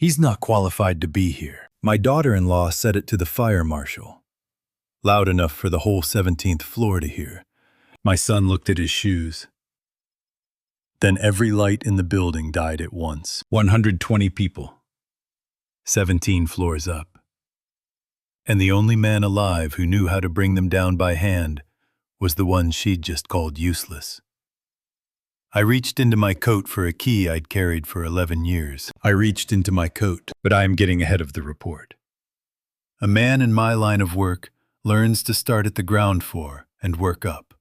He's not qualified to be here. My daughter-in-law said it to the fire marshal, loud enough for the whole 17th floor to hear. My son looked at his shoes. Then every light in the building died at once. 120 people. 17 floors up. And the only man alive who knew how to bring them down by hand was the one she'd just called useless. I reached into my coat for a key I'd carried for 11 years. But I am getting ahead of the report. A man in my line of work learns to start at the ground floor and work up.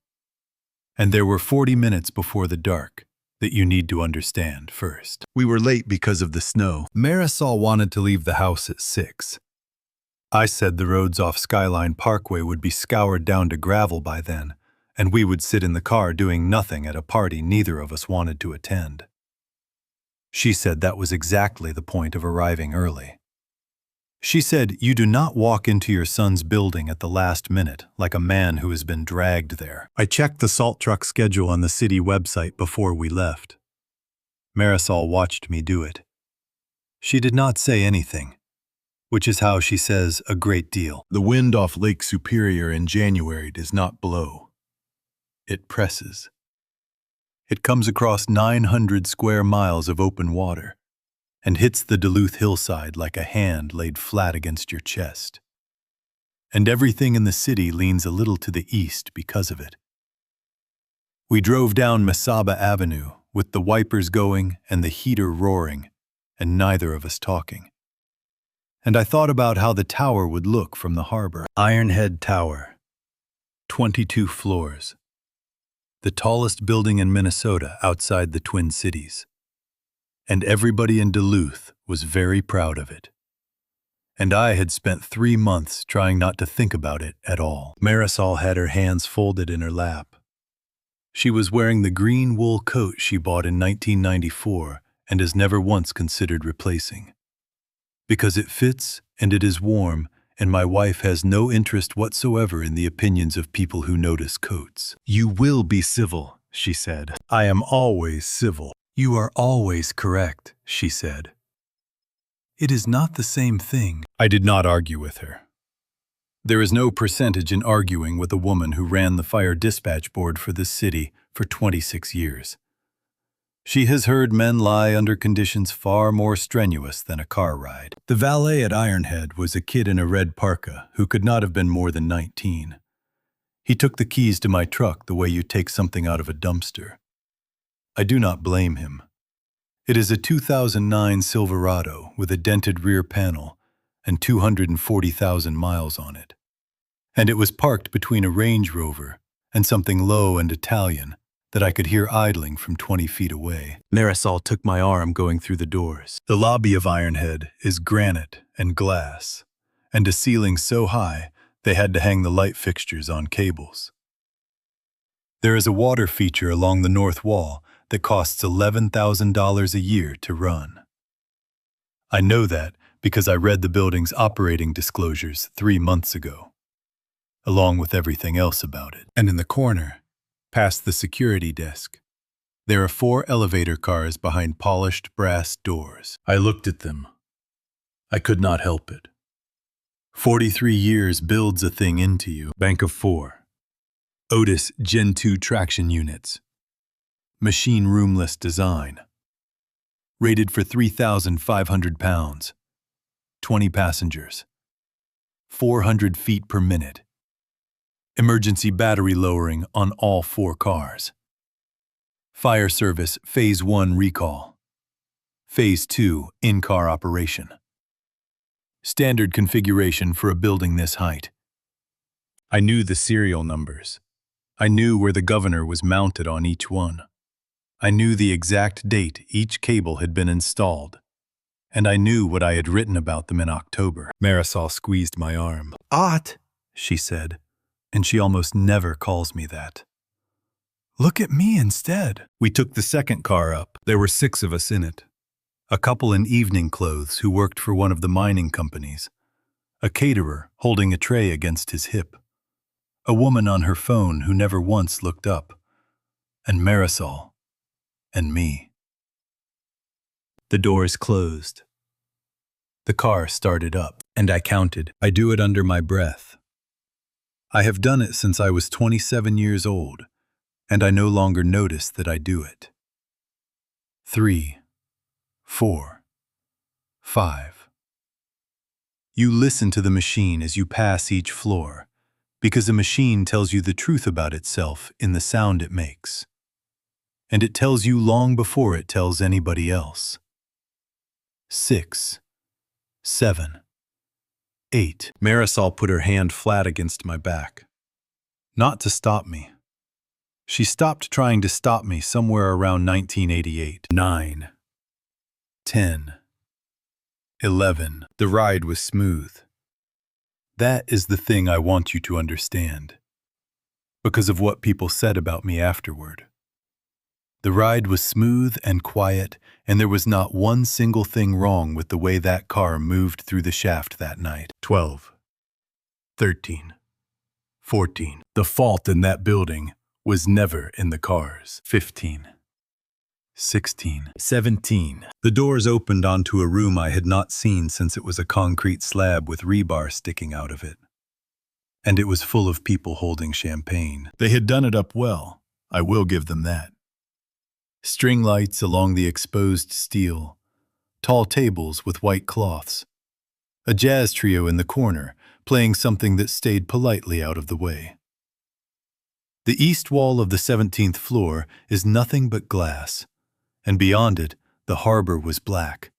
And there were 40 minutes before the dark that you need to understand first. We were late because of the snow. Marisol wanted to leave the house at 6. I said the roads off Skyline Parkway would be scoured down to gravel by then, and we would sit in the car doing nothing at a party neither of us wanted to attend. She said that was exactly the point of arriving early. She said, "You do not walk into your son's building at the last minute like a man who has been dragged there." I checked the salt truck schedule on the city website before we left. Marisol watched me do it. She did not say anything, which is how she says a great deal. The wind off Lake Superior in January does not blow. It presses. It comes across 900 square miles of open water and hits the Duluth hillside like a hand laid flat against your chest. And everything in the city leans a little to the east because of it. We drove down Mesaba Avenue with the wipers going and the heater roaring, and neither of us talking. And I thought about how the tower would look from the harbor. Ironhead Tower, 22 floors. The tallest building in Minnesota outside the Twin Cities. And everybody in Duluth was very proud of it. And I had spent 3 months trying not to think about it at all. Marisol had her hands folded in her lap. She was wearing the green wool coat she bought in 1994 and has never once considered replacing. Because it fits and it is warm, and my wife has no interest whatsoever in the opinions of people who notice coats. "You will be civil," she said. "I am always civil." "You are always correct," she said. "It is not the same thing." I did not argue with her. There is no percentage in arguing with a woman who ran the fire dispatch board for this city for 26 years. She has heard men lie under conditions far more strenuous than a car ride. The valet at Ironhead was a kid in a red parka who could not have been more than 19. He took the keys to my truck the way you take something out of a dumpster. I do not blame him. It is a 2009 Silverado with a dented rear panel and 240,000 miles on it. And it was parked between a Range Rover and something low and Italian that I could hear idling from 20 feet away. Marisol took my arm going through the doors. The lobby of Ironhead is granite and glass, and a ceiling so high they had to hang the light fixtures on cables. There is a water feature along the north wall that costs $11,000 a year to run. I know that because I read the building's operating disclosures 3 months ago, along with everything else about it. And in the corner, past the security desk, there are 4 elevator cars behind polished brass doors. I looked at them. I could not help it. 43 years builds a thing into you. Bank of 4. Otis Gen 2 traction units. Machine roomless design. Rated for 3,500 pounds. 20 passengers. 400 feet per minute. Emergency battery lowering on all 4 cars. Fire service Phase 1 recall. Phase 2 in-car operation. Standard configuration for a building this height. I knew the serial numbers. I knew where the governor was mounted on each one. I knew the exact date each cable had been installed. And I knew what I had written about them in October. Marisol squeezed my arm. "Ott," she said, and she almost never calls me that. "Look at me instead." We took the second car up. There were 6 of us in it. A couple in evening clothes who worked for one of the mining companies. A caterer holding a tray against his hip. A woman on her phone who never once looked up. And Marisol. And me. The doors closed. The car started up, and I counted. I do it under my breath. I have done it since I was 27 years old, and I no longer notice that I do it. 3, 4, 5. You listen to the machine as you pass each floor, because a machine tells you the truth about itself in the sound it makes. And it tells you long before it tells anybody else. 6, 7, 8. Marisol put her hand flat against my back. Not to stop me. She stopped trying to stop me somewhere around 1988. 9, 10, 11. The ride was smooth. That is the thing I want you to understand, because of what people said about me afterward. The ride was smooth and quiet, and there was not one single thing wrong with the way that car moved through the shaft that night. 12, 13, 14. The fault in that building was never in the cars. 15, 16, 17. The doors opened onto a room I had not seen since it was a concrete slab with rebar sticking out of it. And it was full of people holding champagne. They had done it up well, I will give them that. String lights along the exposed steel, tall tables with white cloths, a jazz trio in the corner playing something that stayed politely out of the way. The east wall of the 17th floor is nothing but glass, and beyond it the harbor was black,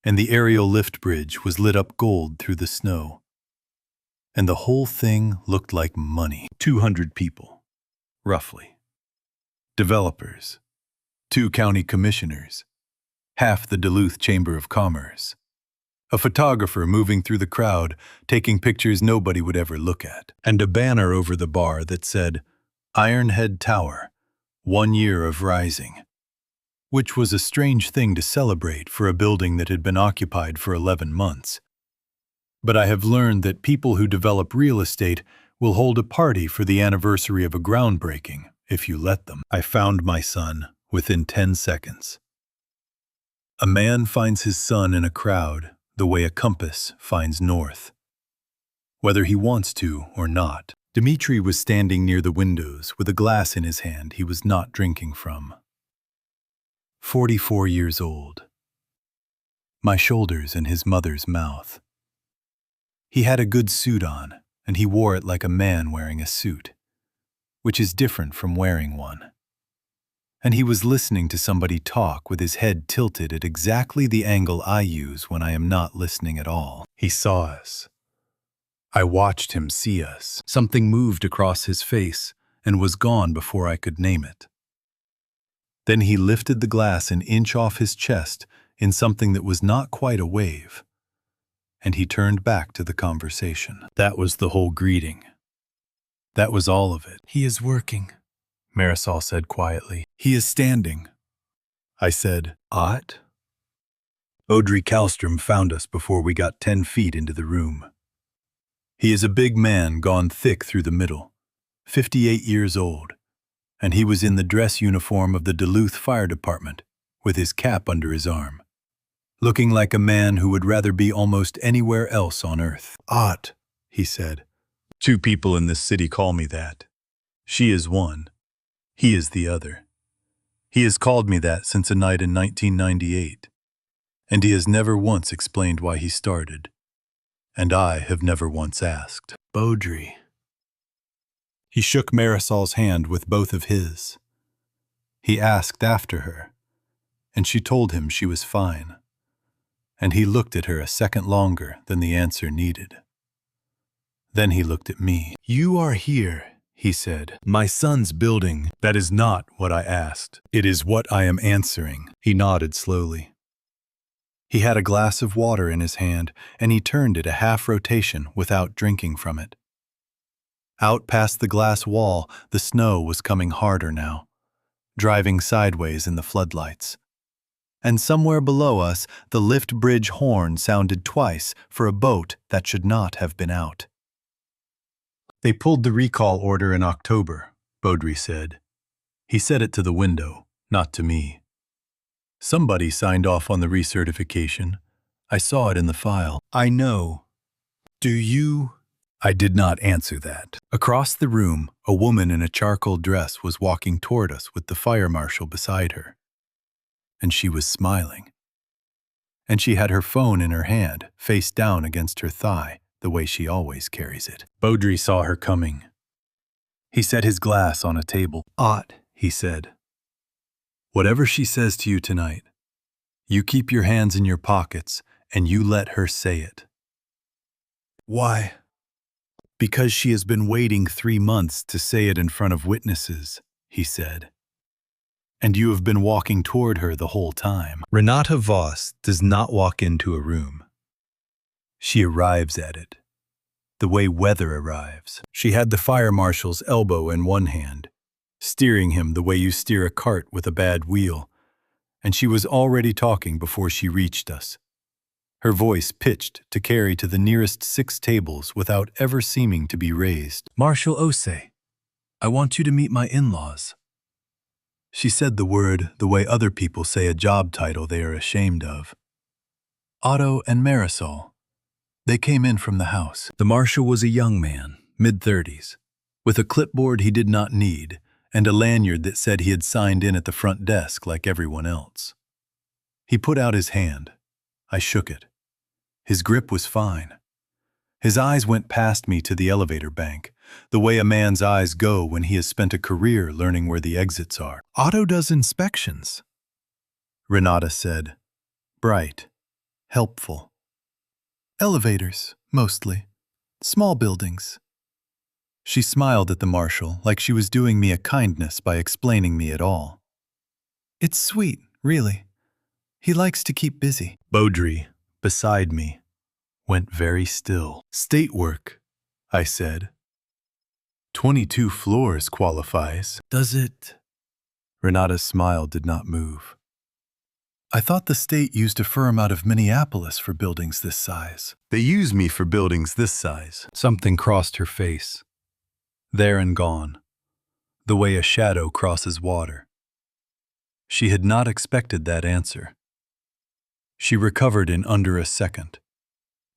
and the aerial lift bridge was lit up gold through the snow. And the whole thing looked like money. 200 people, roughly. Developers. 2 county commissioners, half the Duluth Chamber of Commerce, a photographer moving through the crowd, taking pictures nobody would ever look at, and a banner over the bar that said, Ironhead Tower, 1 year of rising, which was a strange thing to celebrate for a building that had been occupied for 11 months. But I have learned that people who develop real estate will hold a party for the anniversary of a groundbreaking, if you let them. I found my son within 10 seconds. A man finds his son in a crowd the way a compass finds north, whether he wants to or not. Dmitri was standing near the windows with a glass in his hand he was not drinking from. 44 years old. My shoulders in his mother's mouth. He had a good suit on, and he wore it like a man wearing a suit, which is different from wearing one. And he was listening to somebody talk with his head tilted at exactly the angle I use when I am not listening at all. He saw us. I watched him see us. Something moved across his face and was gone before I could name it. Then he lifted the glass an inch off his chest in something that was not quite a wave, and he turned back to the conversation. That was the whole greeting. That was all of it. He is working, Marisol said quietly. He is standing. I said, Ought? Audrey Kallstrom found us before we got 10 feet into the room. He is a big man gone thick through the middle, 58 years old, and he was in the dress uniform of the Duluth Fire Department, with his cap under his arm, looking like a man who would rather be almost anywhere else on earth. Ought, he said. 2 people in this city call me that. She is one. He is the other. He has called me that since a night in 1998, and he has never once explained why he started, and I have never once asked. Beaudry. He shook Marisol's hand with both of his. He asked after her, and she told him she was fine, and he looked at her a second longer than the answer needed. Then he looked at me. You are here, he said. My son's building. That is not what I asked. It is what I am answering. He nodded slowly. He had a glass of water in his hand, and he turned it a half rotation without drinking from it. Out past the glass wall, the snow was coming harder now, driving sideways in the floodlights. And somewhere below us, the lift bridge horn sounded twice for a boat that should not have been out. They pulled the recall order in October, Beaudry said. He said it to the window, not to me. Somebody signed off on the recertification. I saw it in the file. I know. Do you? I did not answer that. Across the room, a woman in a charcoal dress was walking toward us with the fire marshal beside her. And she was smiling. And she had her phone in her hand, face down against her thigh, the way she always carries it. Beaudry saw her coming. He set his glass on a table. "Ought," he said. "Whatever she says to you tonight, you keep your hands in your pockets and you let her say it." "Why?" "Because she has been waiting 3 months to say it in front of witnesses," he said. "And you have been walking toward her the whole time." Renata Voss does not walk into a room. She arrives at it, the way weather arrives. She had the fire marshal's elbow in one hand, steering him the way you steer a cart with a bad wheel, and she was already talking before she reached us. Her voice pitched to carry to the nearest 6 tables without ever seeming to be raised. "Marshal Osei, I want you to meet my in-laws." She said the word the way other people say a job title they are ashamed of. "Otto and Marisol." They came in from the house. The marshal was a young man, mid-30s, with a clipboard he did not need and a lanyard that said he had signed in at the front desk like everyone else. He put out his hand. I shook it. His grip was fine. His eyes went past me to the elevator bank, the way a man's eyes go when he has spent a career learning where the exits are. "Otto does inspections," Renata said. "Bright. Helpful. Elevators, mostly. Small buildings." She smiled at the marshal like she was doing me a kindness by explaining me at all. "It's sweet, really. He likes to keep busy." Beaudry, beside me, went very still. "State work," I said. 22 floors qualifies. "Does it?" Renata's smile did not move. "I thought the state used a firm out of Minneapolis for buildings this size." "They use me for buildings this size." Something crossed her face. There and gone, the way a shadow crosses water. She had not expected that answer. She recovered in under a second,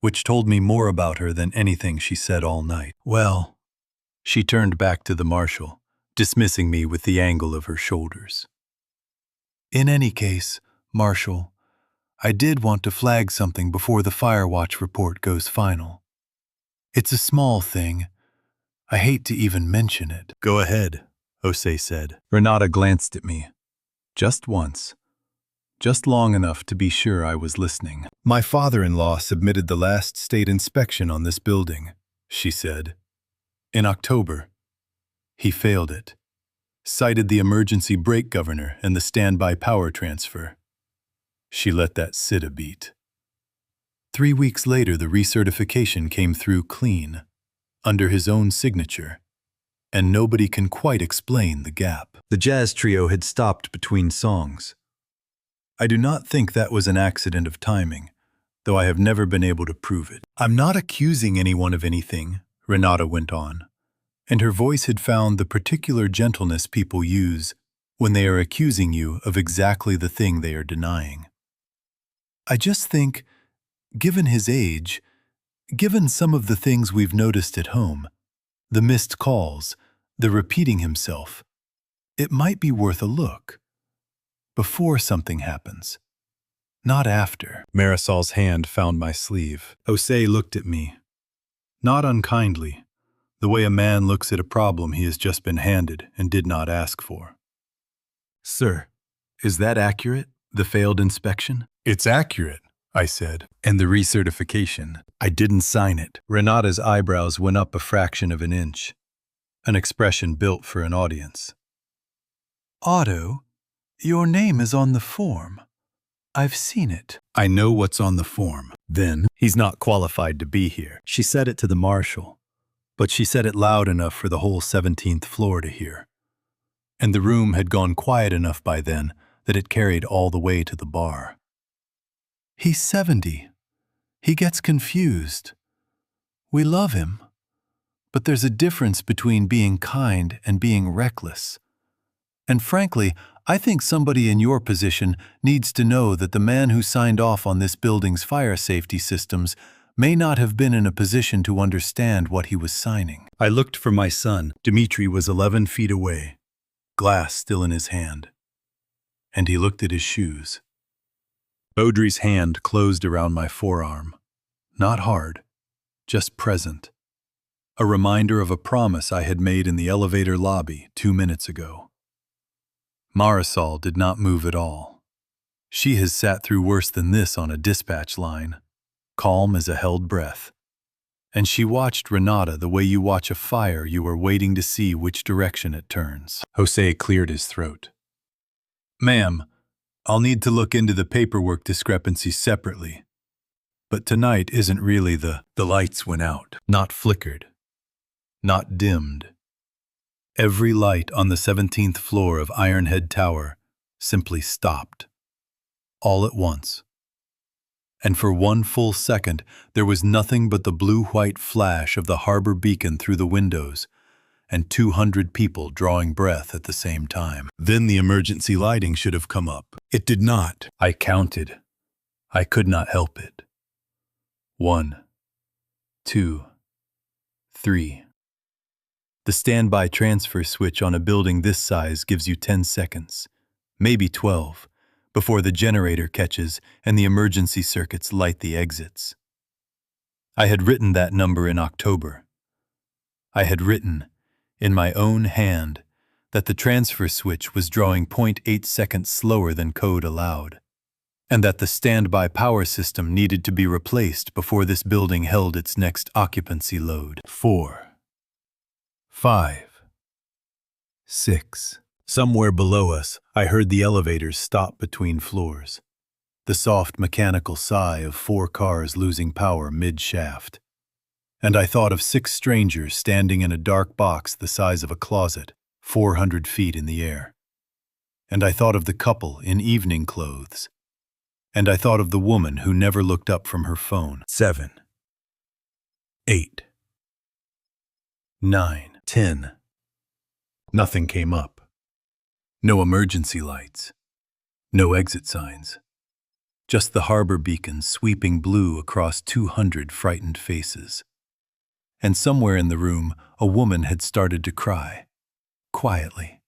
which told me more about her than anything she said all night. "Well," she turned back to the marshal, dismissing me with the angle of her shoulders. "In any case, Marshal, I did want to flag something before the fire watch report goes final. It's a small thing. I hate to even mention it." "Go ahead," Osei said. Renata glanced at me. Just once. Just long enough to be sure I was listening. "My father-in-law submitted the last state inspection on this building," she said. "In October. He failed it. Cited the emergency brake governor and the standby power transfer. She let that sit a beat. 3 weeks later, the recertification came through clean, under his own signature, and nobody can quite explain the gap." The jazz trio had stopped between songs. I do not think that was an accident of timing, though I have never been able to prove it. "I'm not accusing anyone of anything," Renata went on, and her voice had found the particular gentleness people use when they are accusing you of exactly the thing they are denying. "I just think, given his age, given some of the things we've noticed at home, the missed calls, the repeating himself, it might be worth a look. Before something happens, not after." Marisol's hand found my sleeve. Osei looked at me, not unkindly, the way a man looks at a problem he has just been handed and did not ask for. "Sir, is that accurate, the failed inspection?" "It's accurate," I said. "And the recertification? I didn't sign it." Renata's eyebrows went up a fraction of an inch, an expression built for an audience. "Otto, your name is on the form. I've seen it." "I know what's on the form." "Then he's not qualified to be here." She said it to the marshal, but she said it loud enough for the whole 17th floor to hear. And the room had gone quiet enough by then that it carried all the way to the bar. "He's 70. He gets confused. We love him. But there's a difference between being kind and being reckless. And frankly, I think somebody in your position needs to know that the man who signed off on this building's fire safety systems may not have been in a position to understand what he was signing. I looked for my son. Dmitri was 11 feet away, glass still in his hand. And he looked at his shoes. Beaudry's hand closed around my forearm. Not hard, just present. A reminder of a promise I had made in the elevator lobby 2 minutes ago. Marisol did not move at all. She has sat through worse than this on a dispatch line, calm as a held breath. And she watched Renata the way you watch a fire you are waiting to see which direction it turns. Jose cleared his throat. Ma'am, I'll need to look into the paperwork discrepancy separately. But tonight isn't really the lights went out, not flickered, not dimmed. Every light on the 17th floor of Ironhead Tower simply stopped. All at once. And for 1 full second, there was nothing but the blue-white flash of the harbor beacon through the windows, and 200 people drawing breath at the same time. Then the emergency lighting should have come up. It did not. I counted. I could not help it. 1, 2, 3. The standby transfer switch on a building this size gives you 10 seconds, maybe 12, before the generator catches and the emergency circuits light the exits. I had written that number in October. I had written, in my own hand, that the transfer switch was drawing 0.8 seconds slower than code allowed, and that the standby power system needed to be replaced before this building held its next occupancy load. 4, 5, 6. Somewhere below us, I heard the elevators stop between floors. The soft mechanical sigh of 4 cars losing power mid-shaft. And I thought of 6 strangers standing in a dark box the size of a closet, 400 feet in the air. And I thought of the couple in evening clothes. And I thought of the woman who never looked up from her phone. 7, 8, 9, 10. Nothing came up. No emergency lights. No exit signs. Just the harbor beacon sweeping blue across 200 frightened faces. And somewhere in the room, a woman had started to cry. Quietly.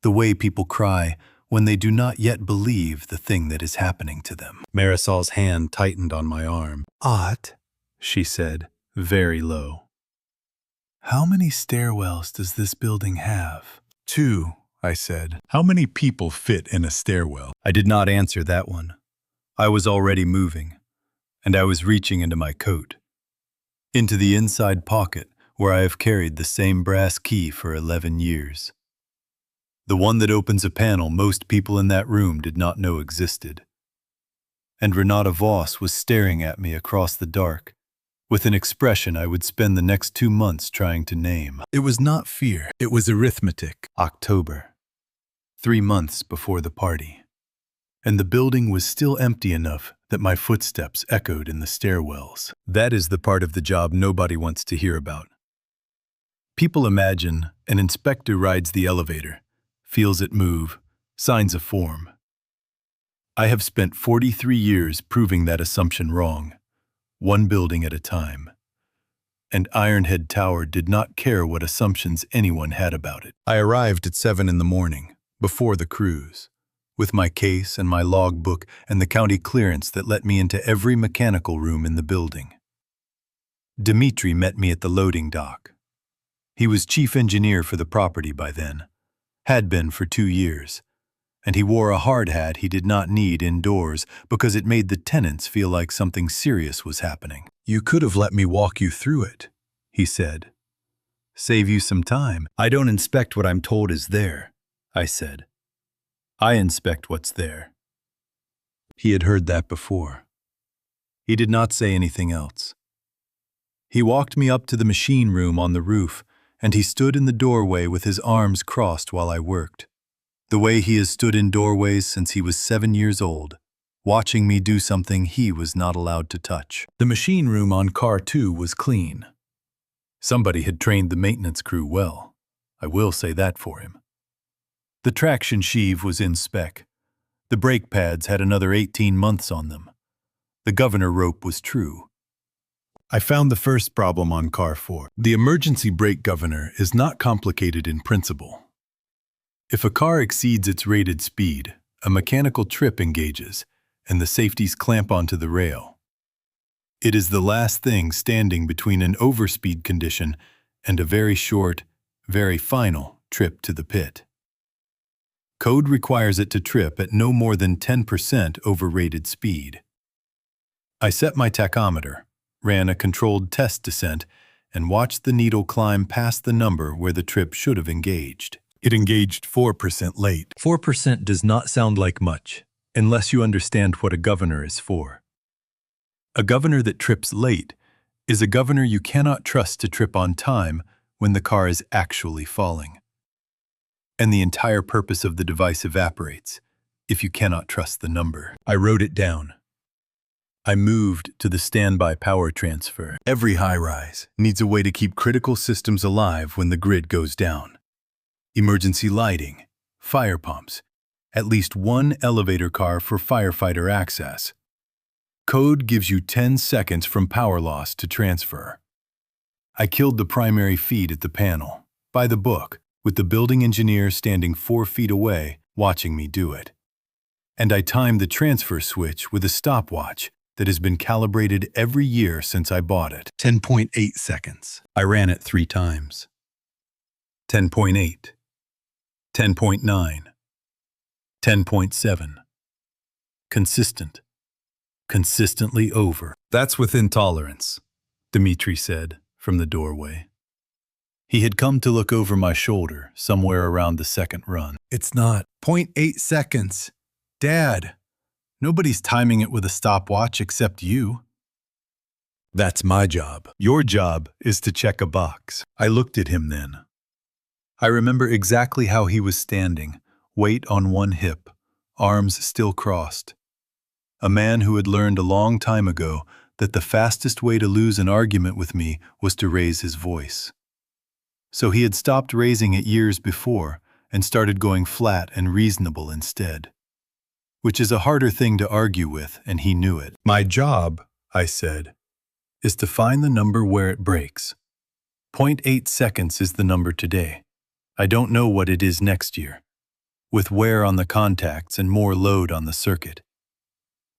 The way people cry when they do not yet believe the thing that is happening to them. Marisol's hand tightened on my arm. "Ott," she said, very low. "How many stairwells does this building have?" 2, I said. "How many people fit in a stairwell?" I did not answer that one. I was already moving, and I was reaching into my coat, into the inside pocket where I have carried the same brass key for 11 years. The one that opens a panel most people in that room did not know existed. And Renata Voss was staring at me across the dark, with an expression I would spend the next 2 months trying to name. It was not fear, it was arithmetic. October. 3 months before the party. And the building was still empty enough that my footsteps echoed in the stairwells. That is the part of the job nobody wants to hear about. People imagine an inspector rides the elevator, feels it move, signs a form. I have spent 43 years proving that assumption wrong, one building at a time. And Ironhead Tower did not care what assumptions anyone had about it. I arrived at 7 in the morning, before the crews, with my case and my logbook and the county clearance that let me into every mechanical room in the building. Dmitri met me at the loading dock. He was chief engineer for the property by then, had been for 2 years, and he wore a hard hat he did not need indoors because it made the tenants feel like something serious was happening. "You could have let me walk you through it," he said. "Save you some time." "I don't inspect what I'm told is there," I said. "I inspect what's there." He had heard that before. He did not say anything else. He walked me up to the machine room on the roof, and he stood in the doorway with his arms crossed while I worked. The way he has stood in doorways since he was 7 years old, watching me do something he was not allowed to touch. The machine room on Car 2 was clean. Somebody had trained the maintenance crew well. I will say that for him. The traction sheave was in spec. The brake pads had another 18 months on them. The governor rope was true. I found the first problem on car 4. The emergency brake governor is not complicated in principle. If a car exceeds its rated speed, a mechanical trip engages, and the safeties clamp onto the rail. It is the last thing standing between an overspeed condition and a very short, very final trip to the pit. Code requires it to trip at no more than 10% over rated speed. I set my tachometer, ran a controlled test descent, and watched the needle climb past the number where the trip should have engaged. It engaged 4% late. 4% does not sound like much, unless you understand what a governor is for. A governor that trips late is a governor you cannot trust to trip on time when the car is actually falling. And the entire purpose of the device evaporates if you cannot trust the number. I wrote it down. I moved to the standby power transfer. Every high-rise needs a way to keep critical systems alive when the grid goes down. Emergency lighting, fire pumps, at least one elevator car for firefighter access. Code gives you 10 seconds from power loss to transfer. I killed the primary feed at the panel, by the book, with the building engineer standing 4 feet away watching me do it. And I timed the transfer switch with a stopwatch that has been calibrated every year since I bought it. 10.8 seconds. I ran it 3 times. 10.8. 10.9. 10.7. Consistent. Consistently over. That's within tolerance, Dmitri said from the doorway. He had come to look over my shoulder somewhere around the second run. It's not. 0.8 seconds. Dad, nobody's timing it with a stopwatch except you. That's my job. Your job is to check a box. I looked at him then. I remember exactly how he was standing, weight on one hip, arms still crossed. A man who had learned a long time ago that the fastest way to lose an argument with me was to raise his voice. So he had stopped raising it years before and started going flat and reasonable instead. Which is a harder thing to argue with, and he knew it. My job, I said, is to find the number where it breaks. 0.8 seconds is the number today. I don't know what it is next year, with wear on the contacts and more load on the circuit.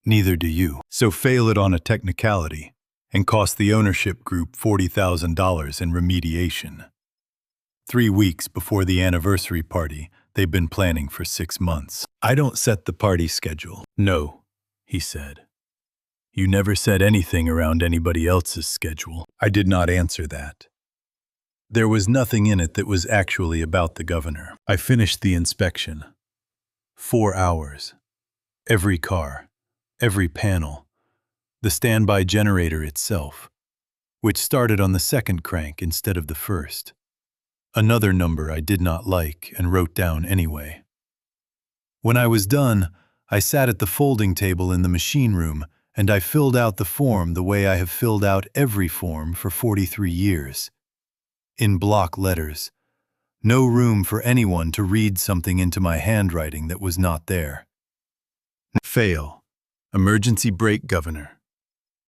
Neither do you. So fail it on a technicality and cost the ownership group $40,000 in remediation. 3 weeks before the anniversary party, they've been planning for 6 months. I don't set the party schedule. No, he said. You never said anything around anybody else's schedule. I did not answer that. There was nothing in it that was actually about the governor. I finished the inspection. 4 hours. Every car, every panel, the standby generator itself, which started on the second crank instead of the first. Another number I did not like and wrote down anyway. When I was done, I sat at the folding table in the machine room and I filled out the form the way I have filled out every form for 43 years. In block letters. No room for anyone to read something into my handwriting that was not there. Fail. Emergency brake governor.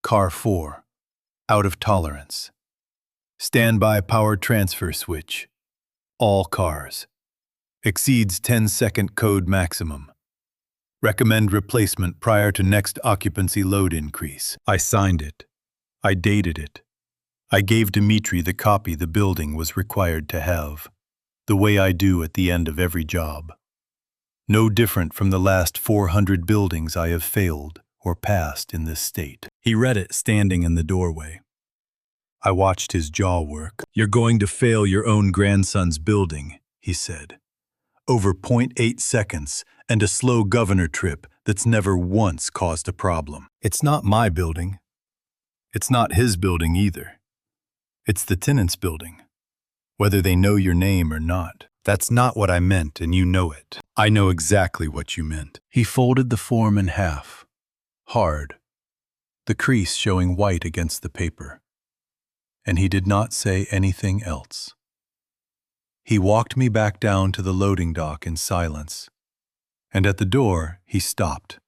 Car 4. Out of tolerance. Standby power transfer switch. All cars. Exceeds 10-second code maximum. Recommend replacement prior to next occupancy load increase. I signed it. I dated it. I gave Dmitri the copy the building was required to have, the way I do at the end of every job. No different from the last 400 buildings I have failed or passed in this state. He read it standing in the doorway. I watched his jaw work. You're going to fail your own grandson's building, he said. Over 0.8 seconds and a slow governor trip that's never once caused a problem. It's not my building. It's not his building either. It's the tenant's building, whether they know your name or not. That's not what I meant, and you know it. I know exactly what you meant. He folded the form in half, hard, the crease showing white against the paper. And he did not say anything else. He walked me back down to the loading dock in silence, and at the door he stopped.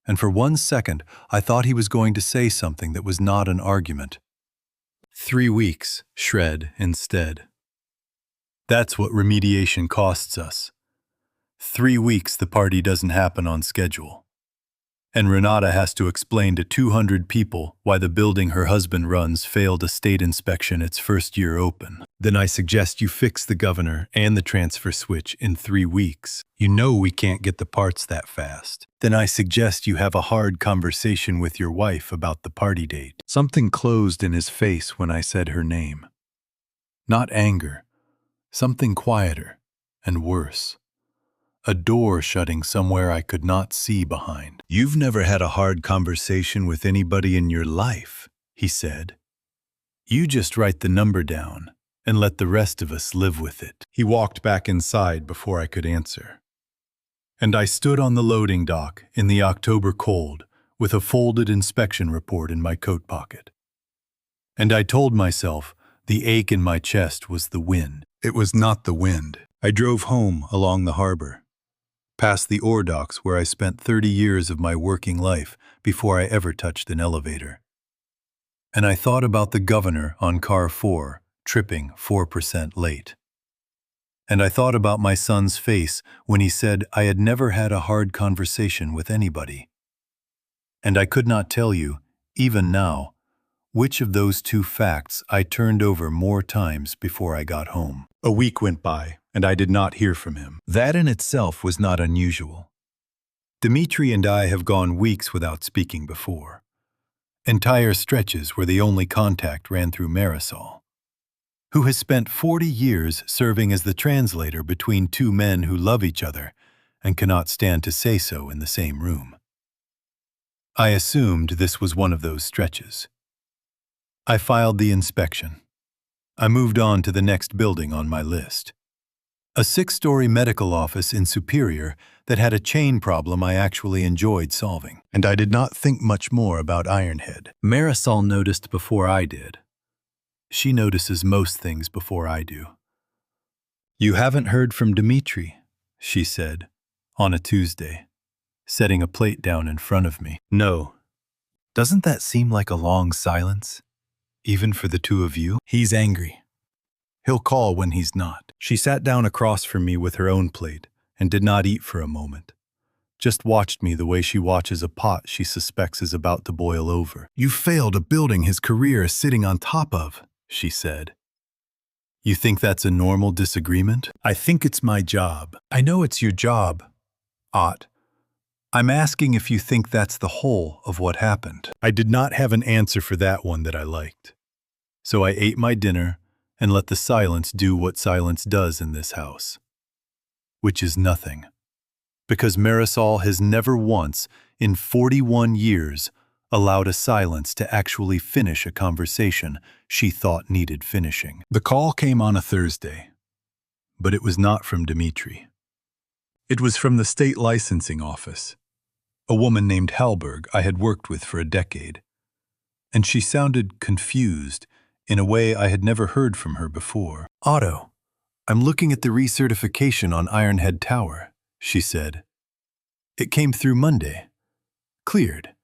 And for 1 second I thought he was going to say something that was not an argument. 3 weeks, shred instead. That's what remediation costs us. 3 weeks the party doesn't happen on schedule. And Renata has to explain to 200 people why the building her husband runs failed a state inspection its first year open. Then I suggest you fix the governor and the transfer switch in 3 weeks. You know we can't get the parts that fast. Then I suggest you have a hard conversation with your wife about the party date. Something closed in his face when I said her name. Not anger. Something quieter and worse. A door shutting somewhere I could not see behind. You've never had a hard conversation with anybody in your life, he said. You just write the number down and let the rest of us live with it. He walked back inside before I could answer. And I stood on the loading dock in the October cold with a folded inspection report in my coat pocket. And I told myself the ache in my chest was the wind. It was not the wind. I drove home along the harbor, past the ore docks where I spent 30 years of my working life before I ever touched an elevator. And I thought about the governor on car 4, tripping 4% late. And I thought about my son's face when he said I had never had a hard conversation with anybody. And I could not tell you, even now, which of those two facts I turned over more times before I got home. A week went by, and I did not hear from him. That in itself was not unusual. Dmitri and I have gone weeks without speaking before. Entire stretches where the only contact ran through Marisol, who has spent 40 years serving as the translator between two men who love each other and cannot stand to say so in the same room. I assumed this was one of those stretches. I filed the inspection. I moved on to the next building on my list. A 6-story medical office in Superior that had a chain problem I actually enjoyed solving. And I did not think much more about Ironhead. Marisol noticed before I did. She notices most things before I do. You haven't heard from Dmitri, she said, on a Tuesday, setting a plate down in front of me. No. Doesn't that seem like a long silence? Even for the two of you? He's angry. He'll call when he's not. She sat down across from me with her own plate and did not eat for a moment. Just watched me the way she watches a pot she suspects is about to boil over. You failed a building his career is sitting on top of, she said. You think that's a normal disagreement? I think it's my job. I know it's your job, Ott. I'm asking if you think that's the whole of what happened. I did not have an answer for that one that I liked. So I ate my dinner and let the silence do what silence does in this house, which is nothing. Because Marisol has never once, in 41 years, allowed a silence to actually finish a conversation she thought needed finishing. The call came on a Thursday, but it was not from Dmitri. It was from the state licensing office, a woman named Hallberg I had worked with for a decade, and she sounded confused in a way I had never heard from her before. Otto, I'm looking at the recertification on Ironhead Tower, she said. It came through Monday. Cleared.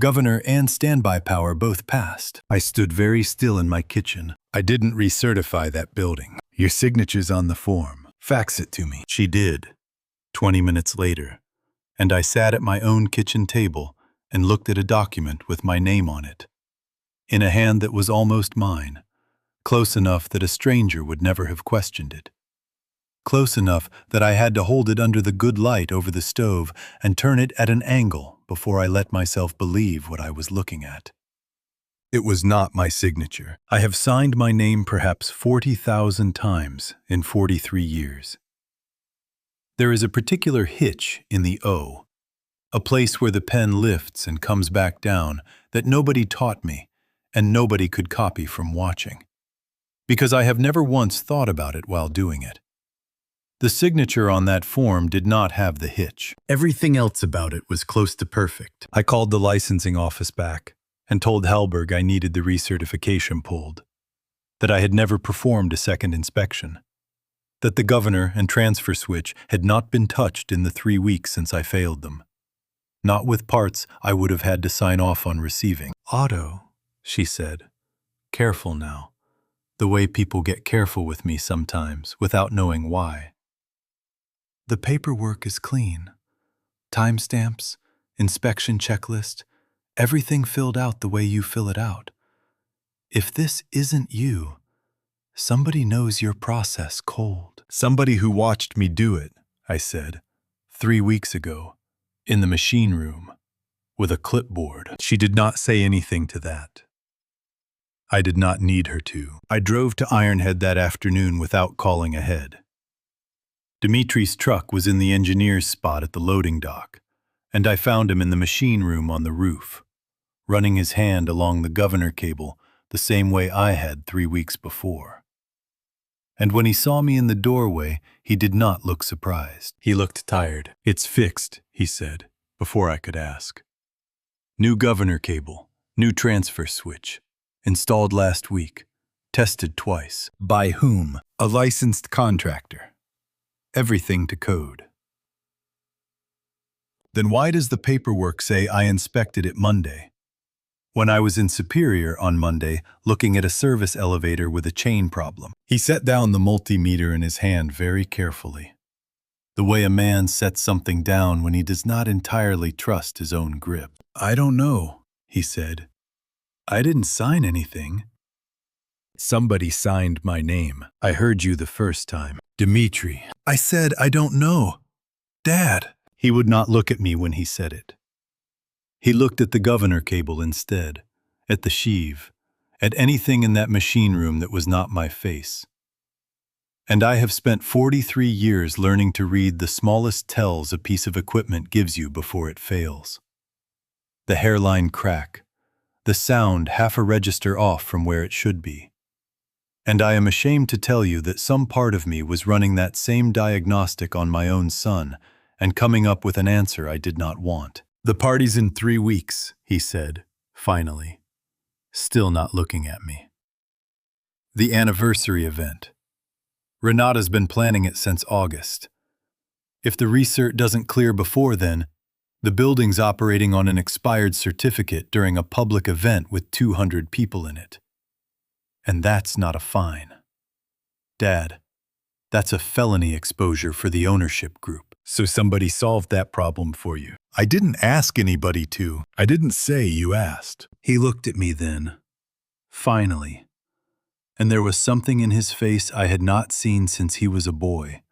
Governor and standby power both passed. I stood very still in my kitchen. I didn't recertify that building. Your signature's on the form. Fax it to me. She did. 20 minutes later, and I sat at my own kitchen table and looked at a document with my name on it, in a hand that was almost mine, close enough that a stranger would never have questioned it. Close enough that I had to hold it under the good light over the stove and turn it at an angle before I let myself believe what I was looking at. It was not my signature. I have signed my name perhaps 40,000 times in 43 years. There is a particular hitch in the O, a place where the pen lifts and comes back down that nobody taught me and nobody could copy from watching, because I have never once thought about it while doing it. The signature on that form did not have the hitch. Everything else about it was close to perfect. I called the licensing office back and told Hallberg I needed the recertification pulled, that I had never performed a second inspection, that the governor and transfer switch had not been touched in the 3 weeks since I failed them. Not with parts I would have had to sign off on receiving. "Otto," she said, "careful now. The way people get careful with me sometimes, without knowing why. The paperwork is clean. Timestamps, inspection checklist, everything filled out the way you fill it out. If this isn't you, somebody knows your process cold." "Somebody who watched me do it," I said, 3 weeks ago, in the machine room, with a clipboard. She did not say anything to that. I did not need her to. I drove to Ironhead that afternoon without calling ahead. Dimitri's truck was in the engineer's spot at the loading dock, and I found him in the machine room on the roof, running his hand along the governor cable the same way I had 3 weeks before. And when he saw me in the doorway, he did not look surprised. He looked tired. "It's fixed," he said, before I could ask. "New governor cable, new transfer switch. Installed last week. Tested twice." "By whom?" "A licensed contractor. Everything to code." "Then why does the paperwork say I inspected it Monday, when I was in Superior on Monday looking at a service elevator with a chain problem?" He set down the multimeter in his hand very carefully, the way a man sets something down when he does not entirely trust his own grip. "I don't know," he said. "I didn't sign anything." "Somebody signed my name. I heard you the first time." "Dimitri." I said, "I don't know. Dad." He would not look at me when he said it. He looked at the governor cable instead, at the sheave, at anything in that machine room that was not my face. And I have spent 43 years learning to read the smallest tells a piece of equipment gives you before it fails. The hairline crack, the sound half a register off from where it should be. And I am ashamed to tell you that some part of me was running that same diagnostic on my own son and coming up with an answer I did not want. "The party's in 3 weeks, he said, finally, still not looking at me. "The anniversary event. Renata's been planning it since August. If the recert doesn't clear before then, the building's operating on an expired certificate during a public event with 200 people in it. And that's not a fine. Dad, that's a felony exposure for the ownership group." "So somebody solved that problem for you?" "I didn't ask anybody to. I didn't say you asked." He looked at me then, finally, and there was something in his face I had not seen since he was a boy.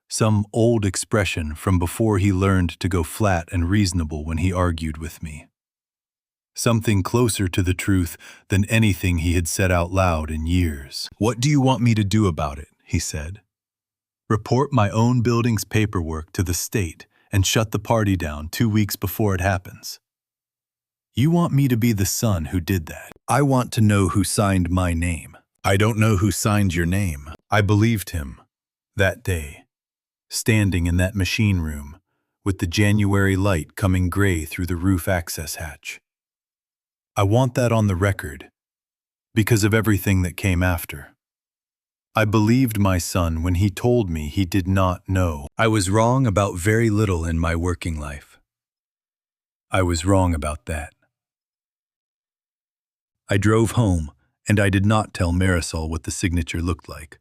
Some old expression from before he learned to go flat and reasonable when he argued with me. Something closer to the truth than anything he had said out loud in years. "What do you want me to do about it?" he said. "Report my own building's paperwork to the state and shut the party down 2 weeks before it happens? You want me to be the son who did that. I want to know who signed my name." "I don't know who signed your name." I believed him, that day, standing in that machine room, with the January light coming gray through the roof access hatch. I want that on the record, because of everything that came after. I believed my son when he told me he did not know. I was wrong about very little in my working life. I was wrong about that. I drove home, and I did not tell Marisol what the signature looked like,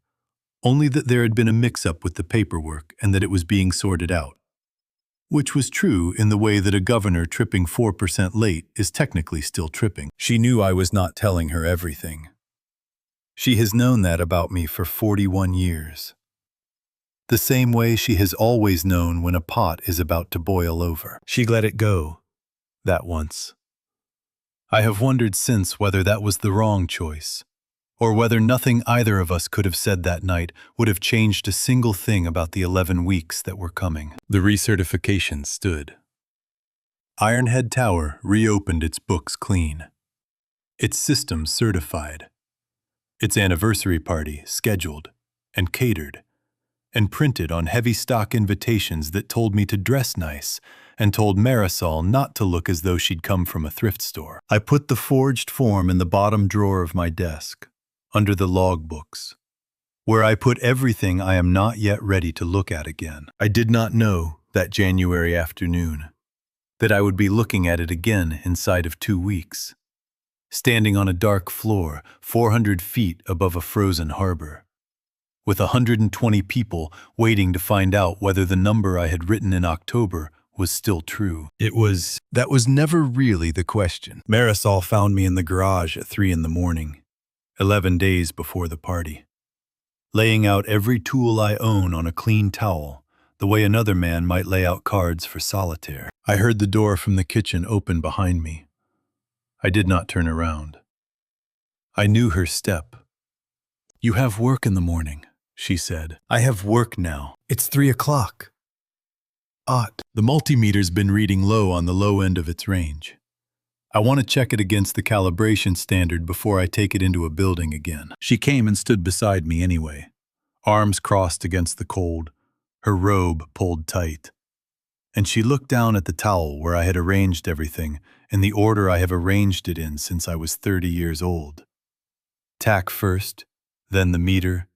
only that there had been a mix-up with the paperwork and that it was being sorted out. Which was true in the way that a governor tripping 4% late is technically still tripping. She knew I was not telling her everything. She has known that about me for 41 years. The same way she has always known when a pot is about to boil over. She let it go, that once. I have wondered since whether that was the wrong choice, or whether nothing either of us could have said that night would have changed a single thing about the 11 weeks that were coming. The recertification stood. Ironhead Tower reopened its books clean. Its systems certified. Its anniversary party scheduled and catered, and printed on heavy stock invitations that told me to dress nice and told Marisol not to look as though she'd come from a thrift store. I put the forged form in the bottom drawer of my desk, under the logbooks, where I put everything I am not yet ready to look at again. I did not know that January afternoon that I would be looking at it again inside of 2 weeks, standing on a dark floor 400 feet above a frozen harbor, with 120 people waiting to find out whether the number I had written in October was still true. That was never really the question. Marisol found me in the garage at 3 in the morning, 11 days before the party, laying out every tool I own on a clean towel, the way another man might lay out cards for solitaire. I heard the door from the kitchen open behind me. I did not turn around. I knew her step. "You have work in the morning," she said. "I have work now. It's 3 o'clock. The multimeter's been reading low on the low end of its range. I want to check it against the calibration standard before I take it into a building again." She came and stood beside me anyway, arms crossed against the cold, her robe pulled tight. And she looked down at the towel where I had arranged everything in the order I have arranged it in since I was 30 years old. Tack first, then the meter,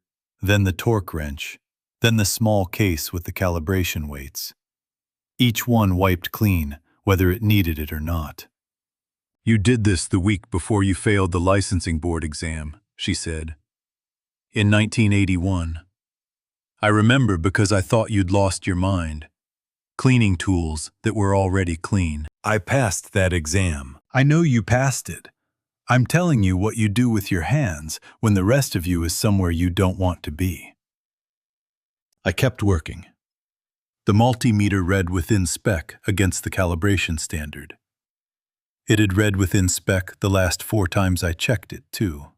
then the torque wrench, then the small case with the calibration weights. Each one wiped clean, whether it needed it or not. "You did this the week before you failed the licensing board exam," she said. "In 1981. I remember because I thought you'd lost your mind. Cleaning tools that were already clean. I passed that exam. I know you passed it. I'm telling you what you do with your hands when the rest of you is somewhere you don't want to be." I kept working. The multimeter read within spec against the calibration standard. It had read within spec the last 4 times I checked it, too.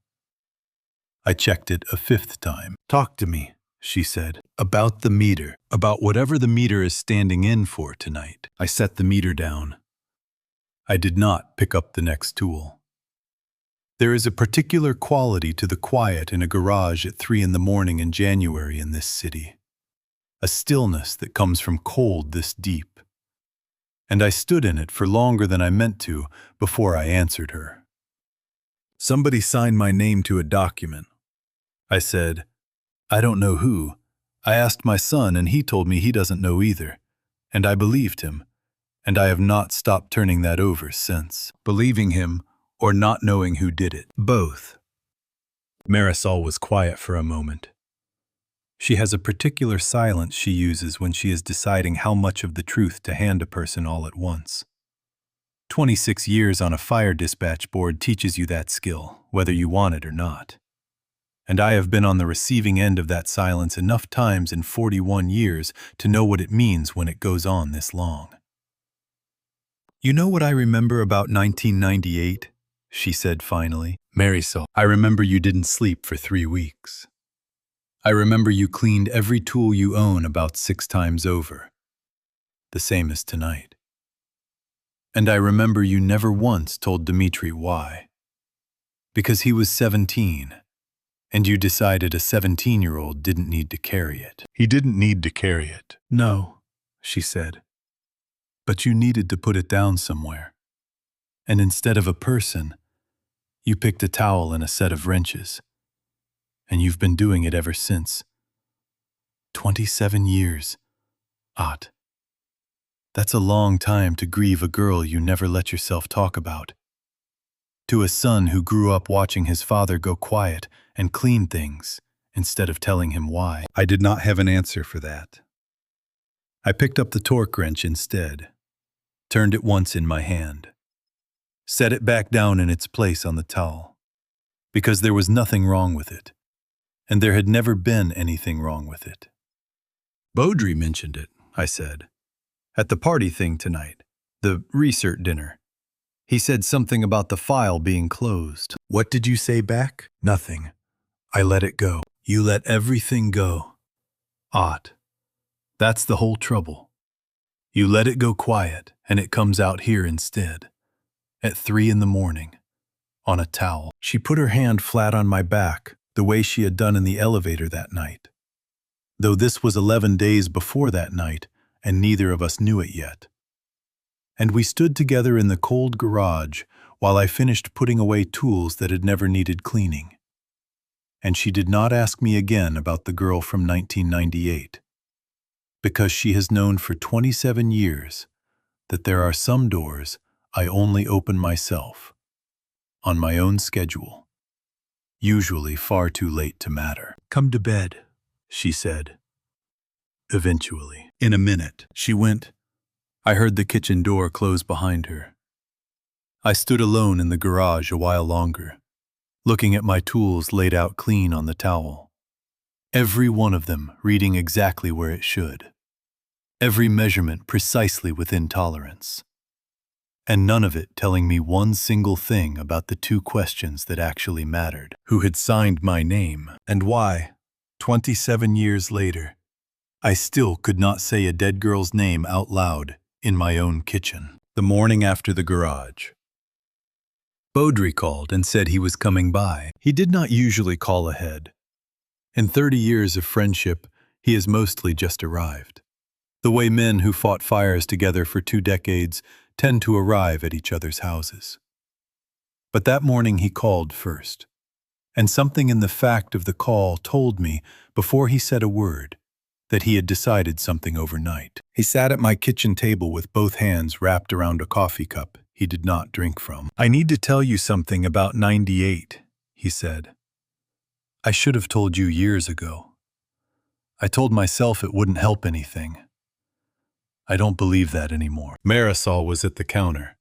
I checked it a 5th time. "Talk to me," she said, "about the meter, about whatever the meter is standing in for tonight." I set the meter down. I did not pick up the next tool. There is a particular quality to the quiet in a garage at 3 in the morning in January in this city. A stillness that comes from cold this deep. And I stood in it for longer than I meant to before I answered her. "Somebody signed my name to a document." I said, "I don't know who. I asked my son and he told me he doesn't know either. And I believed him. And I have not stopped turning that over since." Believing him or not knowing who did it. Both. Marisol was quiet for a moment. She has a particular silence she uses when she is deciding how much of the truth to hand a person all at once. 26 years on a fire dispatch board teaches you that skill, whether you want it or not. And I have been on the receiving end of that silence enough times in 41 years to know what it means when it goes on this long. "You know what I remember about 1998? She said finally. "Marisol, I remember you didn't sleep for 3 weeks. I remember you cleaned every tool you own about 6 times over. The same as tonight. And I remember you never once told Dmitri why. Because he was 17, and you decided a 17-year-old didn't need to carry it." "He didn't need to carry it." "No," she said. "But you needed to put it down somewhere. And instead of a person, you picked a towel and a set of wrenches. And you've been doing it ever since. 27 years. Ott. That's a long time to grieve a girl you never let yourself talk about. To a son who grew up watching his father go quiet and clean things instead of telling him why." I did not have an answer for that. I picked up the torque wrench instead, turned it once in my hand, set it back down in its place on the towel, because there was nothing wrong with it, and there had never been anything wrong with it. "Beaudry mentioned it," I said, "at the party thing tonight, the research dinner. He said something about the file being closed." "What did you say back?" "Nothing. I let it go." "You let everything go. Ott. That's the whole trouble. You let it go quiet, and it comes out here instead. At 3 in the morning. On a towel." She put her hand flat on my back, the way she had done in the elevator that night. Though this was 11 days before that night, and neither of us knew it yet. And we stood together in the cold garage while I finished putting away tools that had never needed cleaning. And she did not ask me again about the girl from 1998, because she has known for 27 years that there are some doors I only open myself, on my own schedule, usually far too late to matter. "Come to bed," she said. Eventually. In a minute, she went. I heard the kitchen door close behind her. I stood alone in the garage a while longer, looking at my tools laid out clean on the towel. Every one of them reading exactly where it should. Every measurement precisely within tolerance. And none of it telling me one single thing about the two questions that actually mattered. Who had signed my name, and why, 27 years later, I still could not say a dead girl's name out loud in my own kitchen. The morning after the garage, Beaudry called and said he was coming by. He did not usually call ahead. In 30 years of friendship, he has mostly just arrived. The way men who fought fires together for 2 decades tend to arrive at each other's houses. But that morning he called first, and something in the fact of the call told me, before he said a word, that he had decided something overnight. He sat at my kitchen table with both hands wrapped around a coffee cup he did not drink from. "I need to tell you something about 98, he said. "I should have told you years ago. I told myself it wouldn't help anything. I don't believe that anymore." Marisol was at the counter,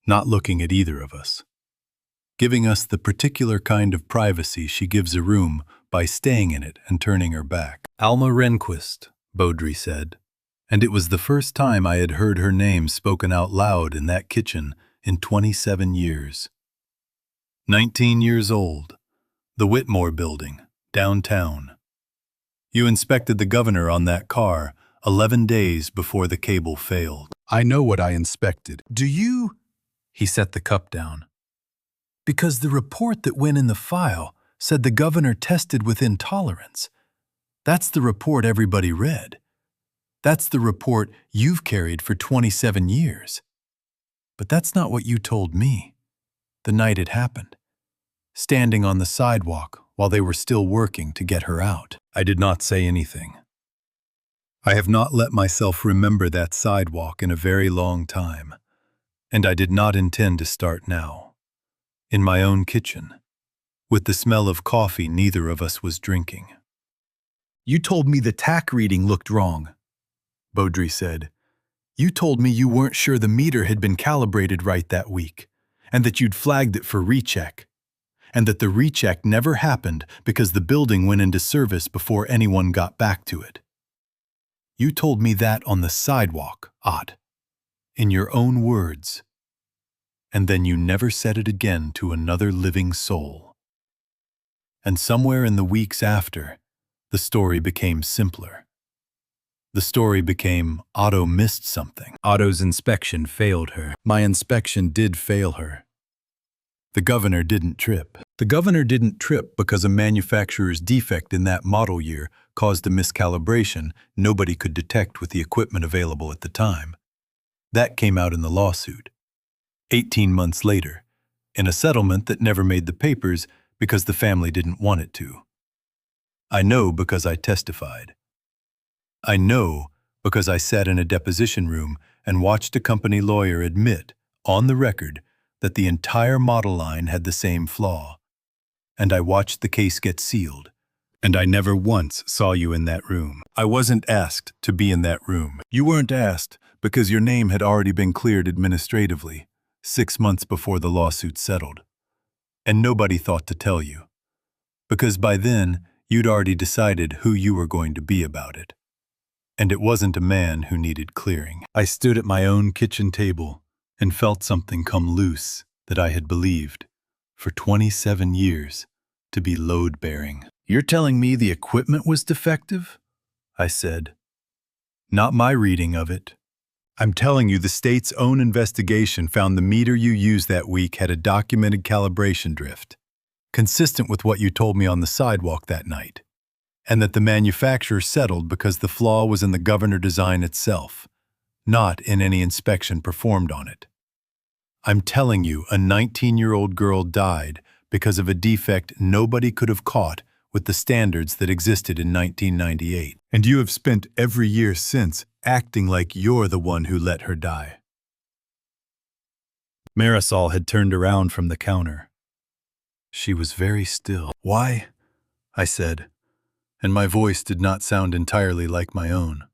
not looking at either of us, giving us the particular kind of privacy she gives a room by staying in it and turning her back. "Alma Rehnquist," Beaudry said, and it was the first time I had heard her name spoken out loud in that kitchen in 27 years. 19 years old, the Whitmore building, downtown. You inspected the governor on that car 11 days before the cable failed. "I know what I inspected." "Do you?" He set the cup down. "Because the report that went in the file said the governor tested within tolerance. That's the report everybody read. That's the report you've carried for 27 years. But that's not what you told me the night it happened, standing on the sidewalk while they were still working to get her out." I did not say anything. I have not let myself remember that sidewalk in a very long time, and I did not intend to start now. In my own kitchen, with the smell of coffee neither of us was drinking. "You told me the TAC reading looked wrong," Beaudry said. "You told me you weren't sure the meter had been calibrated right that week, and that you'd flagged it for recheck, and that the recheck never happened because the building went into service before anyone got back to it. You told me that on the sidewalk, Ott, in your own words, and then you never said it again to another living soul. And somewhere in the weeks after, the story became simpler. The story became Otto missed something. Otto's inspection failed her. My inspection did fail her. The governor didn't trip. The governor didn't trip because a manufacturer's defect in that model year caused a miscalibration nobody could detect with the equipment available at the time. That came out in the lawsuit, 18 months later, in a settlement that never made the papers because the family didn't want it to. I know because I testified. I know because I sat in a deposition room and watched a company lawyer admit, on the record, that the entire model line had the same flaw. And I watched the case get sealed. And I never once saw you in that room. I wasn't asked to be in that room. You weren't asked because your name had already been cleared administratively 6 months before the lawsuit settled. And nobody thought to tell you, because by then you'd already decided who you were going to be about it. And it wasn't a man who needed clearing. I stood at my own kitchen table and felt something come loose that I had believed, for 27 years, to be load-bearing. "You're telling me the equipment was defective?" I said. "Not my reading of it. I'm telling you the state's own investigation found the meter you used that week had a documented calibration drift, consistent with what you told me on the sidewalk that night, and that the manufacturer settled because the flaw was in the governor design itself, not in any inspection performed on it. I'm telling you a 19-year-old girl died because of a defect nobody could have caught with the standards that existed in 1998. And you have spent every year since acting like you're the one who let her die. Marisol had turned around from the counter. She was very still. Why? I said, and my voice did not sound entirely like my own.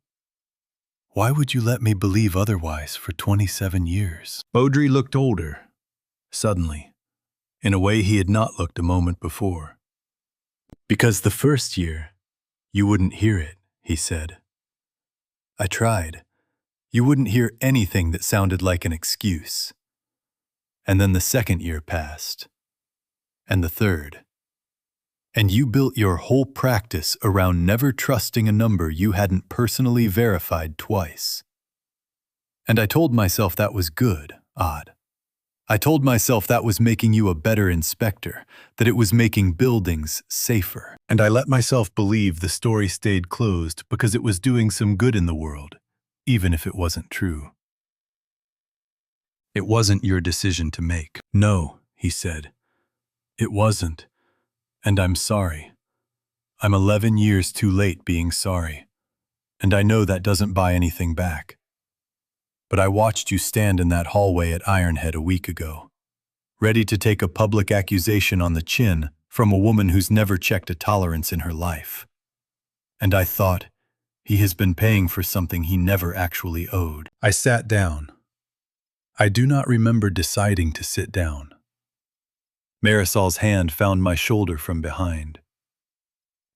Why would you let me believe otherwise for 27 years? Beaudry looked older, suddenly, in a way he had not looked a moment before. Because the first year, you wouldn't hear it, he said. I tried. You wouldn't hear anything that sounded like an excuse. And then the second year passed. And the third. And you built your whole practice around never trusting a number you hadn't personally verified twice. And I told myself that was good, odd. I told myself that was making you a better inspector, that it was making buildings safer. And I let myself believe the story stayed closed because it was doing some good in the world, even if it wasn't true. It wasn't your decision to make. No, he said. It wasn't. And I'm sorry. I'm 11 years too late being sorry. And I know that doesn't buy anything back. But I watched you stand in that hallway at Ironhead a week ago, ready to take a public accusation on the chin from a woman who's never checked a tolerance in her life. And I thought, he has been paying for something he never actually owed. I sat down. I do not remember deciding to sit down. Marisol's hand found my shoulder from behind.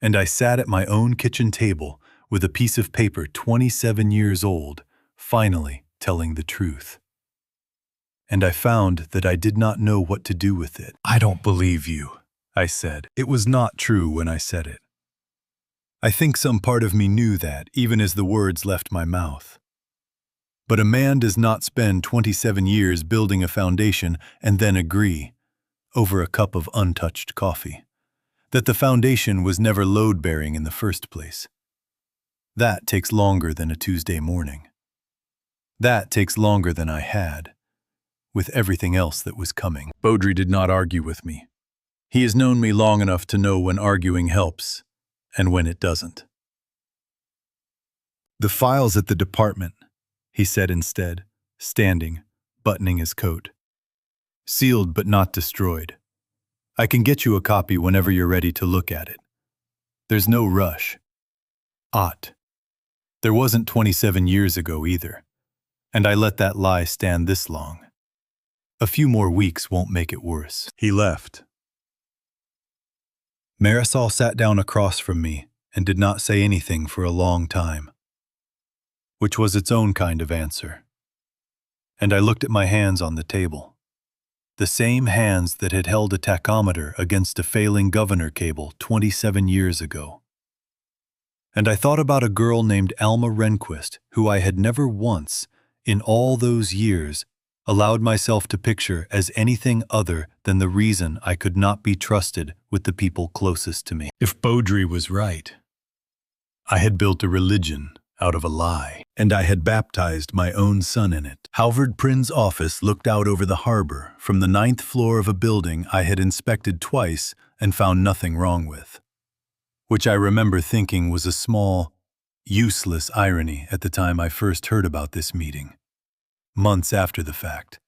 And I sat at my own kitchen table with a piece of paper 27 years old, finally telling the truth. And I found that I did not know what to do with it. I don't believe you, I said. It was not true when I said it. I think some part of me knew that, even as the words left my mouth. But a man does not spend 27 years building a foundation and then agree, over a cup of untouched coffee, that the foundation was never load-bearing in the first place. That takes longer than a Tuesday morning. That takes longer than I had, with everything else that was coming. Beaudry did not argue with me. He has known me long enough to know when arguing helps and when it doesn't. The files at the department, he said instead, standing, buttoning his coat. Sealed but not destroyed. I can get you a copy whenever you're ready to look at it. There's no rush. There wasn't 27 years ago either, and I let that lie stand this long. A few more weeks won't make it worse. He left. Marisol sat down across from me and did not say anything for a long time, which was its own kind of answer. And I looked at my hands on the table. The same hands that had held a tachometer against a failing governor cable 27 years ago. And I thought about a girl named Alma Rehnquist, who I had never once, in all those years, allowed myself to picture as anything other than the reason I could not be trusted with the people closest to me. If Beaudry was right, I had built a religion out of a lie, and I had baptized my own son in it. Halvard Prin's office looked out over the harbor from the 9th floor of a building I had inspected twice and found nothing wrong with, which I remember thinking was a small, useless irony at the time I first heard about this meeting, months after the fact.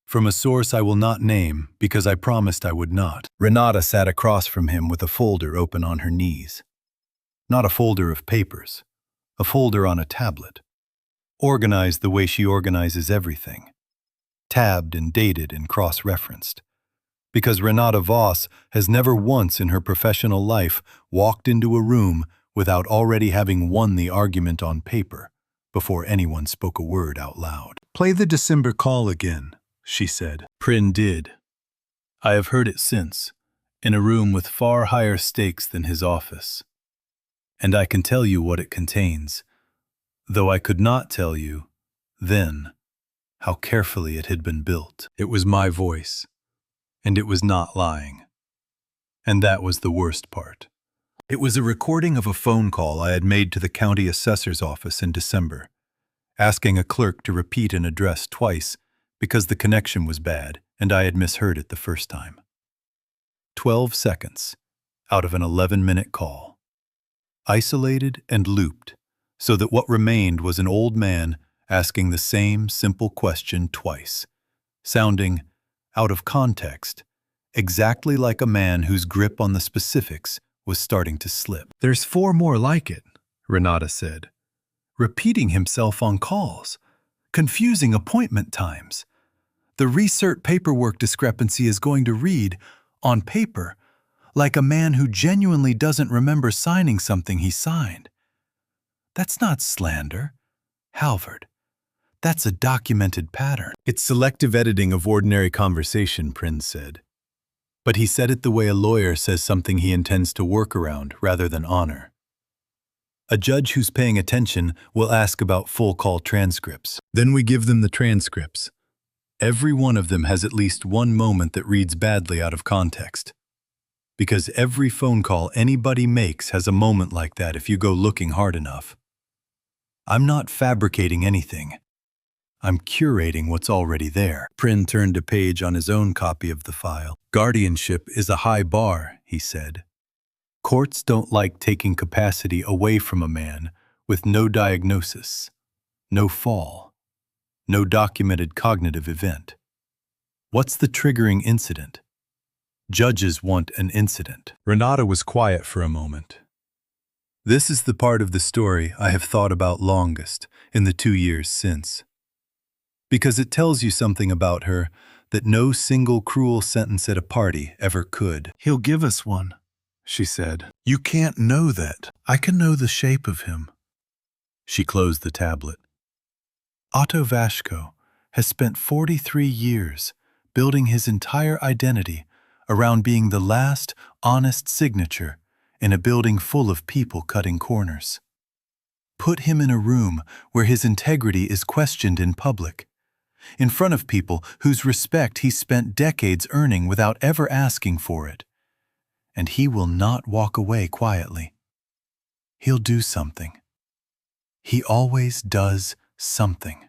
From a source I will not name because I promised I would not. Renata sat across from him with a folder open on her knees. Not a folder of papers. A folder on a tablet, organized the way she organizes everything, tabbed and dated and cross-referenced, because Renata Voss has never once in her professional life walked into a room without already having won the argument on paper before anyone spoke a word out loud. "Play the December call again," she said. Prin did. I have heard it since, in a room with far higher stakes than his office. And I can tell you what it contains, though I could not tell you, then, how carefully it had been built. It was my voice, and it was not lying. And that was the worst part. It was a recording of a phone call I had made to the county assessor's office in December, asking a clerk to repeat an address twice because the connection was bad and I had misheard it the first time. 12 seconds. out of an 11-minute call. Isolated and looped, so that what remained was an old man asking the same simple question twice, sounding, out of context, exactly like a man whose grip on the specifics was starting to slip. "There's 4 more like it," Renata said, repeating himself on calls, confusing appointment times. "The recert paperwork discrepancy is going to read, on paper, like a man who genuinely doesn't remember signing something he signed. That's not slander, Halvard. That's a documented pattern." "It's selective editing of ordinary conversation," Prinz said. But he said it the way a lawyer says something he intends to work around rather than honor. A judge who's paying attention will ask about full call transcripts. Then we give them the transcripts. Every one of them has at least one moment that reads badly out of context. Because every phone call anybody makes has a moment like that if you go looking hard enough. I'm not fabricating anything. I'm curating what's already there. Prin turned a page on his own copy of the file. "Guardianship is a high bar," he said. "Courts don't like taking capacity away from a man with no diagnosis, no fall, no documented cognitive event. What's the triggering incident? Judges want an incident." Renata was quiet for a moment. "This is the part of the story I have thought about longest in the 2 years since. Because it tells you something about her that no single cruel sentence at a party ever could." "He'll give us one," she said. "You can't know that. I can know the shape of him." She closed the tablet. "Otto Vashko has spent 43 years building his entire identity around being the last honest signature in a building full of people cutting corners. Put him in a room where his integrity is questioned in public, in front of people whose respect he spent decades earning without ever asking for it, and he will not walk away quietly. He'll do something. He always does something.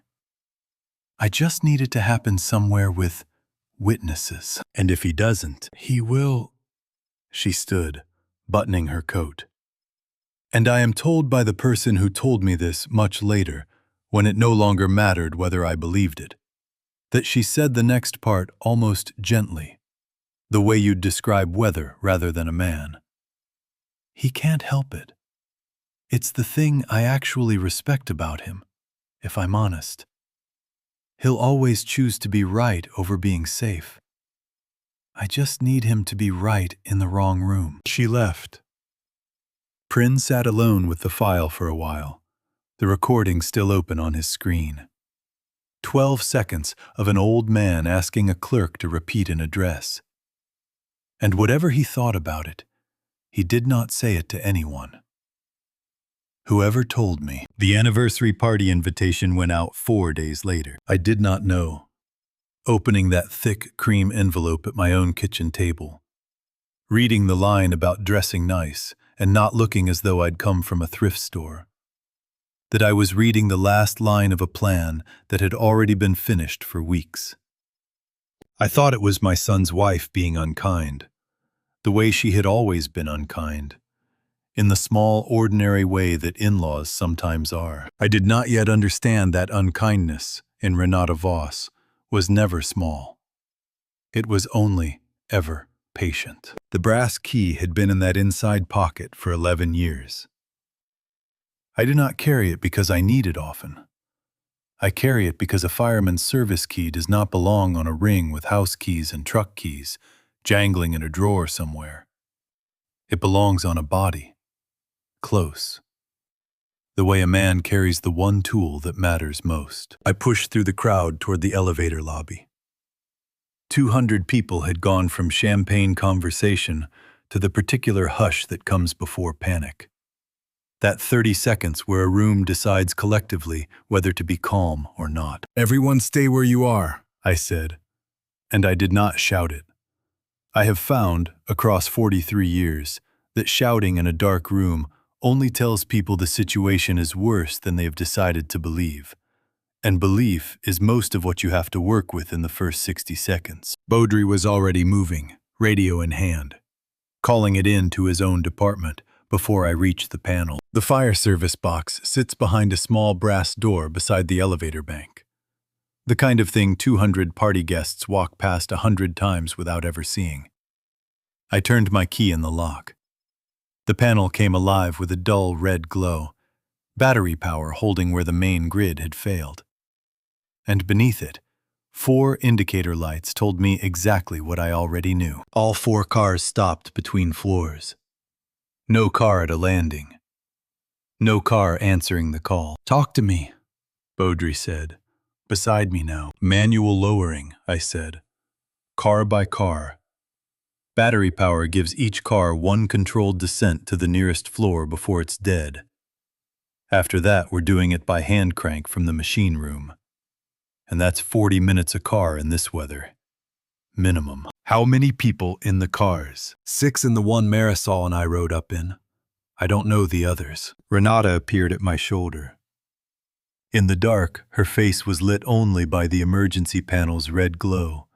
I just need it to happen somewhere with witnesses. And if he doesn't, he will." She stood, buttoning her coat. "And I am told by the person who told me this much later, when it no longer mattered whether I believed it, that she said the next part almost gently, the way you'd describe weather rather than a man. He can't help it. It's the thing I actually respect about him, if I'm honest. He'll always choose to be right over being safe. I just need him to be right in the wrong room." She left. Prin sat alone with the file for a while, the recording still open on his screen. 12 seconds of an old man asking a clerk to repeat an address. And whatever he thought about it, he did not say it to anyone. Whoever told me. The anniversary party invitation went out 4 days later. I did not know. Opening that thick cream envelope at my own kitchen table. Reading the line about dressing nice and not looking as though I'd come from a thrift store. That I was reading the last line of a plan that had already been finished for weeks. I thought it was my son's wife being unkind, the way she had always been unkind, in the small, ordinary way that in-laws sometimes are. I did not yet understand that unkindness in Renata Voss was never small. It was only ever patient. The brass key had been in that inside pocket for 11 years. I do not carry it because I need it often. I carry it because a fireman's service key does not belong on a ring with house keys and truck keys, jangling in a drawer somewhere. It belongs on a body, close. The way a man carries the one tool that matters most. I pushed through the crowd toward the elevator lobby. 200 people had gone from champagne conversation to the particular hush that comes before panic. That 30 seconds where a room decides collectively whether to be calm or not. "Everyone stay where you are," I said, and I did not shout it. I have found, across 43 years, that shouting in a dark room only tells people the situation is worse than they have decided to believe. And belief is most of what you have to work with in the first 60 seconds. Baudry was already moving, radio in hand. calling it in to his own department before I reach the panel. The fire service box sits behind a small brass door beside the elevator bank. The kind of thing 200 party guests walk past 100 times without ever seeing. I turned my key in the lock. The panel came alive with a dull red glow, battery power holding where the main grid had failed. And beneath it, 4 indicator lights told me exactly what I already knew. All 4 cars stopped between floors. No car at a landing. No car answering the call. "Talk to me," Beaudry said. Beside me now. "Manual lowering," I said. "Car by car. Battery power gives each car one controlled descent to the nearest floor before it's dead. After that, we're doing it by hand crank from the machine room. And that's 40 minutes a car in this weather. Minimum." "How many people in the cars?" "6 in the one Marisol and I rode up in. I don't know the others." Renata appeared at my shoulder. In the dark, her face was lit only by the emergency panel's red glow,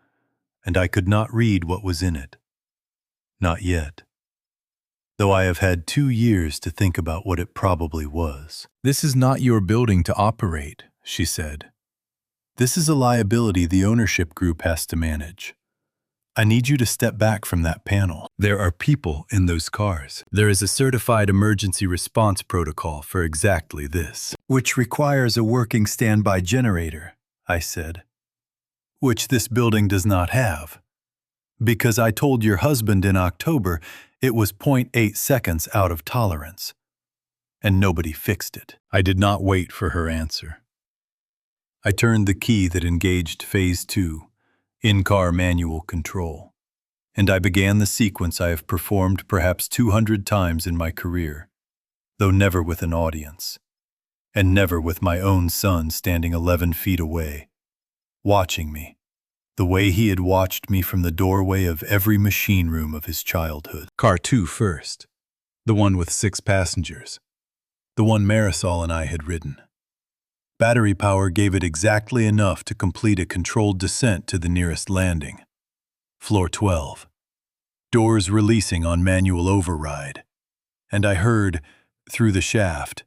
and I could not read what was in it. Not yet. Though I have had 2 years to think about what it probably was. "This is not your building to operate," she said. "This is a liability the ownership group has to manage. I need you to step back from that panel. There are people in those cars. There is a certified emergency response protocol for exactly this, which requires a working standby generator," I said. "Which this building does not have. Because I told your husband in October it was 0.8 seconds out of tolerance. And nobody fixed it." I did not wait for her answer. I turned the key that engaged Phase 2, in-car manual control, and I began the sequence I have performed perhaps 200 times in my career, though never with an audience, and never with my own son standing 11 feet away, watching me, the way he had watched me from the doorway of every machine room of his childhood. Car 2 first, the one with 6 passengers, the one Marisol and I had ridden. Battery power gave it exactly enough to complete a controlled descent to the nearest landing. Floor 12. Doors releasing on manual override. And I heard, through the shaft,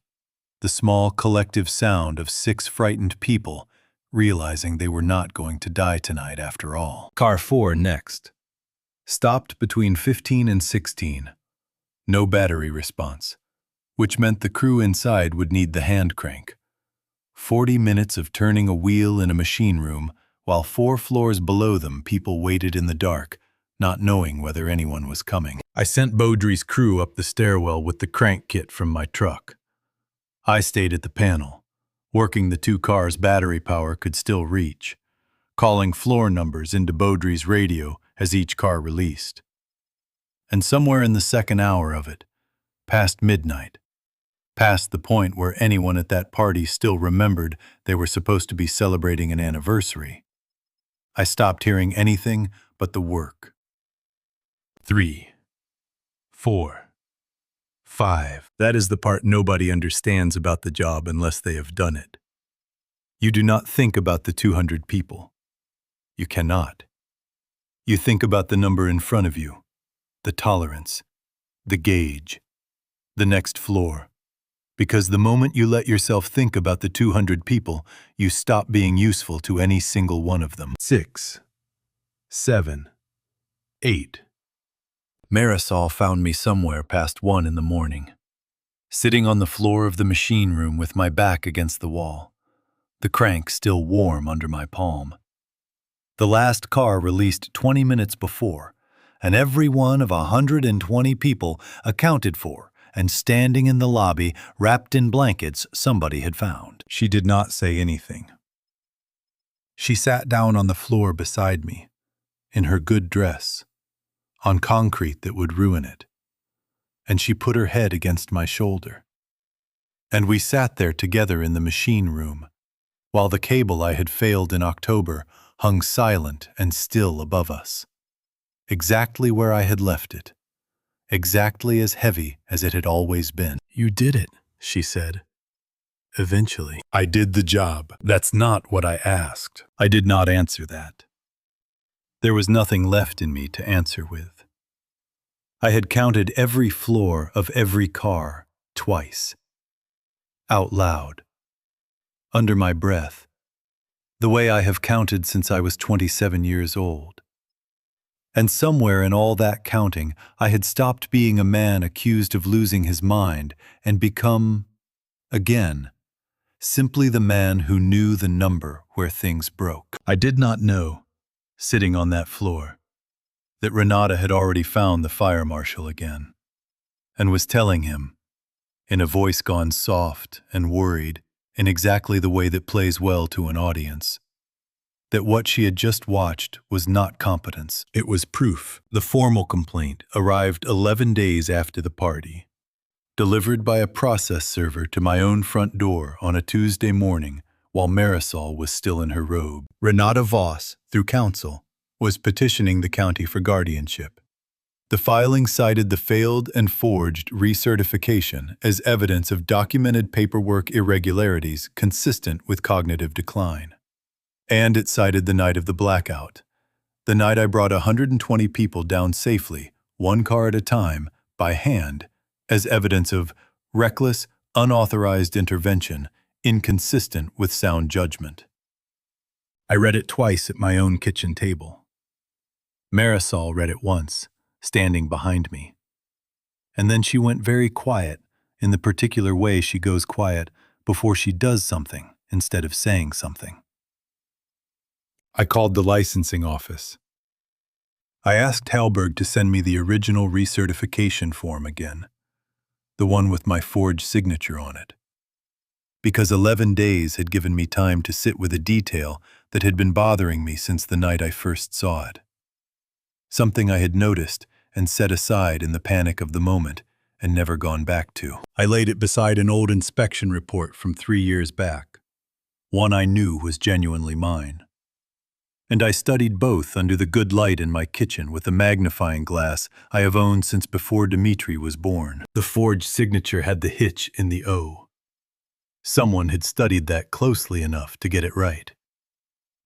the small collective sound of 6 frightened people realizing they were not going to die tonight after all. Car 4 next. Stopped between 15 and 16. No battery response, which meant the crew inside would need the hand crank. 40 minutes of turning a wheel in a machine room, while 4 floors below them people waited in the dark, not knowing whether anyone was coming. I sent Beaudry's crew up the stairwell with the crank kit from my truck. I stayed at the panel, working the 2 cars' battery power could still reach, calling floor numbers into Beaudry's radio as each car released. And somewhere in the second hour of it, past midnight, past the point where anyone at that party still remembered they were supposed to be celebrating an anniversary, I stopped hearing anything but the work. 3, 4, 5. That is the part nobody understands about the job unless they have done it. You do not think about the 200 people. You cannot. You think about the number in front of you, the tolerance, the gauge, the next floor. Because the moment you let yourself think about the 200 people, you stop being useful to any single one of them. 6, 7, 8. Marisol found me somewhere past 1 in the morning, sitting on the floor of the machine room with my back against the wall, the crank still warm under my palm. The last car released 20 minutes before, and every one of 120 people accounted for and standing in the lobby, wrapped in blankets somebody had found. She did not say anything. She sat down on the floor beside me, in her good dress, on concrete that would ruin it, and she put her head against my shoulder. And we sat there together in the machine room, while the cable I had failed in October hung silent and still above us, exactly where I had left it. Exactly as heavy as it had always been. "You did it," she said. "Eventually." "I did the job. That's not what I asked." I did not answer that. There was nothing left in me to answer with. I had counted every floor of every car twice, out loud, under my breath, the way I have counted since I was 27 years old. And somewhere in all that counting, I had stopped being a man accused of losing his mind and become, again, simply the man who knew the number where things broke. I did not know, sitting on that floor, that Renata had already found the fire marshal again, and was telling him, in a voice gone soft and worried in exactly the way that plays well to an audience, that what she had just watched was not competence. It was proof. The formal complaint arrived 11 days after the party, delivered by a process server to my own front door on a Tuesday morning while Marisol was still in her robe. Renata Voss, through counsel, was petitioning the county for guardianship. The filing cited the failed and forged recertification as evidence of documented paperwork irregularities consistent with cognitive decline. And it cited the night of the blackout, the night I brought 120 people down safely, one car at a time, by hand, as evidence of reckless, unauthorized intervention inconsistent with sound judgment. I read it twice at my own kitchen table. Marisol read it once, standing behind me. And then she went very quiet, in the particular way she goes quiet before she does something instead of saying something. I called the licensing office. I asked Hallberg to send me the original recertification form again, the one with my forged signature on it, because 11 days had given me time to sit with a detail that had been bothering me since the night I first saw it. Something I had noticed and set aside in the panic of the moment and never gone back to. I laid it beside an old inspection report from 3 years back, one I knew was genuinely mine. And I studied both under the good light in my kitchen with a magnifying glass I have owned since before Dmitri was born. The forged signature had the hitch in the O. Someone had studied that closely enough to get it right.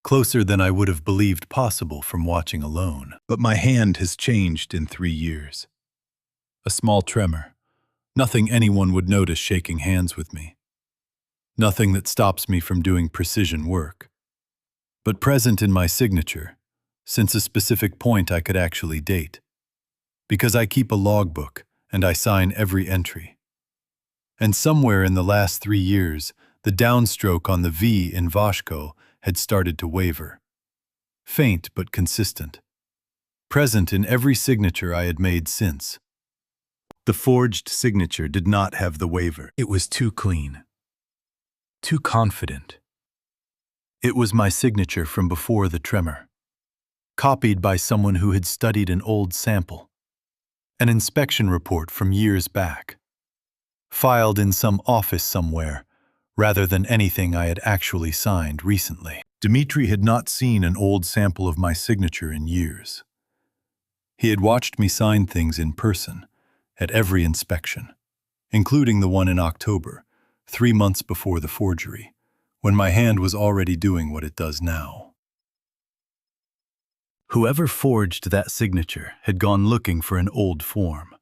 Closer than I would have believed possible from watching alone. But my hand has changed in 3 years. A small tremor. Nothing anyone would notice shaking hands with me. Nothing that stops me from doing precision work. But present in my signature, since a specific point I could actually date. Because I keep a logbook and I sign every entry. And somewhere in the last 3 years, the downstroke on the V in Vashko had started to waver. Faint but consistent. Present in every signature I had made since. The forged signature did not have the waver. It was too clean. Too confident. It was my signature from before the tremor. Copied by someone who had studied an old sample. An inspection report from years back. Filed in some office somewhere, rather than anything I had actually signed recently. Dmitri had not seen an old sample of my signature in years. He had watched me sign things in person, at every inspection, including the one in October, 3 months before the forgery, when my hand was already doing what it does now. Whoever forged that signature had gone looking for an old form.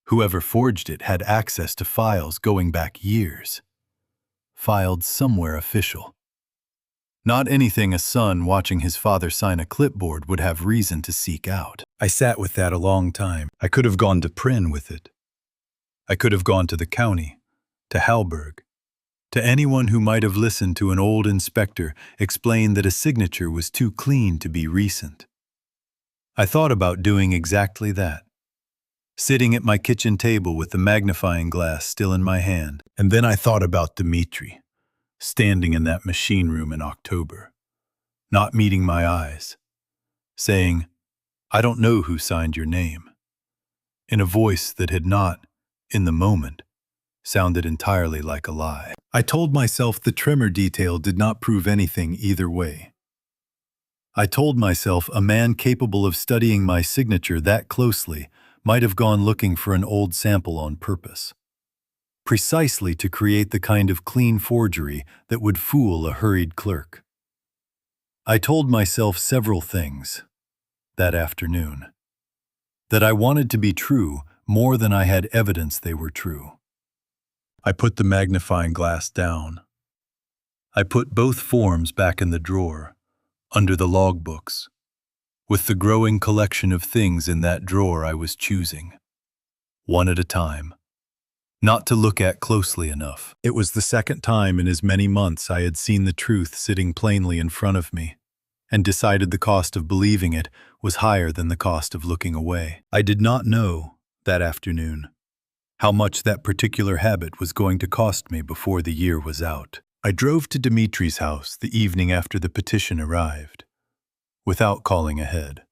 Whoever forged it had access to files going back years. Filed somewhere official. Not anything a son watching his father sign a clipboard would have reason to seek out. I sat with that a long time. I could have gone to Prin with it. I could have gone to the county, to Hallberg, to anyone who might have listened to an old inspector explain that a signature was too clean to be recent. I thought about doing exactly that. Sitting at my kitchen table with the magnifying glass still in my hand. And then I thought about Dmitri, standing in that machine room in October, not meeting my eyes, saying, "I don't know who signed your name," in a voice that had not, in the moment, sounded entirely like a lie. I told myself the tremor detail did not prove anything either way. I told myself a man capable of studying my signature that closely might have gone looking for an old sample on purpose, precisely to create the kind of clean forgery that would fool a hurried clerk. I told myself several things that afternoon. that I wanted to be true more than I had evidence they were true. I put the magnifying glass down. I put both forms back in the drawer, under the logbooks, with the growing collection of things in that drawer I was choosing, one at a time, not to look at closely enough. It was the second time in as many months I had seen the truth sitting plainly in front of me, and decided the cost of believing it was higher than the cost of looking away. I did not know, that afternoon, how much that particular habit was going to cost me before the year was out. I drove to Dimitri's house the evening after the petition arrived, without calling ahead,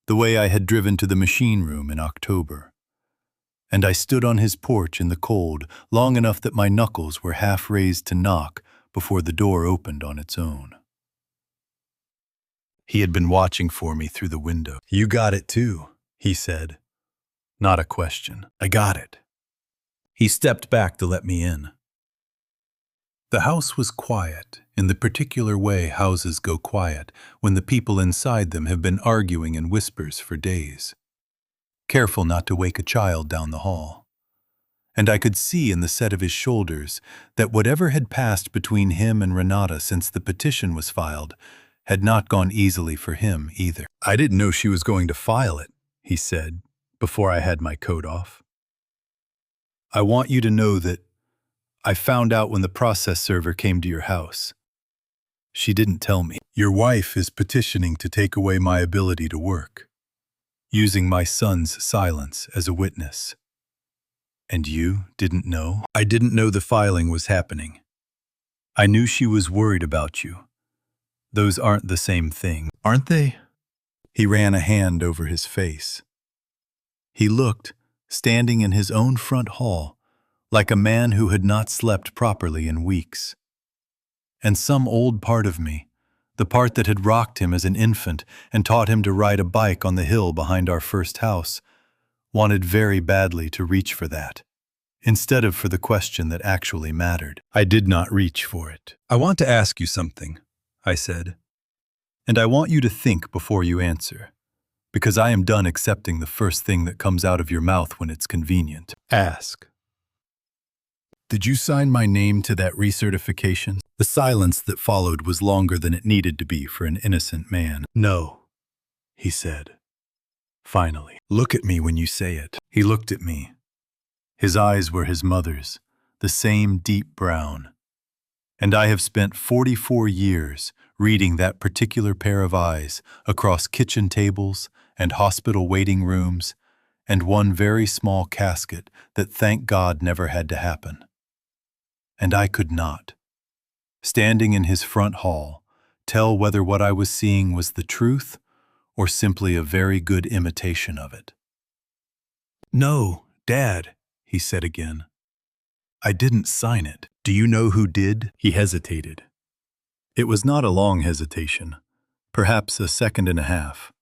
the way I had driven to the machine room in October. And I stood on his porch in the cold long enough that my knuckles were half raised to knock before the door opened on its own. He had been watching for me through the window. "You got it too," he said. Not a question. I got it. He stepped back to let me in. The house was quiet, in the particular way houses go quiet when the people inside them have been arguing in whispers for days, careful not to wake a child down the hall. And I could see in the set of his shoulders that whatever had passed between him and Renata since the petition was filed had not gone easily for him either. "I didn't know she was going to file it," he said, before I had my coat off. "I want you to know that I found out when the process server came to your house. She didn't tell me. Your wife is petitioning to take away my ability to work, using my son's silence as a witness. And you didn't know?" "I didn't know the filing was happening. I knew she was worried about you. Those aren't the same thing, aren't they?" He ran a hand over his face. He looked, standing in his own front hall, like a man who had not slept properly in weeks. And some old part of me, the part that had rocked him as an infant and taught him to ride a bike on the hill behind our first house, wanted very badly to reach for that, instead of for the question that actually mattered. I did not reach for it. "I want to ask you something," I said, "and I want you to think before you answer, because I am done accepting the first thing that comes out of your mouth when it's convenient." "Ask." "Did you sign my name to that recertification?" The silence that followed was longer than it needed to be for an innocent man. "No," he said. Finally, "Look at me when you say it." He looked at me. His eyes were his mother's, the same deep brown. And I have spent 44 years reading that particular pair of eyes across kitchen tables and hospital waiting rooms and one very small casket that, thank God, never had to happen. And I could not, standing in his front hall, tell whether what I was seeing was the truth or simply a very good imitation of it. "No, Dad," he said again. "I didn't sign it. Do you know who did?" He hesitated. It was not a long hesitation, perhaps a second and a half.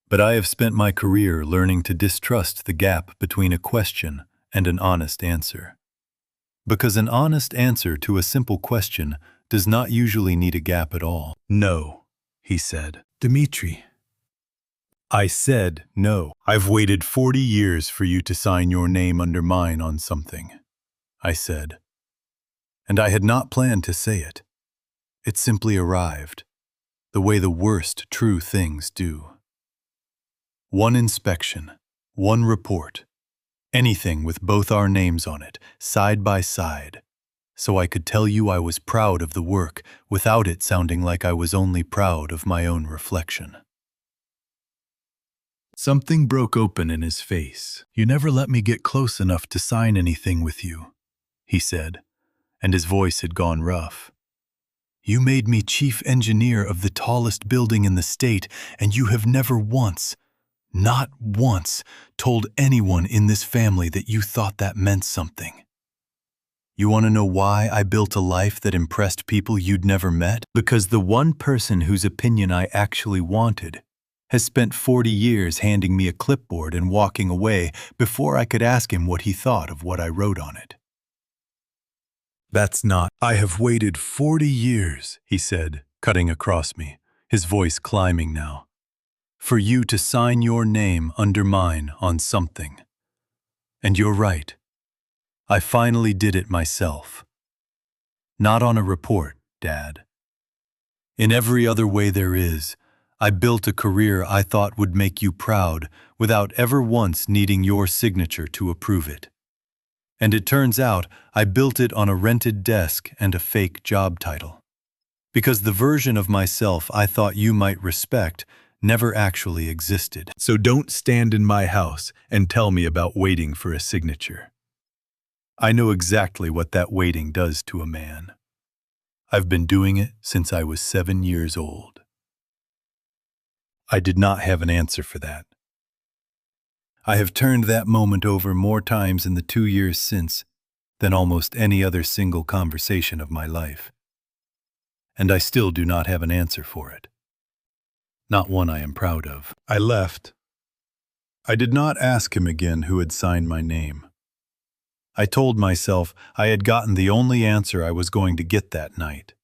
But I have spent my career learning to distrust the gap between a question and an honest answer. Because an honest answer to a simple question does not usually need a gap at all. "No," he said. "Dimitri." I said no. "I've waited 40 years for you to sign your name under mine on something," I said. And I had not planned to say it. It simply arrived, the way the worst true things do. One inspection, one report, anything with both our names on it, side by side, so I could tell you I was proud of the work without it sounding like I was only proud of my own reflection. Something broke open in his face. "You never let me get close enough to sign anything with you," he said, and his voice had gone rough. "You made me chief engineer of the tallest building in the state, and you have never once, not once, told anyone in this family that you thought that meant something. You want to know why I built a life that impressed people you'd never met? Because the one person whose opinion I actually wanted has spent 40 years handing me a clipboard and walking away before I could ask him what he thought of what I wrote on it. That's not. I have waited 40 years, he said, cutting across me, his voice climbing now. for you to sign your name under mine on something. And you're right. I finally did it myself. Not on a report, Dad. In every other way there is, I built a career I thought would make you proud without ever once needing your signature to approve it. And it turns out I built it on a rented desk and a fake job title. Because the version of myself I thought you might respect never actually existed. So don't stand in my house and tell me about waiting for a signature. I know exactly what that waiting does to a man. I've been doing it since I was 7 years old. I did not have an answer for that. I have turned that moment over more times in the 2 years since than almost any other single conversation of my life. And I still do not have an answer for it. Not one I am proud of. I left. I did not ask him again who had signed my name. I told myself I had gotten the only answer I was going to get that night,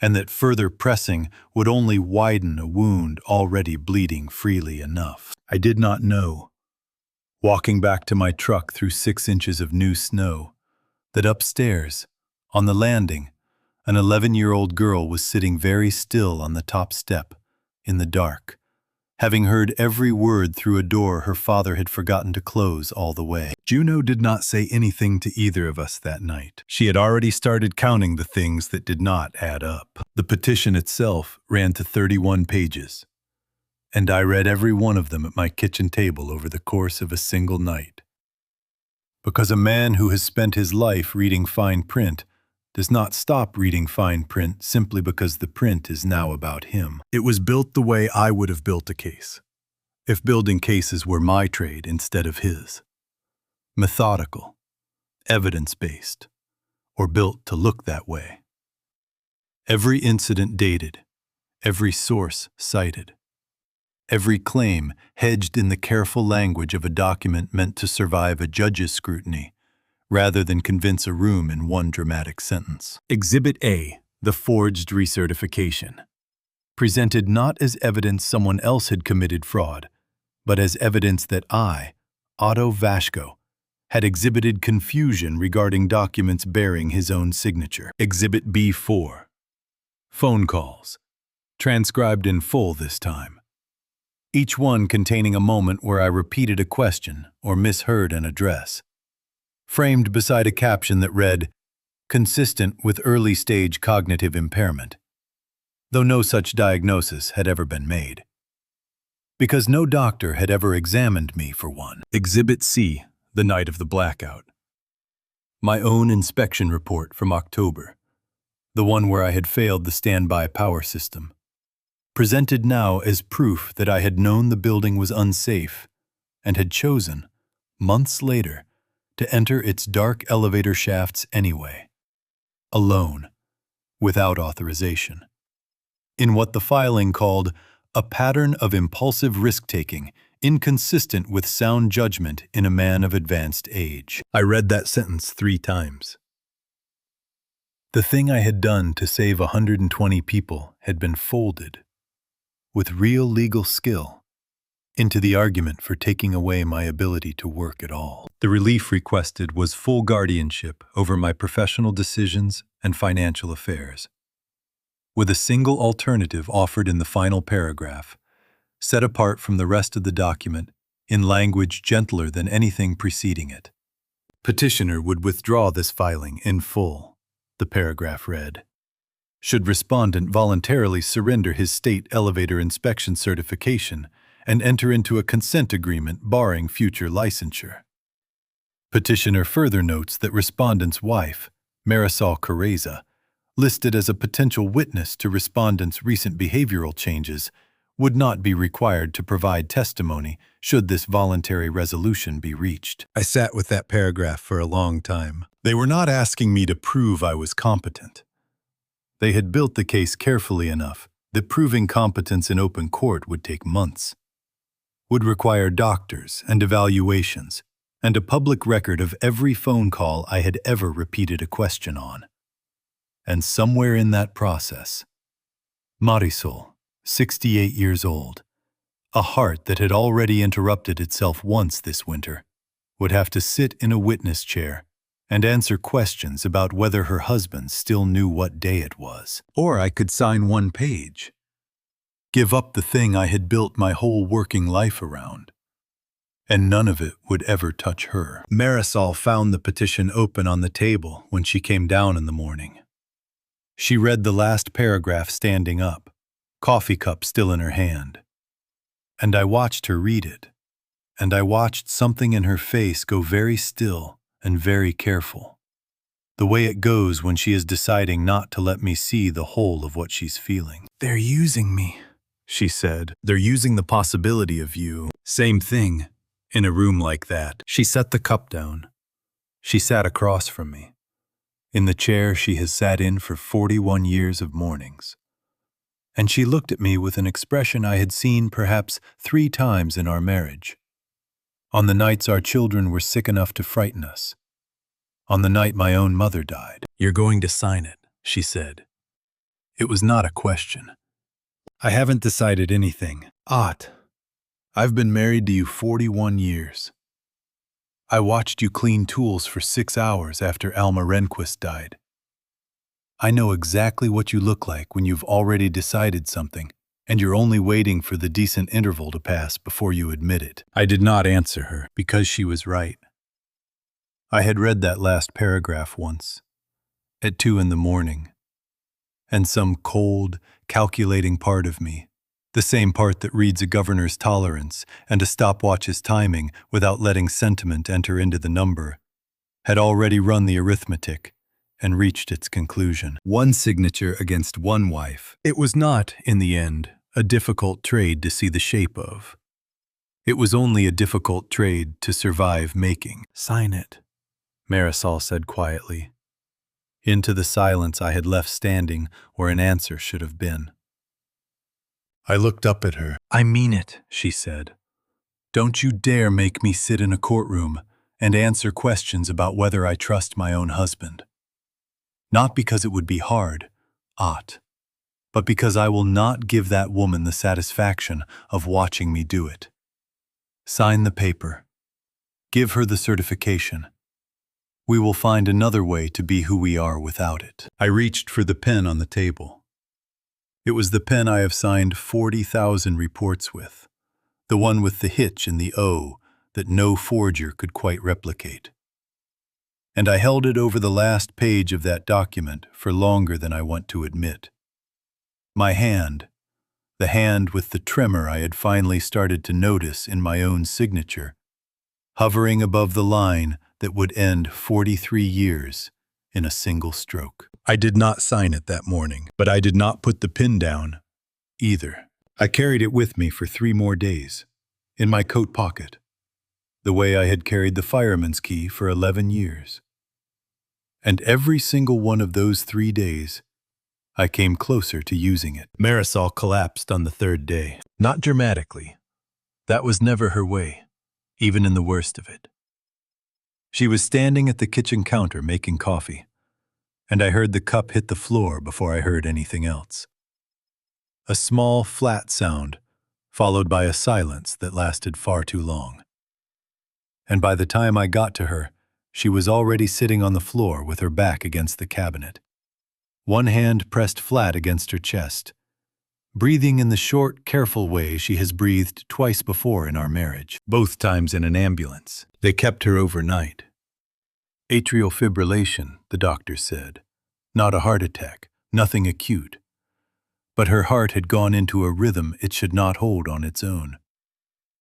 and that further pressing would only widen a wound already bleeding freely enough. I did not know, walking back to my truck through 6 inches of new snow, that upstairs, on the landing, an 11-year-old girl was sitting very still on the top step, in the dark, having heard every word through a door her father had forgotten to close all the way. Juno did not say anything to either of us that night. She had already started counting the things that did not add up. The petition itself ran to 31 pages, and I read every one of them at my kitchen table over the course of a single night. Because a man who has spent his life reading fine print does not stop reading fine print simply because the print is now about him. It was built the way I would have built a case, if building cases were my trade instead of his. Methodical, evidence-based, or built to look that way. Every incident dated, every source cited, every claim hedged in the careful language of a document meant to survive a judge's scrutiny, rather than convince a room in one dramatic sentence. Exhibit A, the forged recertification, presented not as evidence someone else had committed fraud, but as evidence that I, Otto Vashko, had exhibited confusion regarding documents bearing his own signature. Exhibit B4, phone calls, transcribed in full this time, each one containing a moment where I repeated a question or misheard an address, framed beside a caption that read, "Consistent with early-stage cognitive impairment," though no such diagnosis had ever been made. Because no doctor had ever examined me for one. Exhibit C, the night of the blackout. My own inspection report from October, the one where I had failed the standby power system, presented now as proof that I had known the building was unsafe and had chosen, months later, to enter its dark elevator shafts anyway, alone, without authorization, in what the filing called a pattern of impulsive risk-taking inconsistent with sound judgment in a man of advanced age. I read that sentence 3 times. The thing I had done to save 120 people had been folded, with real legal skill, into the argument for taking away my ability to work at all. The relief requested was full guardianship over my professional decisions and financial affairs, with a single alternative offered in the final paragraph, set apart from the rest of the document in language gentler than anything preceding it. Petitioner would withdraw this filing in full, the paragraph read, should respondent voluntarily surrender his state elevator inspection certification and enter into a consent agreement barring future licensure. Petitioner further notes that respondent's wife, Marisol Careza, listed as a potential witness to respondent's recent behavioral changes, would not be required to provide testimony should this voluntary resolution be reached. I sat with that paragraph for a long time. They were not asking me to prove I was competent. They had built the case carefully enough that proving competence in open court would take months, would require doctors and evaluations, and a public record of every phone call I had ever repeated a question on. And somewhere in that process, Marisol, 68 years old, A heart that had already interrupted itself once this winter would have to sit in a witness chair and answer questions about whether her husband still knew what day it was. Or I could sign one page, give up the thing I had built my whole working life around, and none of it would ever touch her. Marisol found the petition open on the table when she came down in the morning. She read the last paragraph standing up, coffee cup still in her hand. And I watched her read it, and I watched something in her face go very still and very careful, the way it goes when she is deciding not to let me see the whole of what she's feeling. "They're using me," she said. "They're using the possibility of you." Same thing, in a room like that. She set the cup down. She sat across from me, in the chair she has sat in for 41 years of mornings. And she looked at me with an expression I had seen perhaps 3 times in our marriage. On the nights our children were sick enough to frighten us. On the night my own mother died. "You're going to sign it," she said. It was not a question. "I haven't decided anything. Ott, I've been married to you 41 years. I watched you clean tools for 6 hours after Alma Rehnquist died. I know exactly what you look like when you've already decided something, and you're only waiting for the decent interval to pass before you admit it." I did not answer her, because she was right. I had read that last paragraph once, at 2 in the morning, and some cold, calculating part of me, the same part that reads a governor's tolerance and a stopwatch's timing without letting sentiment enter into the number, had already run the arithmetic and reached its conclusion. One signature against one wife. It was not, in the end, a difficult trade to see the shape of. It was only a difficult trade to survive making. "Sign it," Marisol said quietly, into the silence I had left standing where an answer should have been. I looked up at her. "I mean it," she said. "Don't you dare make me sit in a courtroom and answer questions about whether I trust my own husband. Not because it would be hard, Ott, but because I will not give that woman the satisfaction of watching me do it. Sign the paper. Give her the certification. We will find another way to be who we are without it." I reached for the pen on the table. It was the pen I have signed 40,000 reports with, the one with the hitch in the O that no forger could quite replicate. And I held it over the last page of that document for longer than I want to admit. My hand, the hand with the tremor I had finally started to notice in my own signature, hovering above the line that would end 43 years in a single stroke. I did not sign it that morning, but I did not put the pen down either. I carried it with me for 3 more days, in my coat pocket, the way I had carried the fireman's key for 11 years. And every single one of those 3 days, I came closer to using it. Marisol collapsed on the 3rd day. Not dramatically. That was never her way, even in the worst of it. She was standing at the kitchen counter making coffee, and I heard the cup hit the floor before I heard anything else. A small, flat sound, followed by a silence that lasted far too long. And by the time I got to her, she was already sitting on the floor with her back against the cabinet, one hand pressed flat against her chest, breathing in the short, careful way she has breathed twice before in our marriage, both times in an ambulance. They kept her overnight. Atrial fibrillation, the doctor said. Not a heart attack, nothing acute. But her heart had gone into a rhythm it should not hold on its own.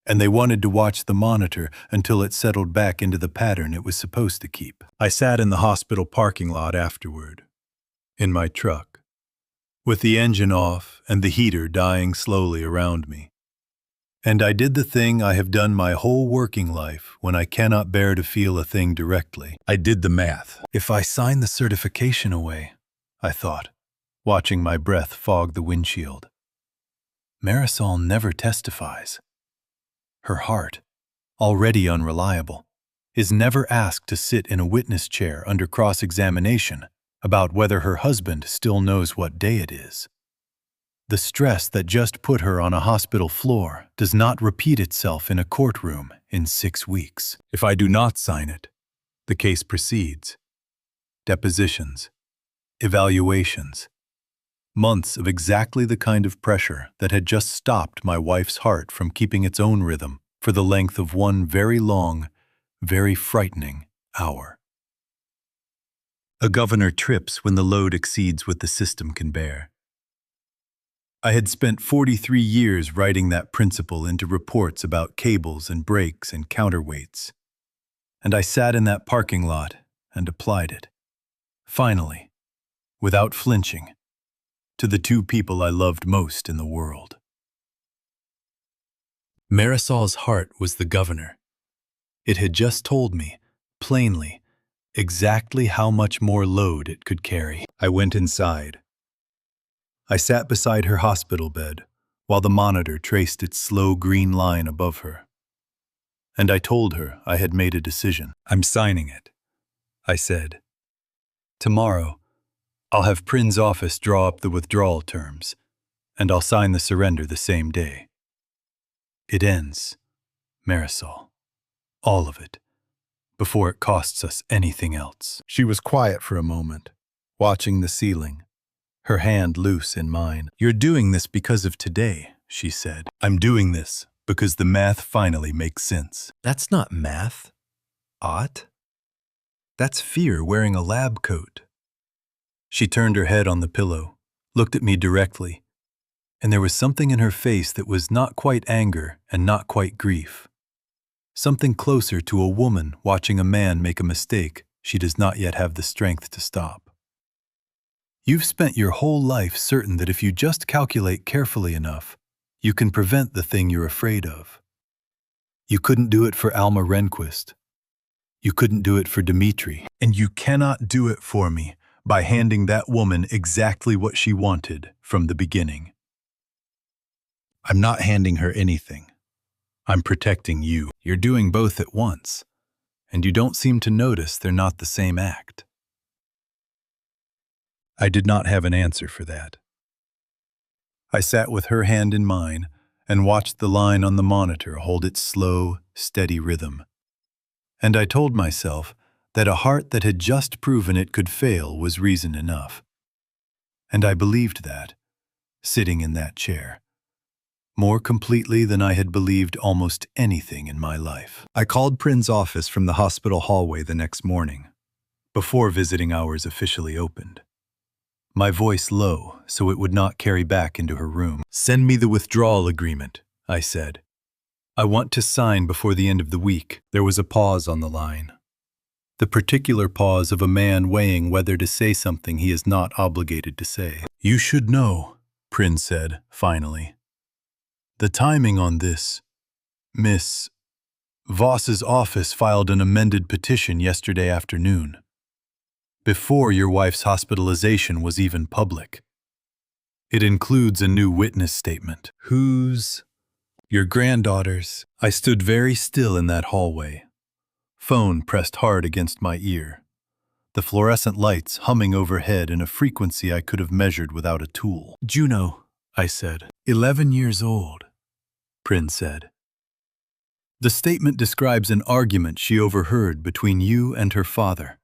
And they wanted to watch the monitor until it settled back into the pattern it was supposed to keep. I sat in the hospital parking lot afterward, in my truck, with the engine off and the heater dying slowly around me. And I did the thing I have done my whole working life when I cannot bear to feel a thing directly. I did the math. If I sign the certification away, I thought, watching my breath fog the windshield. Marisol never testifies. Her heart, already unreliable, is never asked to sit in a witness chair under cross-examination about whether her husband still knows what day it is. The stress that just put her on a hospital floor does not repeat itself in a courtroom in 6 weeks. If I do not sign it, the case proceeds. Depositions, evaluations, months of exactly the kind of pressure that had just stopped my wife's heart from keeping its own rhythm for the length of one very long, very frightening hour. A governor trips when the load exceeds what the system can bear. I had spent 43 years writing that principle into reports about cables and brakes and counterweights, and I sat in that parking lot and applied it, finally, without flinching, to the two people I loved most in the world. Marisol's heart was the governor. It had just told me, plainly, exactly how much more load it could carry. I went inside. I sat beside her hospital bed while the monitor traced its slow green line above her. And I told her I had made a decision. "I'm signing it," I said. "Tomorrow, I'll have Prin's office draw up the withdrawal terms, and I'll sign the surrender the same day. It ends, Marisol, all of it, before it costs us anything else." She was quiet for a moment, watching the ceiling, her hand loose in mine. "You're doing this because of today," she said. "I'm doing this because the math finally makes sense." "That's not math, Ott. That's fear wearing a lab coat." She turned her head on the pillow, looked at me directly, and there was something in her face that was not quite anger and not quite grief. Something closer to a woman watching a man make a mistake she does not yet have the strength to stop. "You've spent your whole life certain that if you just calculate carefully enough, you can prevent the thing you're afraid of. You couldn't do it for Alma Rehnquist. You couldn't do it for Dmitri. And you cannot do it for me by handing that woman exactly what she wanted from the beginning. I'm not handing her anything. I'm protecting you. You're doing both at once, and you don't seem to notice they're not the same act." I did not have an answer for that. I sat with her hand in mine and watched the line on the monitor hold its slow, steady rhythm. And I told myself that a heart that had just proven it could fail was reason enough. And I believed that, sitting in that chair, more completely than I had believed almost anything in my life. I called Prin's office from the hospital hallway the next morning, before visiting hours officially opened. My voice low so it would not carry back into her room. "Send me the withdrawal agreement," I said. "I want to sign before the end of the week." There was a pause on the line. The particular pause of a man weighing whether to say something he is not obligated to say. "You should know," Prin said, finally. "The timing on this. Miss Voss's office filed an amended petition yesterday afternoon, before your wife's hospitalization was even public. It includes a new witness statement." "Whose?" "Your granddaughter's." I stood very still in that hallway, phone pressed hard against my ear, the fluorescent lights humming overhead in a frequency I could have measured without a tool. "Juno," I said. 11 years old, Prin said. "The statement describes an argument she overheard between you and her father.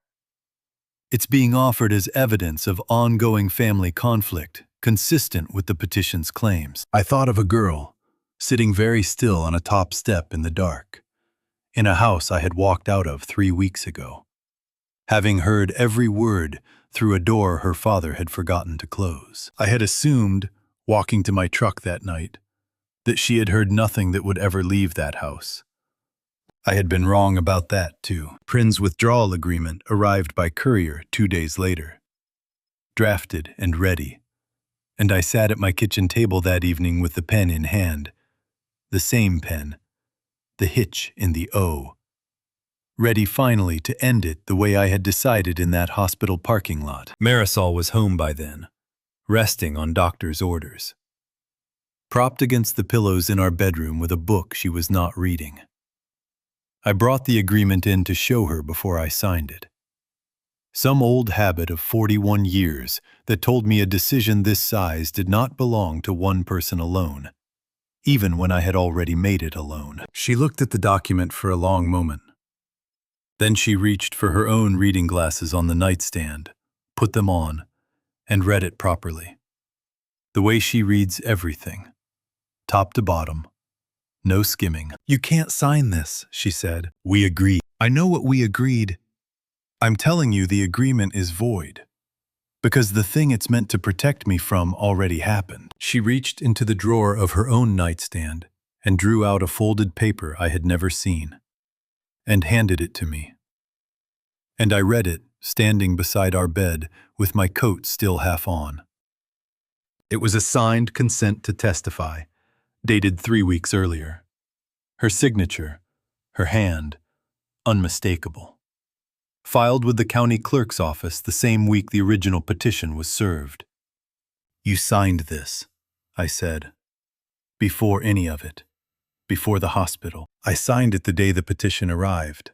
It's being offered as evidence of ongoing family conflict, consistent with the petition's claims." I thought of a girl, sitting very still on a top step in the dark, in a house I had walked out of 3 weeks ago, having heard every word through a door her father had forgotten to close. I had assumed, walking to my truck that night, that she had heard nothing that would ever leave that house. I had been wrong about that, too. Prin's withdrawal agreement arrived by courier 2 days later, drafted and ready, and I sat at my kitchen table that evening with the pen in hand, the same pen, the hitch in the O, ready finally to end it the way I had decided in that hospital parking lot. Marisol was home by then, resting on doctor's orders, propped against the pillows in our bedroom with a book she was not reading. I brought the agreement in to show her before I signed it. Some old habit of 41 years that told me a decision this size did not belong to one person alone, even when I had already made it alone. She looked at the document for a long moment. Then she reached for her own reading glasses on the nightstand, put them on, and read it properly. The way she reads everything, top to bottom, no skimming. "You can't sign this," she said. "We agreed." "I know what we agreed. I'm telling you the agreement is void, because the thing it's meant to protect me from already happened." She reached into the drawer of her own nightstand and drew out a folded paper I had never seen, and handed it to me. And I read it, standing beside our bed with my coat still half on. It was a signed consent to testify, dated 3 weeks earlier. Her signature, her hand, unmistakable. Filed with the county clerk's office the same week the original petition was served. "You signed this," I said. "Before any of it. Before the hospital. I signed it the day the petition arrived.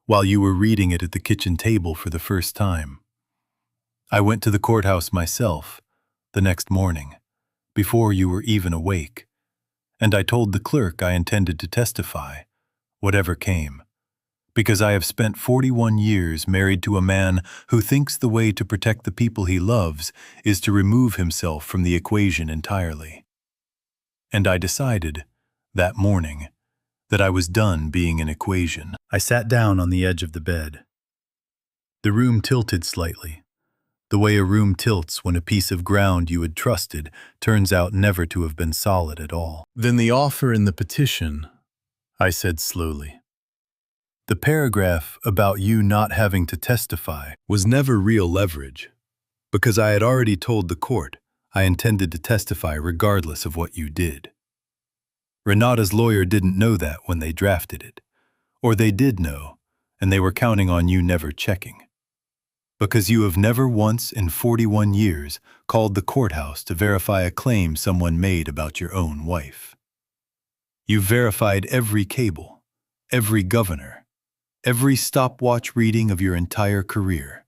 While you were reading it at the kitchen table for the first time. I went to the courthouse myself, the next morning, before you were even awake, and I told the clerk I intended to testify, whatever came, because I have spent 41 years married to a man who thinks the way to protect the people he loves is to remove himself from the equation entirely. And I decided, that morning, that I was done being an equation." I sat down on the edge of the bed. The room tilted slightly, the way a room tilts when a piece of ground you had trusted turns out never to have been solid at all. "Then the offer in the petition," I said slowly. "The paragraph about you not having to testify was never real leverage, because I had already told the court I intended to testify regardless of what you did. Renata's lawyer didn't know that when they drafted it, or they did know, and they were counting on you never checking. Because you have never once in 41 years called the courthouse to verify a claim someone made about your own wife. You've verified every cable, every governor, every stopwatch reading of your entire career.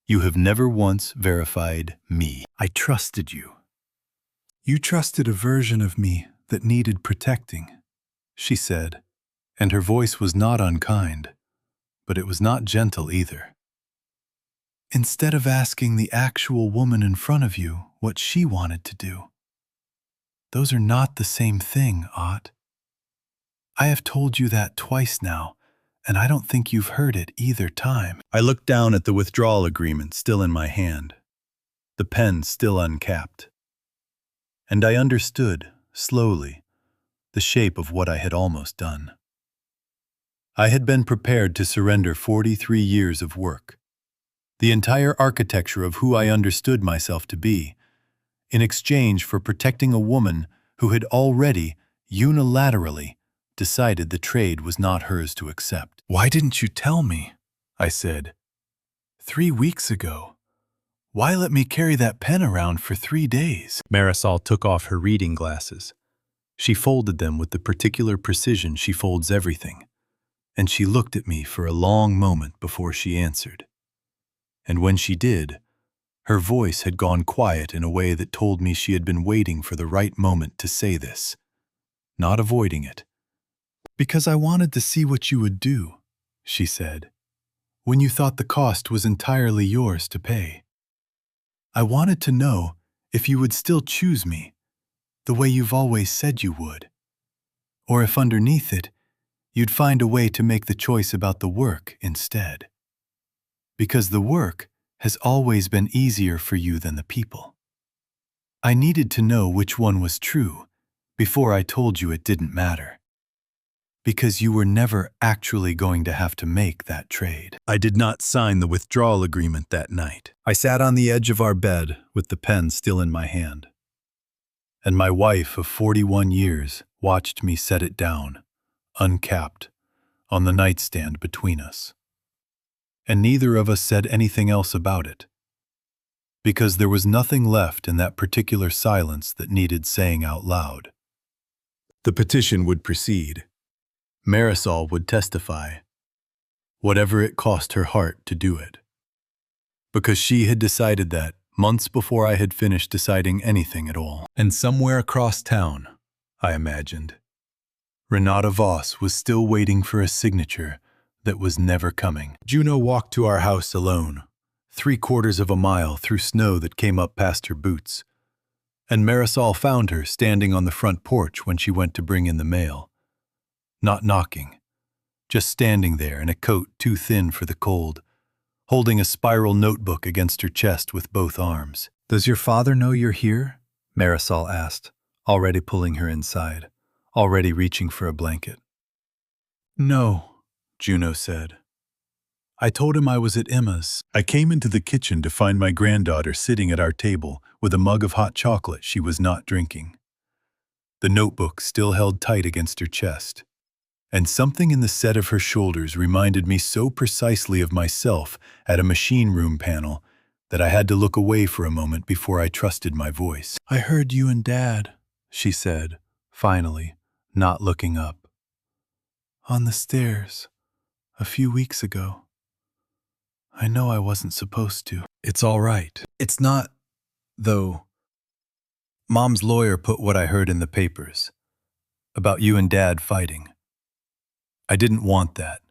You have never once verified me. I trusted you. You trusted a version of me that needed protecting," she said, and her voice was not unkind, but it was not gentle either. "Instead of asking the actual woman in front of you what she wanted to do. Those are not the same thing, Ott. I have told you that twice now, and I don't think you've heard it either time." I looked down at the withdrawal agreement still in my hand, the pen still uncapped. And I understood, slowly, the shape of what I had almost done. I had been prepared to surrender 43 years of work, the entire architecture of who I understood myself to be, in exchange for protecting a woman who had already, unilaterally, decided the trade was not hers to accept. "Why didn't you tell me?" I said. 3 weeks ago. Why let me carry that pen around for 3 days? Marisol took off her reading glasses. She folded them with the particular precision she folds everything, and she looked at me for a long moment before she answered. And when she did, her voice had gone quiet in a way that told me she had been waiting for the right moment to say this, not avoiding it. "Because I wanted to see what you would do," she said, "when you thought the cost was entirely yours to pay. I wanted to know if you would still choose me, the way you've always said you would, or if underneath it, you'd find a way to make the choice about the work instead. Because the work has always been easier for you than the people. I needed to know which one was true before I told you it didn't matter. Because you were never actually going to have to make that trade." I did not sign the withdrawal agreement that night. I sat on the edge of our bed with the pen still in my hand. And my wife of 41 years watched me set it down, uncapped, on the nightstand between us. And neither of us said anything else about it, because there was nothing left in that particular silence that needed saying out loud. The petition would proceed. Marisol would testify. whatever it cost her heart to do it. Because she had decided that months before I had finished deciding anything at all. And somewhere across town, I imagined, Renata Voss was still waiting for a signature that was never coming. Juno walked to our house alone, 3/4 of a mile through snow that came up past her boots, and Marisol found her standing on the front porch when she went to bring in the mail. Not knocking, just standing there in a coat too thin for the cold, holding a spiral notebook against her chest with both arms. "Does your father know you're here?" Marisol asked, already pulling her inside, already reaching for a blanket. "No," Juno said. "I told him I was at Emma's." I came into the kitchen to find my granddaughter sitting at our table with a mug of hot chocolate she was not drinking. The notebook still held tight against her chest, and something in the set of her shoulders reminded me so precisely of myself at a machine room panel that I had to look away for a moment before I trusted my voice. "I heard you and Dad," she said, finally, not looking up. "On the stairs, a few weeks ago. I know I wasn't supposed to." "It's all right. It's not, though. Mom's lawyer put what I heard in the papers, about you and Dad fighting. I didn't want that.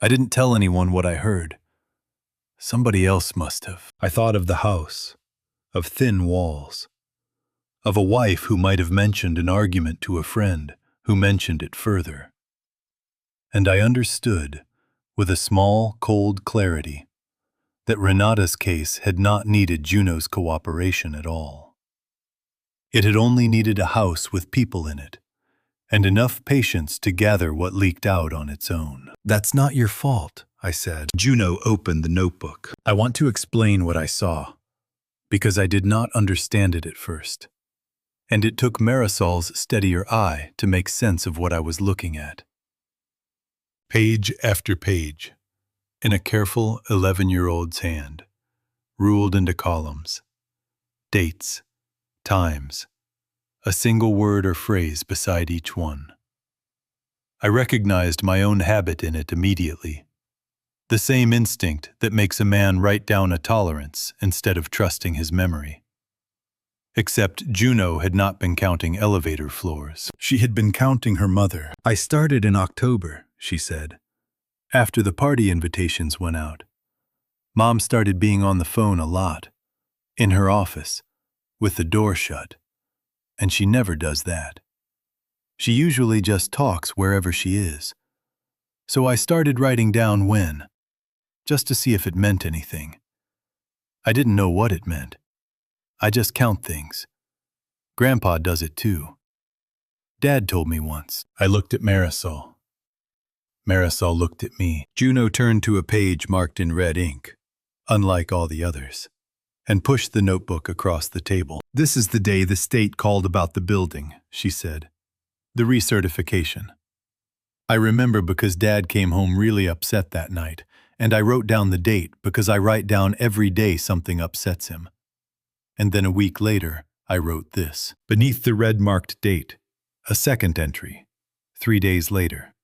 I didn't tell anyone what I heard. Somebody else must have." I thought of the house, of thin walls, of a wife who might have mentioned an argument to a friend who mentioned it further. And I understood, with a small, cold clarity, that Renata's case had not needed Juno's cooperation at all. It had only needed a house with people in it, and enough patience to gather what leaked out on its own. "That's not your fault," I said. Juno opened the notebook. "I want to explain what I saw, because I did not understand it at first, and it took Marisol's steadier eye to make sense of what I was looking at. Page after page, in a careful 11-year-old's hand, ruled into columns, dates, times, a single word or phrase beside each one. I recognized my own habit in it immediately, the same instinct that makes a man write down a tolerance instead of trusting his memory. Except Juno had not been counting elevator floors. She had been counting her mother. "I started in October," she said, after the party invitations went out. Mom started being on the phone a lot, in her office, with the door shut, and she never does that. She usually just talks wherever she is. So I started writing down when, just to see if it meant anything. I didn't know what it meant. I just count things. Grandpa does it too. Dad told me once. I looked at Marisol. Marisol looked at me. Juno turned to a page marked in red ink, unlike all the others, and pushed the notebook across the table. "This is the day the state called about the building," she said. "The recertification. I remember because Dad came home really upset that night, and I wrote down the date because I write down every day something upsets him. And then a week later, I wrote this. Beneath the red-marked date, a second entry, 3 days later.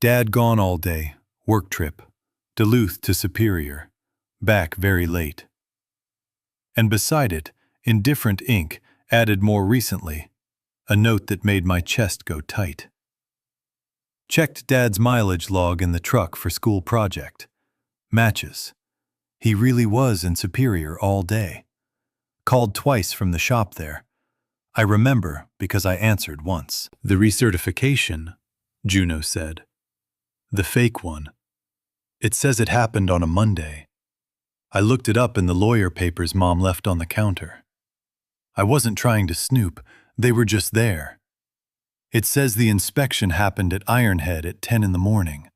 Dad gone all day, work trip, Duluth to Superior, back very late." And beside it, in different ink, added more recently, a note that made my chest go tight. "Checked Dad's mileage log in the truck for school project. Matches. He really was in Superior all day. Called twice from the shop there. I remember because I answered once." "The recertification," Juno said. "The fake one. It says it happened on a Monday. I looked it up in the lawyer papers Mom left on the counter. I wasn't trying to snoop, they were just there. It says the inspection happened at Ironhead at 10 in the morning.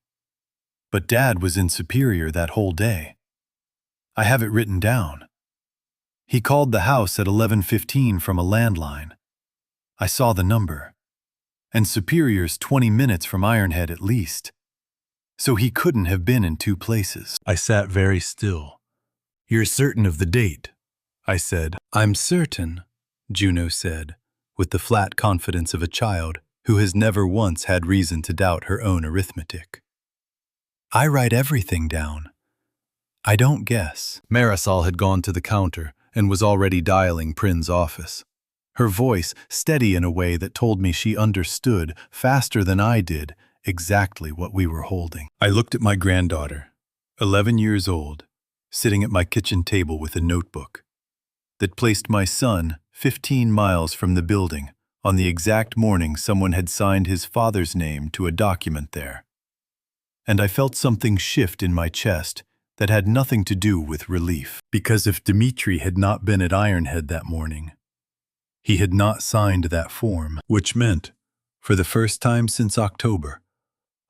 But Dad was in Superior that whole day. I have it written down. He called the house at 11:15 from a landline. I saw the number. And Superior's 20 minutes from Ironhead at least. So he couldn't have been in 2 places." I sat very still. "You're certain of the date?" I said. "I'm certain," Juno said, with the flat confidence of a child who has never once had reason to doubt her own arithmetic. I write everything down. I don't guess. Marisol had gone to the counter and was already dialing Prin's office. Her voice steady in a way that told me she understood, faster than I did, exactly what we were holding. I looked at my granddaughter, 11 years old, sitting at my kitchen table with a notebook that placed my son 15 miles from the building on the exact morning someone had signed his father's name to a document there. And I felt something shift in my chest that had nothing to do with relief. Because if Dmitri had not been at Ironhead that morning, he had not signed that form, which meant, for the first time since October,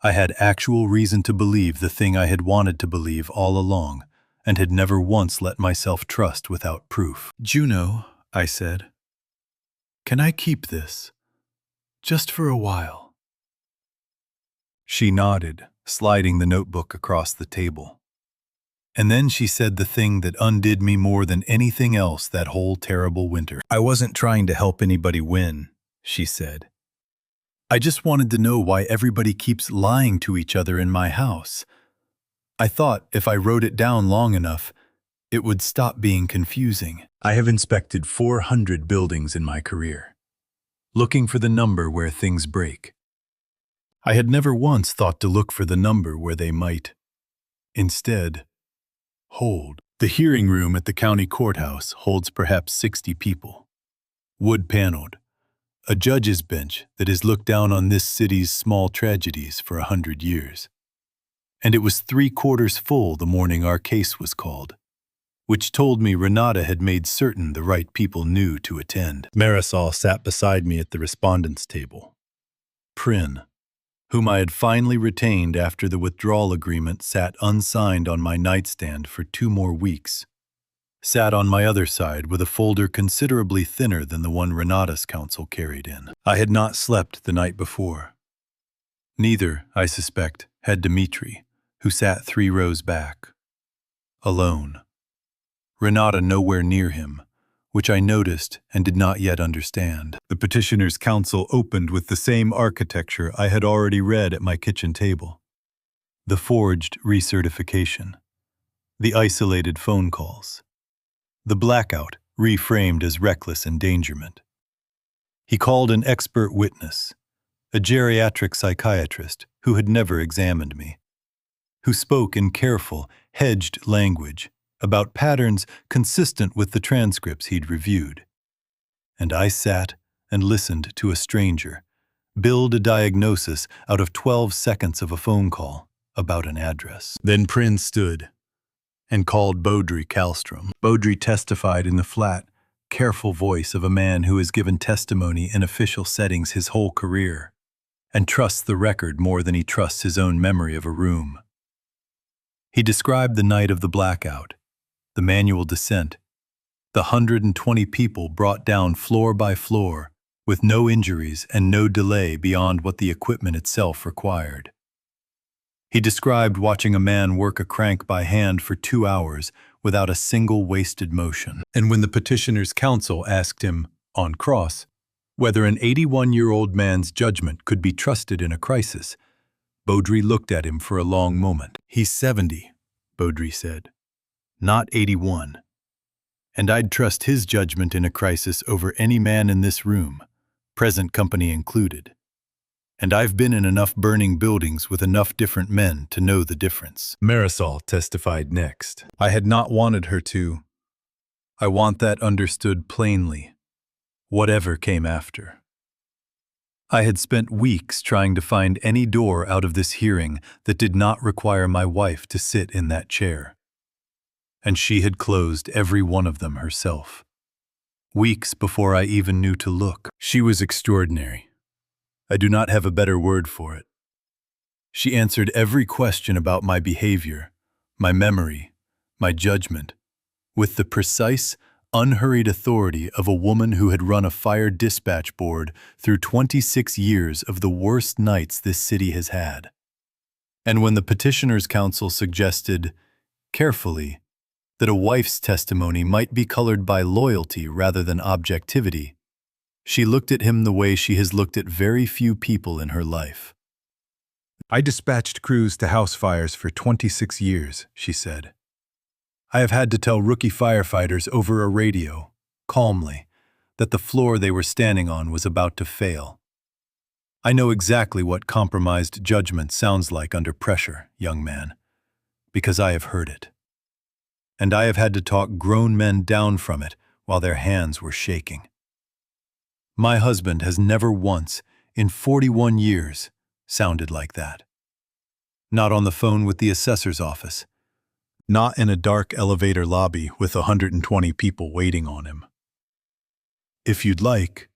I had actual reason to believe the thing I had wanted to believe all along and had never once let myself trust without proof. Juno, I said, can I keep this? Just for a while. She nodded, sliding the notebook across the table. And then she said the thing that undid me more than anything else that whole terrible winter. I wasn't trying to help anybody win, she said. I just wanted to know why everybody keeps lying to each other in my house. I thought if I wrote it down long enough, it would stop being confusing. I have inspected 400 buildings in my career, looking for the number where things break. I had never once thought to look for the number where they might, instead, hold. The hearing room at the county courthouse holds perhaps 60 people. Wood-paneled, a judge's bench that has looked down on this city's small tragedies for 100 years. And it was 3/4 full the morning our case was called, which told me Renata had made certain the right people knew to attend. Marisol sat beside me at the respondents' table. Prin, whom I had finally retained after the withdrawal agreement sat unsigned on my nightstand for 2 more weeks, sat on my other side with a folder considerably thinner than the one Renata's counsel carried in. I had not slept the night before. Neither, I suspect, had Dmitri, who sat 3 rows back, alone. Renata nowhere near him, which I noticed and did not yet understand. The petitioner's counsel opened with the same architecture I had already read at my kitchen table. The forged recertification, the isolated phone calls, the blackout reframed as reckless endangerment. He called an expert witness, a geriatric psychiatrist who had never examined me, who spoke in careful, hedged language about patterns consistent with the transcripts he'd reviewed. And I sat and listened to a stranger build a diagnosis out of 12 seconds of a phone call about an address. Then Prince stood and called Baudry Kallstrom. Baudry testified in the flat, careful voice of a man who has given testimony in official settings his whole career and trusts the record more than he trusts his own memory of a room. He described the night of the blackout, the manual descent, the 120 people brought down floor by floor with no injuries and no delay beyond what the equipment itself required. He described watching a man work a crank by hand for 2 hours without a single wasted motion. And when the petitioner's counsel asked him, on cross, whether an 81-year-old man's judgment could be trusted in a crisis, Baudry looked at him for a long moment. "He's 70, Baudry said, not 81. And I'd trust his judgment in a crisis over any man in this room, present company included. And I've been in enough burning buildings with enough different men to know the difference." Marisol testified next. I had not wanted her to. I want that understood plainly, whatever came after. I had spent weeks trying to find any door out of this hearing that did not require my wife to sit in that chair. And she had closed every one of them herself. Weeks before I even knew to look. She was extraordinary. I do not have a better word for it. She answered every question about my behavior, my memory, my judgment, with the precise, unhurried authority of a woman who had run a fire dispatch board through 26 years of the worst nights this city has had. And when the petitioner's counsel suggested, carefully, that a wife's testimony might be colored by loyalty rather than objectivity, she looked at him the way she has looked at very few people in her life. I dispatched crews to house fires for 26 years, she said. I have had to tell rookie firefighters over a radio, calmly, that the floor they were standing on was about to fail. I know exactly what compromised judgment sounds like under pressure, young man, because I have heard it. And I have had to talk grown men down from it while their hands were shaking. My husband has never once, in 41 years, sounded like that. Not on the phone with the assessor's office. Not in a dark elevator lobby with 120 people waiting on him. If you'd like,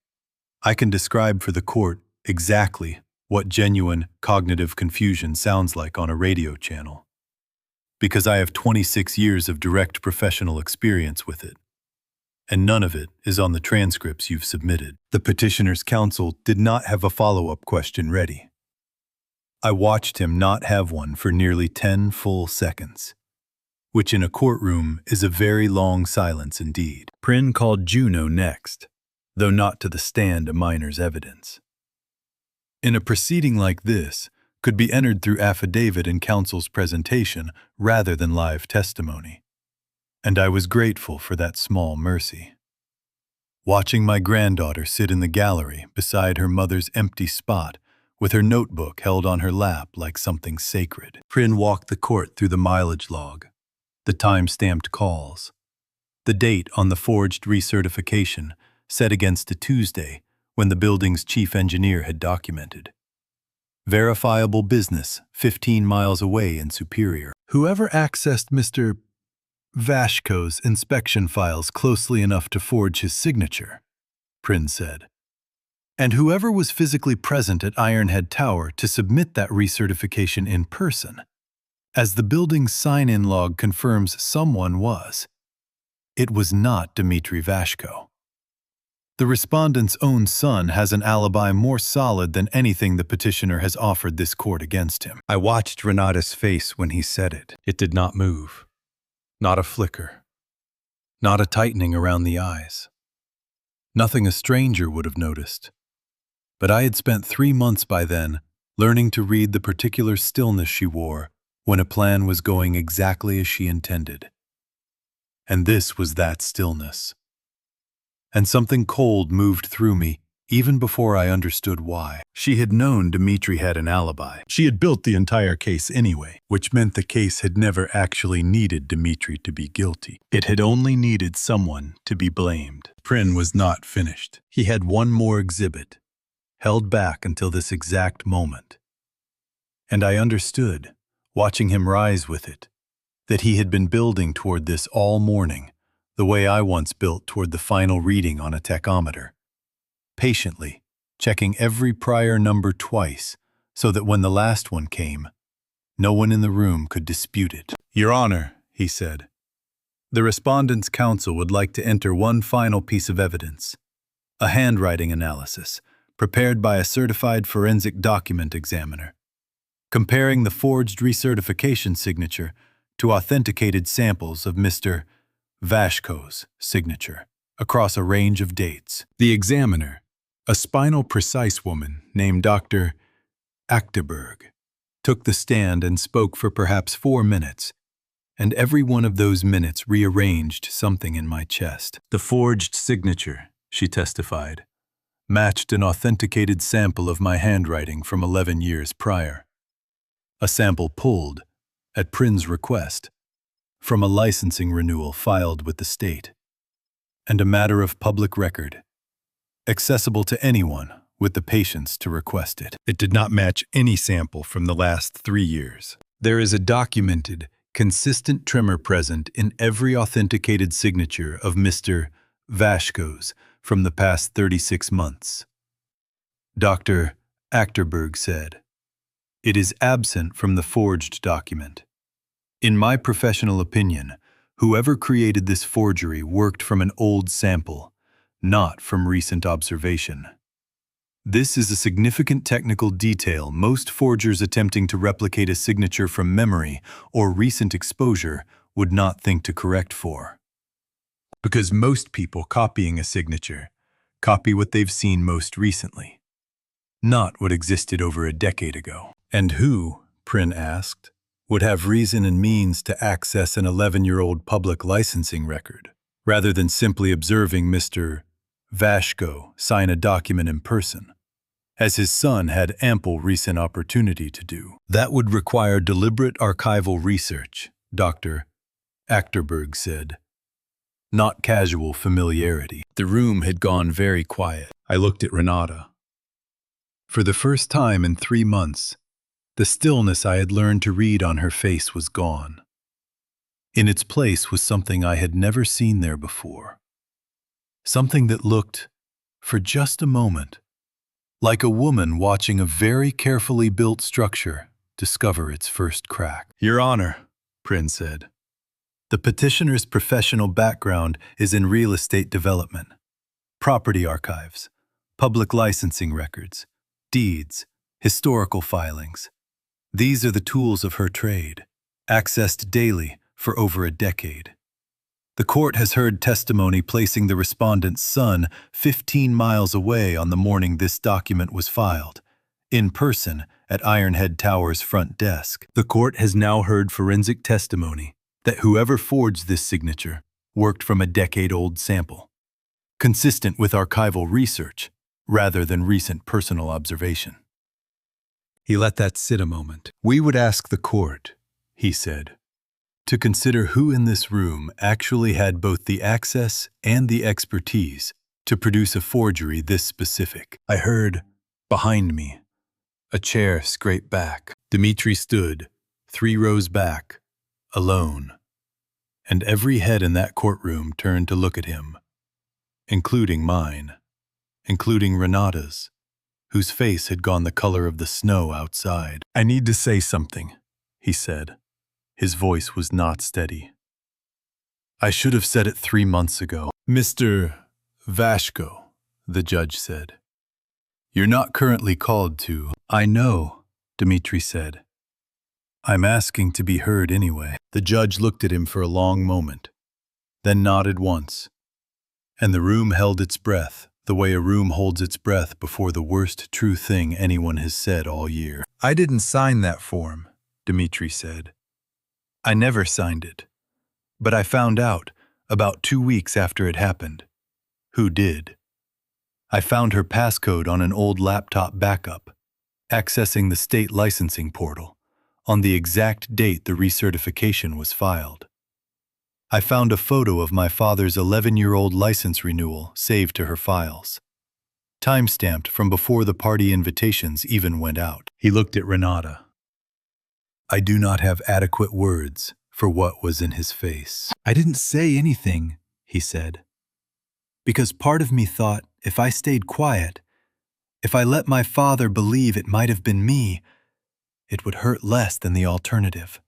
I can describe for the court exactly what genuine cognitive confusion sounds like on a radio channel, because I have 26 years of direct professional experience with it, and none of it is on the transcripts you've submitted. The petitioner's counsel did not have a follow-up question ready. I watched him not have one for nearly 10 full seconds, which in a courtroom is a very long silence indeed. Prynne called Juno next, though not to the stand a minor's evidence. In a proceeding like this, could be entered through affidavit and counsel's presentation rather than live testimony, and I was grateful for that small mercy. Watching my granddaughter sit in the gallery beside her mother's empty spot with her notebook held on her lap like something sacred. Prynne walked the court through the mileage log, the time-stamped calls, the date on the forged recertification set against a Tuesday when the building's chief engineer had documented. Verifiable business 15 miles away in Superior. Whoever accessed Mr. Vashko's inspection files closely enough to forge his signature, Prynne said. And whoever was physically present at Ironhead Tower to submit that recertification in person, as the building's sign-in log confirms someone was. It was not Dmitry Vashko. The respondent's own son has an alibi more solid than anything the petitioner has offered this court against him. I watched Renata's face when he said it. It did not move. Not a flicker. Not a tightening around the eyes. Nothing a stranger would have noticed. But I had spent 3 months by then learning to read the particular stillness she wore when a plan was going exactly as she intended. And this was that stillness. And something cold moved through me even before I understood why. She had known Dmitry had an alibi. She had built the entire case anyway, which meant the case had never actually needed Dmitry to be guilty. It had only needed someone to be blamed. Prynne was not finished. He had one more exhibit, held back until this exact moment. And I understood, watching him rise with it, that he had been building toward this all morning, the way I once built toward the final reading on a tachometer. Patiently, checking every prior number twice, so that when the last one came, no one in the room could dispute it. Your Honor, he said, the respondent's counsel would like to enter one final piece of evidence, a handwriting analysis prepared by a certified forensic document examiner, comparing the forged recertification signature to authenticated samples of Mr. Vashko's signature across a range of dates. The examiner, a spinal-precise woman named Dr. Achterberg, took the stand and spoke for perhaps 4 minutes, and every one of those minutes rearranged something in my chest. The forged signature, she testified, matched an authenticated sample of my handwriting from 11 years prior. A sample pulled, at Prynne's request, from a licensing renewal filed with the state, and a matter of public record, accessible to anyone with the patience to request it. It did not match any sample from the last 3 years. There is a documented, consistent tremor present in every authenticated signature of Mr. Vashko's from the past 36 months. Dr. Achterberg said, "It is absent from the forged document. In my professional opinion, whoever created this forgery worked from an old sample, not from recent observation. This is a significant technical detail most forgers attempting to replicate a signature from memory or recent exposure would not think to correct for. Because most people copying a signature copy what they've seen most recently, not what existed over a decade ago." And who, Prin asked, would have reason and means to access an 11-year-old public licensing record, rather than simply observing Mr. Vashko sign a document in person, as his son had ample recent opportunity to do? That would require deliberate archival research, Dr. Achterberg said, not casual familiarity. The room had gone very quiet. I looked at Renata. For the first time in 3 months, the stillness I had learned to read on her face was gone. In its place was something I had never seen there before. Something that looked, for just a moment, like a woman watching a very carefully built structure discover its first crack. Your Honor, Prin said, the petitioner's professional background is in real estate development, property archives, public licensing records, deeds, historical filings. These are the tools of her trade, accessed daily for over a decade. The court has heard testimony placing the respondent's son 15 miles away on the morning this document was filed, in person at Ironhead Tower's front desk. The court has now heard forensic testimony that whoever forged this signature worked from a decade-old sample, consistent with archival research rather than recent personal observation. He let that sit a moment. We would ask the court, he said, to consider who in this room actually had both the access and the expertise to produce a forgery this specific. I heard, behind me, a chair scrape back. Dmitri stood, 3 rows back, alone, and every head in that courtroom turned to look at him, including mine, including Renata's, whose face had gone the color of the snow outside. I need to say something, he said. His voice was not steady. I should have said it 3 months ago. Mr. Vashko, the judge said. You're not currently called to. I know, Dmitri said. I'm asking to be heard anyway. The judge looked at him for a long moment, then nodded once, and the room held its breath, the way a room holds its breath before the worst true thing anyone has said all year. I didn't sign that form, Dmitri said. I never signed it, but I found out, about 2 weeks after it happened, who did. I found her passcode on an old laptop backup, accessing the state licensing portal, on the exact date the recertification was filed. I found a photo of my father's 11-year-old license renewal saved to her files, time-stamped from before the party invitations even went out. He looked at Renata. I do not have adequate words for what was in his face. I didn't say anything, he said, because part of me thought if I stayed quiet, if I let my father believe it might have been me, it would hurt less than the alternative.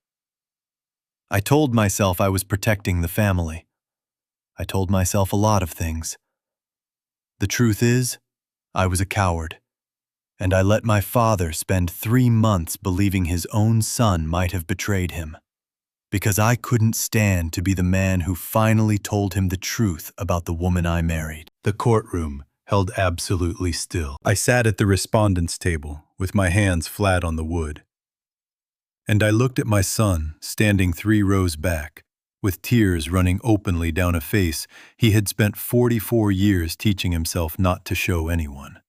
I told myself I was protecting the family. I told myself a lot of things. The truth is, I was a coward, and I let my father spend 3 months believing his own son might have betrayed him, because I couldn't stand to be the man who finally told him the truth about the woman I married. The courtroom held absolutely still. I sat at the respondent's table with my hands flat on the wood, and I looked at my son standing 3 rows back, with tears running openly down a face he had spent 44 years teaching himself not to show anyone.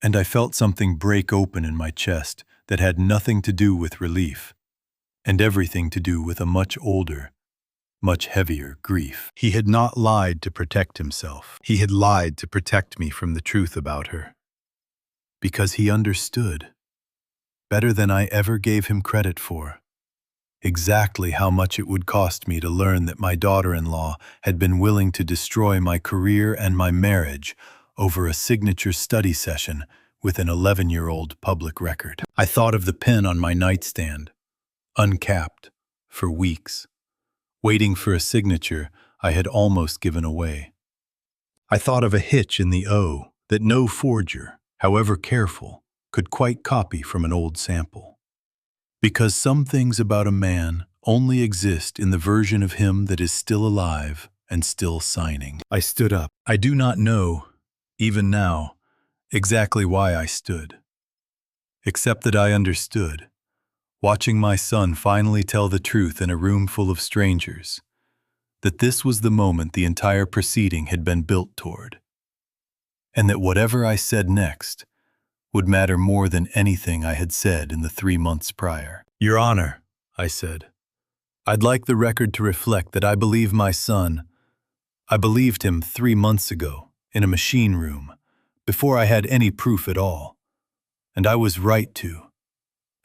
And I felt something break open in my chest that had nothing to do with relief, and everything to do with a much older, much heavier grief. He had not lied to protect himself. He had lied to protect me from the truth about her. Because he understood, better than I ever gave him credit for, exactly how much it would cost me to learn that my daughter-in-law had been willing to destroy my career and my marriage over a signature study session with an 11-year-old public record. I thought of the pen on my nightstand, uncapped, for weeks, waiting for a signature I had almost given away. I thought of a hitch in the O that no forger, however careful, could quite copy from an old sample. Because some things about a man only exist in the version of him that is still alive and still signing. I stood up. I do not know, even now, exactly why I stood. except that I understood, watching my son finally tell the truth in a room full of strangers, that this was the moment the entire proceeding had been built toward, and that whatever I said next would matter more than anything I had said in the 3 months prior. Your Honor, I said, I'd like the record to reflect that I believe my son. I believed him 3 months ago in a machine room, before I had any proof at all. And I was right to.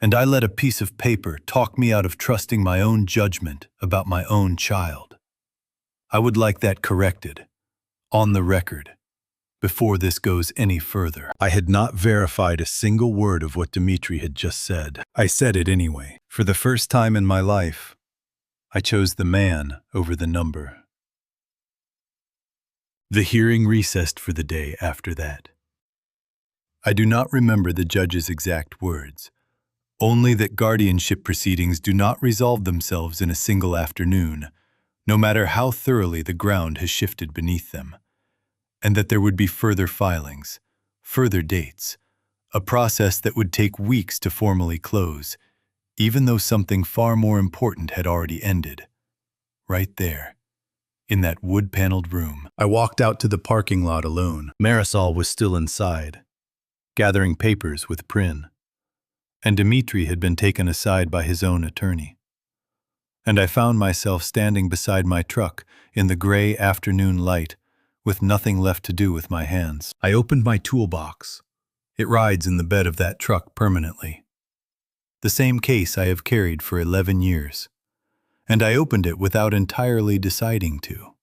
And I let a piece of paper talk me out of trusting my own judgment about my own child. I would like that corrected, on the record, before this goes any further. I had not verified a single word of what Dmitri had just said. I said it anyway. For the first time in my life, I chose the man over the number. The hearing recessed for the day after that. I do not remember the judge's exact words, only that guardianship proceedings do not resolve themselves in a single afternoon, no matter how thoroughly the ground has shifted beneath them, and that there would be further filings, further dates, a process that would take weeks to formally close, even though something far more important had already ended. Right there, in that wood-paneled room. I walked out to the parking lot alone. Marisol was still inside, gathering papers with Prin, and Dmitri had been taken aside by his own attorney. And I found myself standing beside my truck in the gray afternoon light, with nothing left to do with my hands. I opened my toolbox. It rides in the bed of that truck permanently. The same case I have carried for 11 years. And I opened it without entirely deciding to.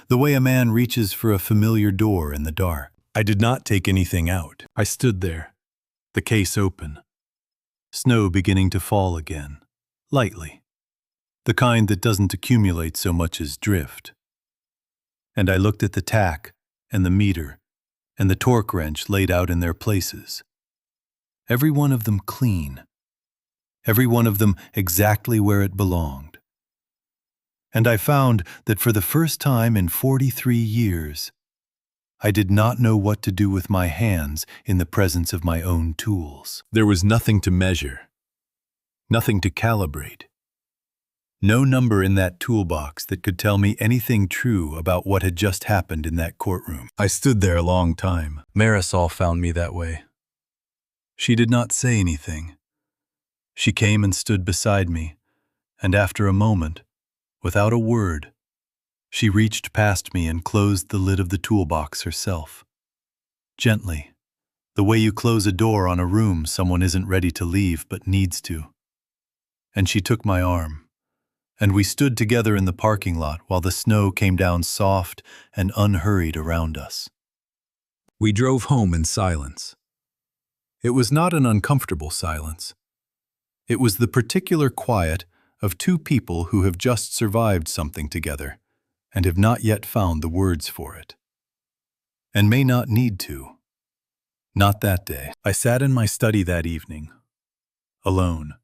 The way a man reaches for a familiar door in the dark. I did not take anything out. I stood there, the case open. Snow beginning to fall again, lightly. The kind that doesn't accumulate so much as drift. And I looked at the tack and the meter and the torque wrench laid out in their places. Every one of them clean. Every one of them exactly where it belonged. And I found that for the first time in 43 years, I did not know what to do with my hands in the presence of my own tools. There was nothing to measure, nothing to calibrate. No number in that toolbox that could tell me anything true about what had just happened in that courtroom. I stood there a long time. Marisol found me that way. She did not say anything. She came and stood beside me, and after a moment, without a word, she reached past me and closed the lid of the toolbox herself. Gently, the way you close a door on a room someone isn't ready to leave but needs to. And she took my arm, and we stood together in the parking lot while the snow came down soft and unhurried around us. We drove home in silence. It was not an uncomfortable silence. It was the particular quiet of two people who have just survived something together and have not yet found the words for it. And may not need to. Not that day. I sat in my study that evening, alone.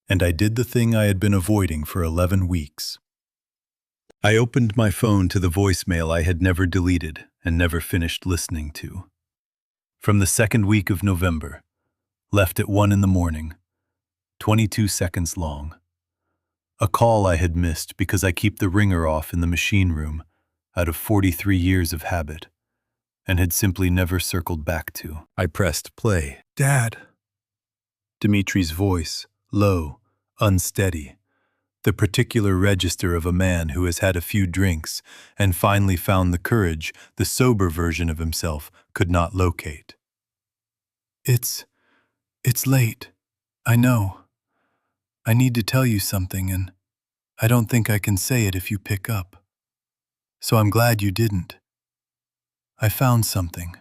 And I did the thing I had been avoiding for 11 weeks. I opened my phone to the voicemail I had never deleted and never finished listening to. From the second week of November, left at 1 in the morning, 22 seconds long. A call I had missed because I keep the ringer off in the machine room out of 43 years of habit, and had simply never circled back to. I pressed play. Dad. Dimitri's voice, low, unsteady, the particular register of a man who has had a few drinks and finally found the courage the sober version of himself could not locate. It's late. I know. I need to tell you something, and I don't think I can say it if you pick up. So I'm glad you didn't. I found something.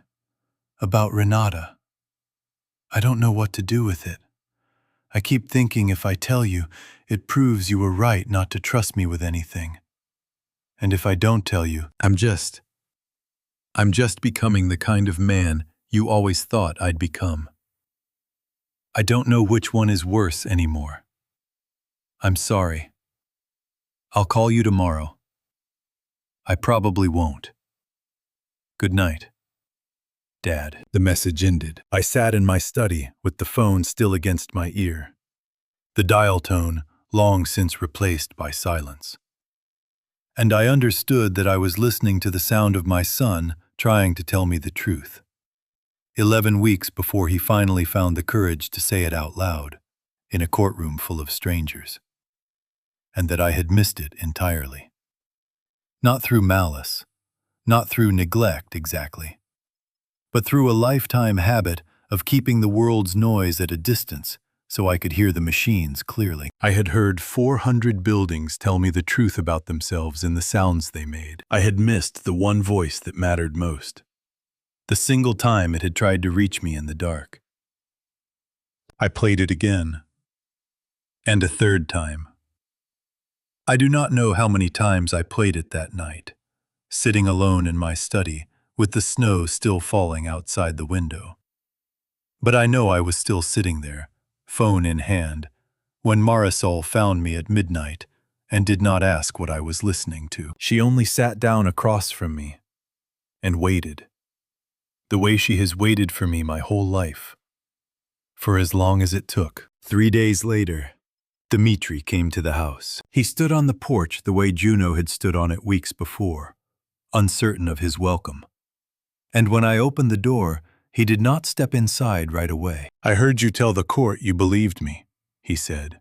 About Renata. I don't know what to do with it. I keep thinking if I tell you, it proves you were right not to trust me with anything. And if I don't tell you, I'm just becoming the kind of man you always thought I'd become. I don't know which one is worse anymore. I'm sorry. I'll call you tomorrow. I probably won't. Good night. Dad. The message ended. I sat in my study with the phone still against my ear, the dial tone long since replaced by silence. And I understood that I was listening to the sound of my son trying to tell me the truth. 11 weeks before he finally found the courage to say it out loud, in a courtroom full of strangers. And that I had missed it entirely. Not through malice, not through neglect exactly, but through a lifetime habit of keeping the world's noise at a distance so I could hear the machines clearly. I had heard 400 buildings tell me the truth about themselves in the sounds they made. I had missed the one voice that mattered most, the single time it had tried to reach me in the dark. I played it again, and a third time. I do not know how many times I played it that night, sitting alone in my study with the snow still falling outside the window. But I know I was still sitting there, phone in hand, when Marisol found me at midnight and did not ask what I was listening to. She only sat down across from me and waited, the way she has waited for me my whole life, for as long as it took. 3 days later, Dmitri came to the house. He stood on the porch the way Juno had stood on it weeks before, uncertain of his welcome. And when I opened the door, he did not step inside right away. "I heard you tell the court you believed me," he said.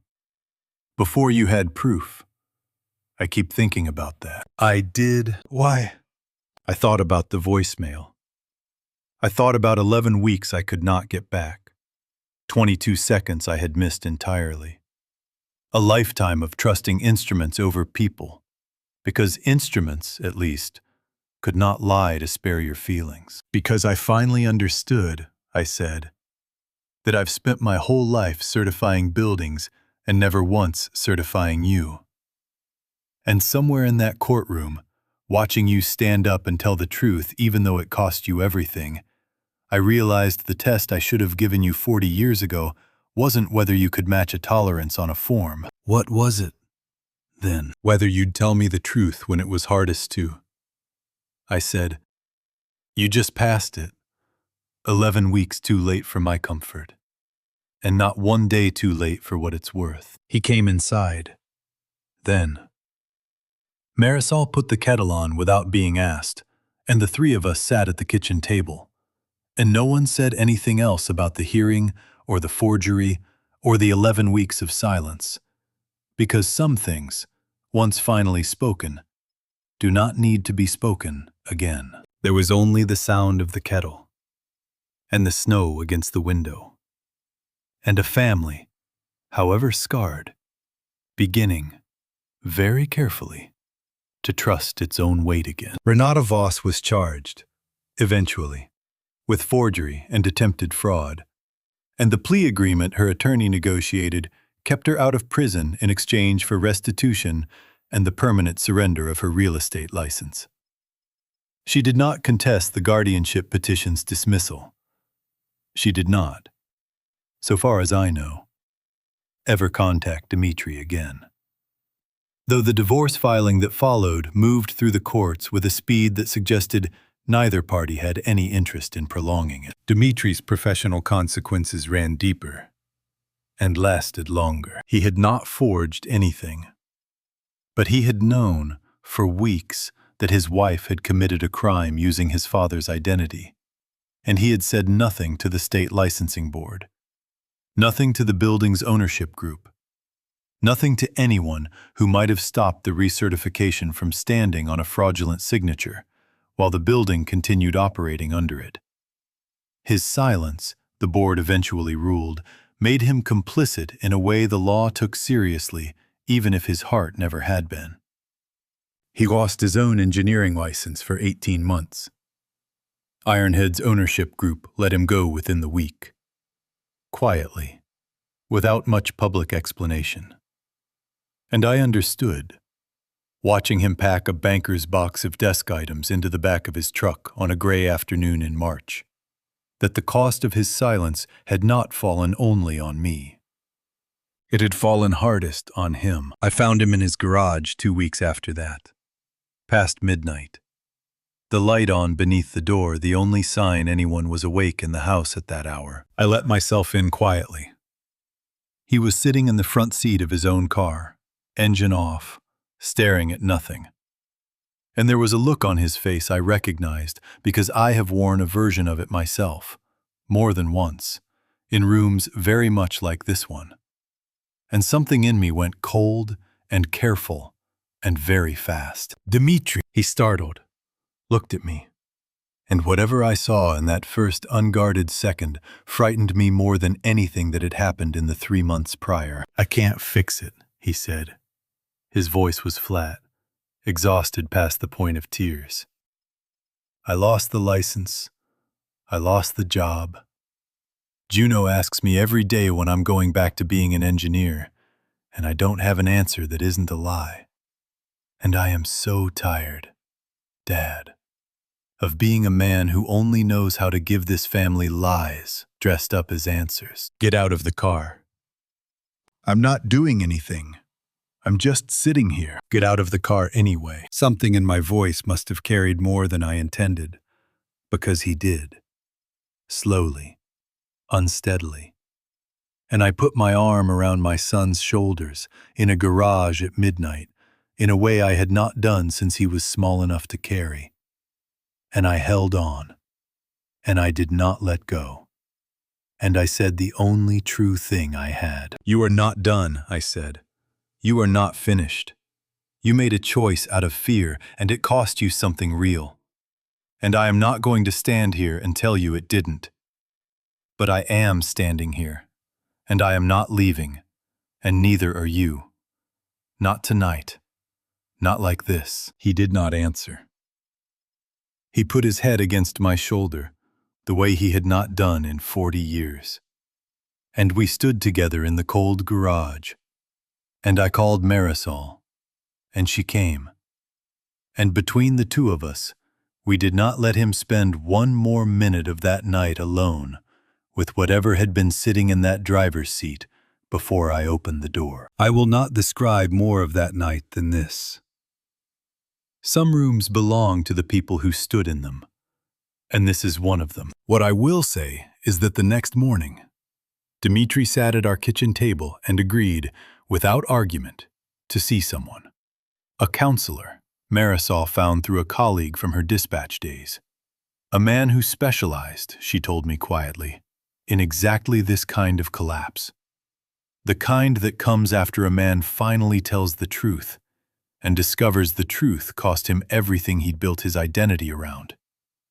"Before you had proof. I keep thinking about that." I did. Why? I thought about the voicemail. I thought about 11 weeks I could not get back. 22 seconds I had missed entirely. A lifetime of trusting instruments over people, because instruments, at least, could not lie to spare your feelings. "Because I finally understood," I said, "that I've spent my whole life certifying buildings and never once certifying you. And somewhere in that courtroom, watching you stand up and tell the truth even though it cost you everything, I realized the test I should have given you 40 years ago wasn't whether you could match a tolerance on a form." "What was it, then?" "Whether you'd tell me the truth when it was hardest to." I said, "You just passed it. 11 weeks too late for my comfort. And not one day too late for what it's worth." He came inside. Then Marisol put the kettle on without being asked, and the three of us sat at the kitchen table. And no one said anything else about the hearing or the forgery or the 11 weeks of silence, because some things, once finally spoken, do not need to be spoken again. There was only the sound of the kettle, and the snow against the window, and a family, however scarred, beginning, very carefully, to trust its own weight again. Renata Voss was charged, eventually, with forgery and attempted fraud, and the plea agreement her attorney negotiated kept her out of prison in exchange for restitution and the permanent surrender of her real estate license. She did not contest the guardianship petition's dismissal. She did not, so far as I know, ever contact Dmitri again. Though the divorce filing that followed moved through the courts with a speed that suggested neither party had any interest in prolonging it. Dmitri's professional consequences ran deeper and lasted longer. He had not forged anything, but he had known for weeks that his wife had committed a crime using his father's identity, and he had said nothing to the state licensing board, nothing to the building's ownership group, nothing to anyone who might have stopped the recertification from standing on a fraudulent signature while the building continued operating under it. His silence, the board eventually ruled, made him complicit in a way the law took seriously, even if his heart never had been. He lost his own engineering license for 18 months. Ironhead's ownership group let him go within the week. Quietly, without much public explanation. And I understood, watching him pack a banker's box of desk items into the back of his truck on a gray afternoon in March, that the cost of his silence had not fallen only on me. It had fallen hardest on him. I found him in his garage 2 weeks after that, past midnight, the light on beneath the door, the only sign anyone was awake in the house at that hour. I let myself in quietly. He was sitting in the front seat of his own car, engine off, staring at nothing. And there was a look on his face I recognized because I have worn a version of it myself, more than once, in rooms very much like this one. And something in me went cold and careful and very fast. "Dmitri," he startled, looked at me, and whatever I saw in that first unguarded second frightened me more than anything that had happened in the 3 months prior. "I can't fix it," he said. His voice was flat, exhausted past the point of tears. "I lost the license. I lost the job. Juno asks me every day when I'm going back to being an engineer, and I don't have an answer that isn't a lie. And I am so tired, Dad, of being a man who only knows how to give this family lies dressed up as answers." "Get out of the car." "I'm not doing anything. I'm just sitting here." "Get out of the car anyway." Something in my voice must have carried more than I intended, because he did. Slowly, unsteadily. And I put my arm around my son's shoulders in a garage at midnight, in a way I had not done since he was small enough to carry. And I held on, and I did not let go. And I said the only true thing I had. "You are not done," I said. "You are not finished. You made a choice out of fear, and it cost you something real. And I am not going to stand here and tell you it didn't. But I am standing here, and I am not leaving, and neither are you. Not tonight. Not like this." He did not answer. He put his head against my shoulder, the way he had not done in 40 years. And we stood together in the cold garage. And I called Marisol, and she came. And between the two of us, we did not let him spend one more minute of that night alone with whatever had been sitting in that driver's seat before I opened the door. I will not describe more of that night than this. Some rooms belong to the people who stood in them, and this is one of them. What I will say is that the next morning, Dmitri sat at our kitchen table and agreed, without argument, to see someone. A counselor Marisol found through a colleague from her dispatch days. A man who specialized, she told me quietly, in exactly this kind of collapse. The kind that comes after a man finally tells the truth and discovers the truth cost him everything he'd built his identity around,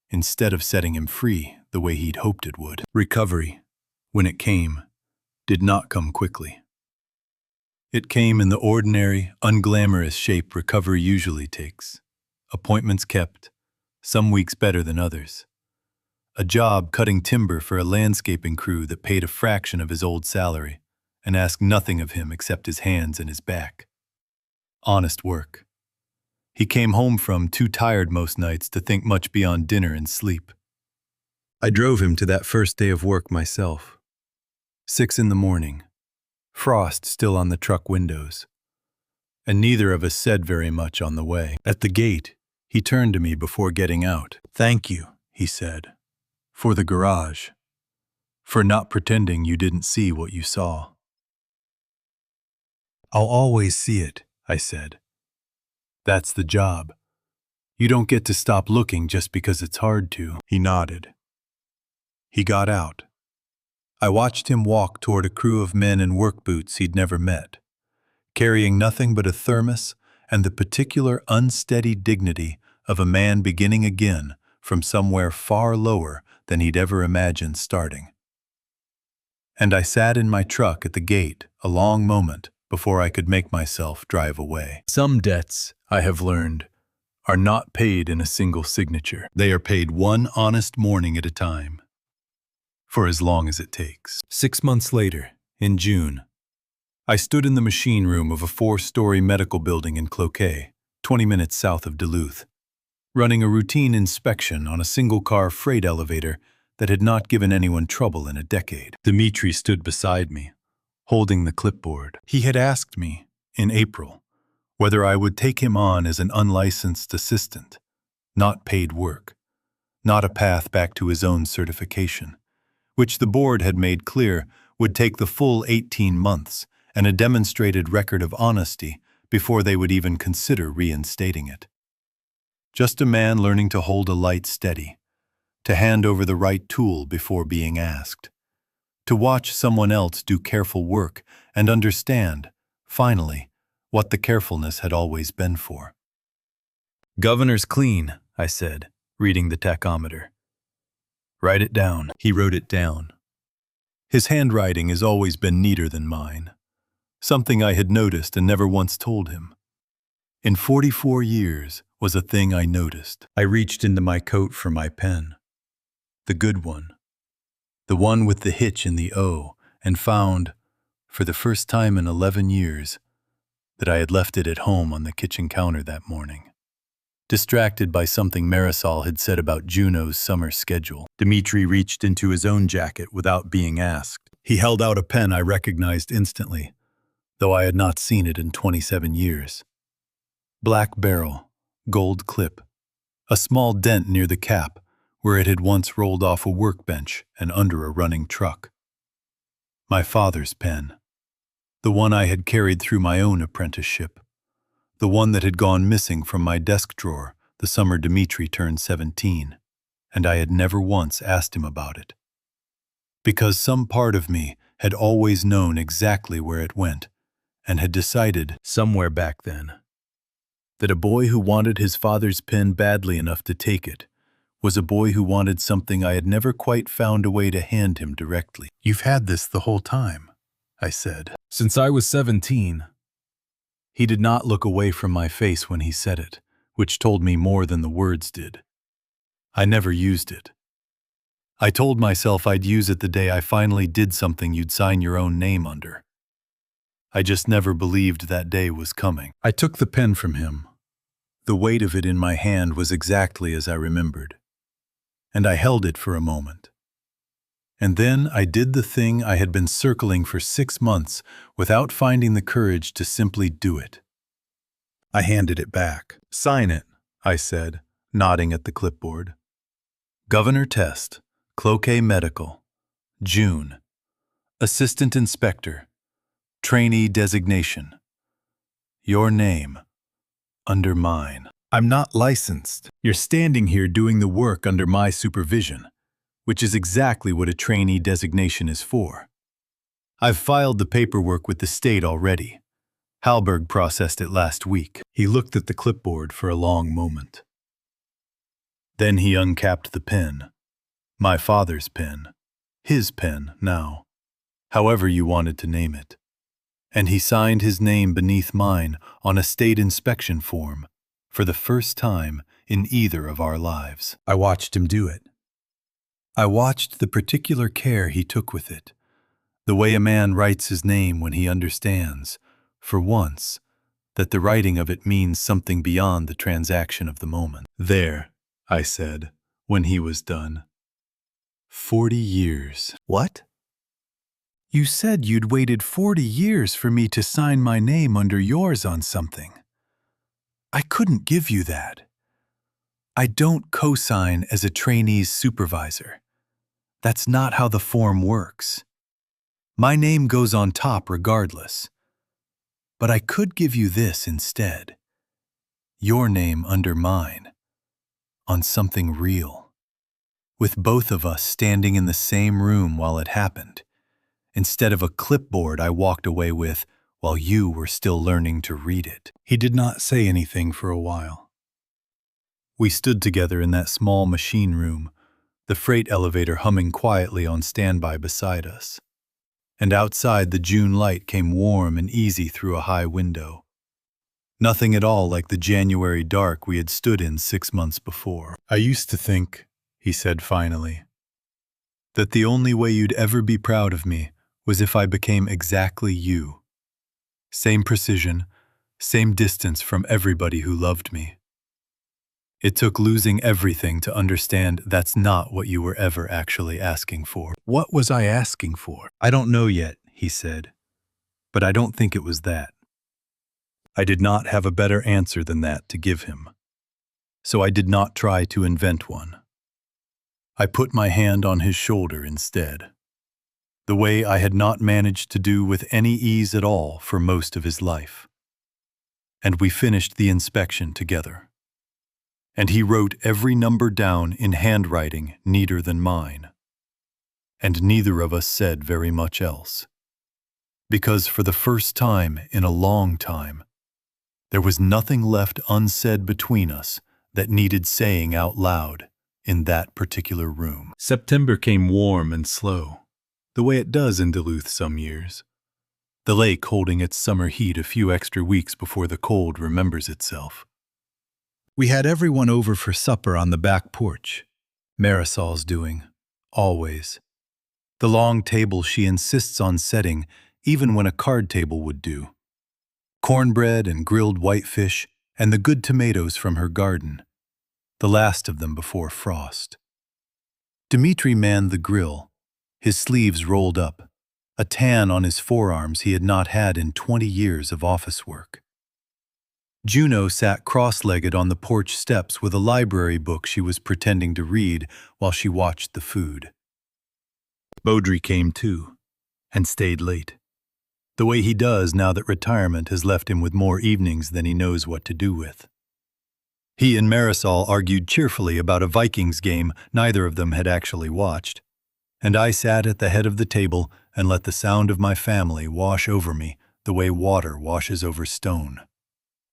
instead of setting him free the way he'd hoped it would. Recovery, when it came, did not come quickly. It came in the ordinary, unglamorous shape recovery usually takes. Appointments kept, some weeks better than others. A job cutting timber for a landscaping crew that paid a fraction of his old salary and asked nothing of him except his hands and his back. Honest work. He came home from too tired most nights to think much beyond dinner and sleep. I drove him to that first day of work myself. 6 in the morning. Frost still on the truck windows. And neither of us said very much on the way. At the gate, he turned to me before getting out. "Thank you," he said, "for the garage. For not pretending you didn't see what you saw." "I'll always see it," I said. "That's the job. You don't get to stop looking just because it's hard to." He nodded. He got out. I watched him walk toward a crew of men in work boots he'd never met, carrying nothing but a thermos and the particular unsteady dignity of a man beginning again from somewhere far lower than he'd ever imagined starting. And I sat in my truck at the gate a long moment before I could make myself drive away. Some debts, I have learned, are not paid in a single signature. They are paid one honest morning at a time, for as long as it takes. 6 months later, in June, I stood in the machine room of a 4-story medical building in Cloquet, 20 minutes south of Duluth, running a routine inspection on a single-car freight elevator that had not given anyone trouble in a decade. Dmitri stood beside me, holding the clipboard. He had asked me, in April, whether I would take him on as an unlicensed assistant, not paid work, not a path back to his own certification, which the board had made clear would take the full 18 months and a demonstrated record of honesty before they would even consider reinstating it. Just a man learning to hold a light steady, to hand over the right tool before being asked, to watch someone else do careful work and understand, finally, what the carefulness had always been for. "Governor's clean," I said, reading the tachometer. "Write it down." He wrote it down. His handwriting has always been neater than mine, something I had noticed and never once told him. In 44 years was a thing I noticed. I reached into my coat for my pen, the good one, the one with the hitch in the O, and found, for the first time in 11 years, that I had left it at home on the kitchen counter that morning. Distracted by something Marisol had said about Juno's summer schedule, Dmitri reached into his own jacket without being asked. He held out a pen I recognized instantly, though I had not seen it in 27 years. Black barrel, gold clip, a small dent near the cap where it had once rolled off a workbench and under a running truck. My father's pen, the one I had carried through my own apprenticeship, the one that had gone missing from my desk drawer the summer Dmitri turned 17, and I had never once asked him about it. Because some part of me had always known exactly where it went, and had decided, somewhere back then, that a boy who wanted his father's pen badly enough to take it was a boy who wanted something I had never quite found a way to hand him directly. "You've had this the whole time," I said. "Since I was 17. He did not look away from my face when he said it, which told me more than the words did. I never used it. I told myself I'd use it the day I finally did something you'd sign your own name under. I just never believed that day was coming. I took the pen from him. The weight of it in my hand was exactly as I remembered, and I held it for a moment. And then I did the thing I had been circling for 6 months without finding the courage to simply do it. I handed it back. "Sign it," I said, nodding at the clipboard. "Governor Test, Cloquet Medical, June. Assistant Inspector, Trainee Designation. Your name, under mine. I'm not licensed. You're standing here doing the work under my supervision, which is exactly what a trainee designation is for. I've filed the paperwork with the state already. Halberg processed it last week." He looked at the clipboard for a long moment. Then he uncapped the pen. My father's pen. His pen, now. However you wanted to name it. And he signed his name beneath mine on a state inspection form for the first time in either of our lives. I watched him do it. I watched the particular care he took with it, the way a man writes his name when he understands, for once, that the writing of it means something beyond the transaction of the moment. "There," I said, when he was done. 40 years. "What?" "You said you'd waited 40 years for me to sign my name under yours on something. I couldn't give you that. I don't co-sign as a trainee's supervisor. That's not how the form works. My name goes on top regardless. But I could give you this instead. Your name under mine. On something real. With both of us standing in the same room while it happened, instead of a clipboard I walked away with while you were still learning to read it." He did not say anything for a while. We stood together in that small machine room, the freight elevator humming quietly on standby beside us. And outside the June light came warm and easy through a high window. Nothing at all like the January dark we had stood in 6 months before. "I used to think," he said finally, "that the only way you'd ever be proud of me was if I became exactly you. Same precision, same distance from everybody who loved me. It took losing everything to understand that's not what you were ever actually asking for." What was I asking for? "I don't know yet," he said, "but I don't think it was that." I did not have a better answer than that to give him. so I did not try to invent one. I put my hand on his shoulder instead, the way I had not managed to do with any ease at all for most of his life. And we finished the inspection together. And he wrote every number down in handwriting neater than mine. And neither of us said very much else. Because for the first time in a long time, there was nothing left unsaid between us that needed saying out loud in that particular room. September came warm and slow, the way it does in Duluth some years, the lake holding its summer heat a few extra weeks before the cold remembers itself. We had everyone over for supper on the back porch. Marisol's doing, always. The long table she insists on setting, even when a card table would do. Cornbread and grilled whitefish and the good tomatoes from her garden, the last of them before frost. Dmitri manned the grill, his sleeves rolled up, a tan on his forearms he had not had in 20 years of office work. Juno sat cross-legged on the porch steps with a library book she was pretending to read while she watched the food. Beaudry came too, and stayed late, the way he does now that retirement has left him with more evenings than he knows what to do with. He and Marisol argued cheerfully about a Vikings game neither of them had actually watched, and I sat at the head of the table and let the sound of my family wash over me the way water washes over stone.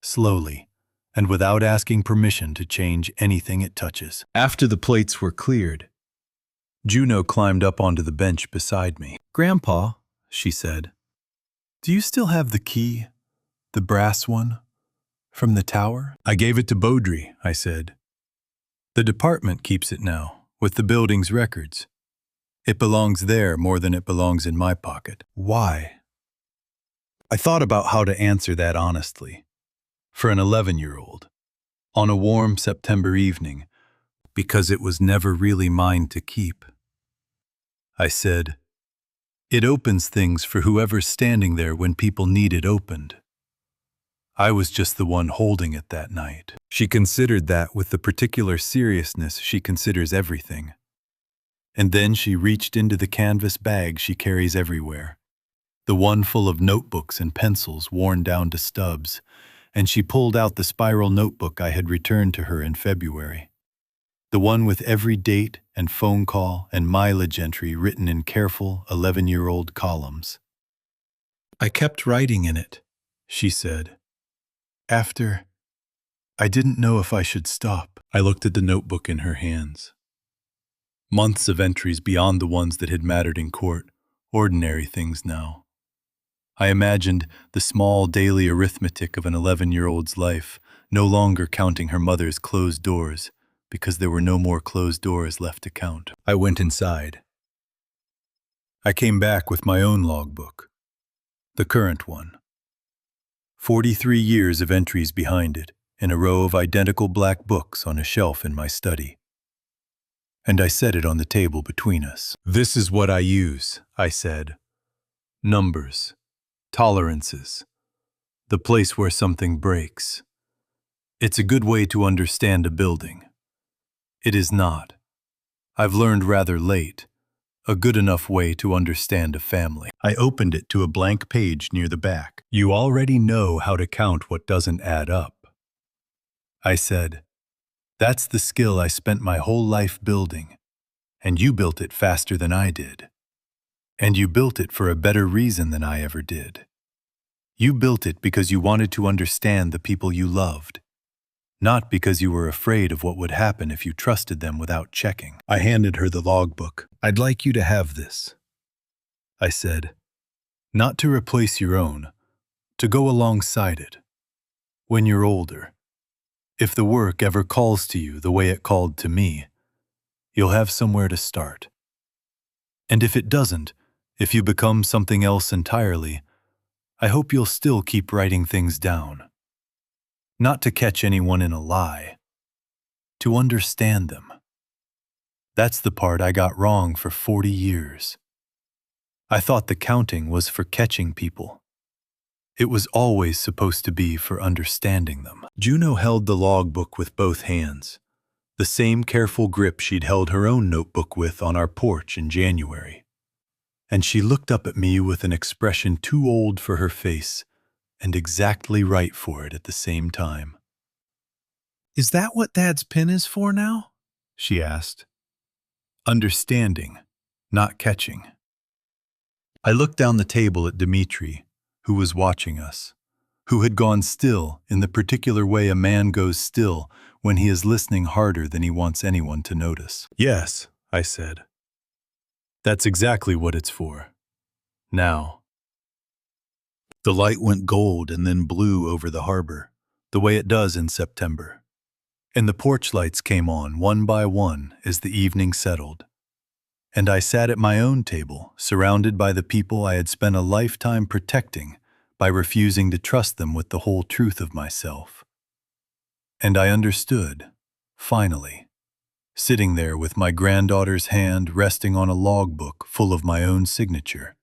Slowly, and without asking permission to change anything it touches. After the plates were cleared, Juno climbed up onto the bench beside me. "Grandpa," she said, "do you still have the key, the brass one, from the tower?" "I gave it to Beaudry," I said. "The department keeps it now, with the building's records. It belongs there more than it belongs in my pocket." "Why?" I thought about how to answer that honestly. For an 11-year-old, on a warm September evening, because it was never really mine to keep. I said, "It opens things for whoever's standing there when people need it opened." I was just the one holding it that night. She considered that with the particular seriousness she considers everything. And then she reached into the canvas bag she carries everywhere, the one full of notebooks and pencils worn down to stubs, and she pulled out the spiral notebook I had returned to her in February, the one with every date and phone call and mileage entry written in careful 11-year-old columns. "I kept writing in it," she said. "After, I didn't know if I should stop." I looked at the notebook in her hands. Months of entries beyond the ones that had mattered in court, ordinary things now. I imagined the small daily arithmetic of an 11-year-old's life, no longer counting her mother's closed doors, because there were no more closed doors left to count. I went inside. I came back with my own logbook, the current one. 43 years of entries behind it, in a row of identical black books on a shelf in my study. And I set it on the table between us. "This is what I use," I said. "Numbers. Tolerances. The place where something breaks. It's a good way to understand a building. It is not, I've learned rather late, a good enough way to understand a family." I opened it to a blank page near the back. "You already know how to count what doesn't add up." I said, "That's the skill I spent my whole life building, and you built it faster than I did. And you built it for a better reason than I ever did. You built it because you wanted to understand the people you loved, not because you were afraid of what would happen if you trusted them without checking." I handed her the logbook. "I'd like you to have this," I said. "Not to replace your own, to go alongside it. When you're older, if the work ever calls to you the way it called to me, you'll have somewhere to start. And if it doesn't, if you become something else entirely, I hope you'll still keep writing things down. Not to catch anyone in a lie, to understand them. That's the part I got wrong for 40 years. I thought the counting was for catching people. It was always supposed to be for understanding them. Juno held the logbook with both hands, the same careful grip she'd held her own notebook with on our porch in January. And she looked up at me with an expression too old for her face and exactly right for it at the same time. "Is that what Dad's pen is for now?" she asked. Understanding, not catching. I looked down the table at Dmitri, who was watching us, who had gone still in the particular way a man goes still when he is listening harder than he wants anyone to notice. "Yes," I said. "That's exactly what it's for. Now." The light went gold and then blue over the harbor, the way it does in September. And the porch lights came on one by one as the evening settled. And I sat at my own table, surrounded by the people I had spent a lifetime protecting by refusing to trust them with the whole truth of myself. And I understood, finally, sitting there with my granddaughter's hand resting on a logbook full of my own signature,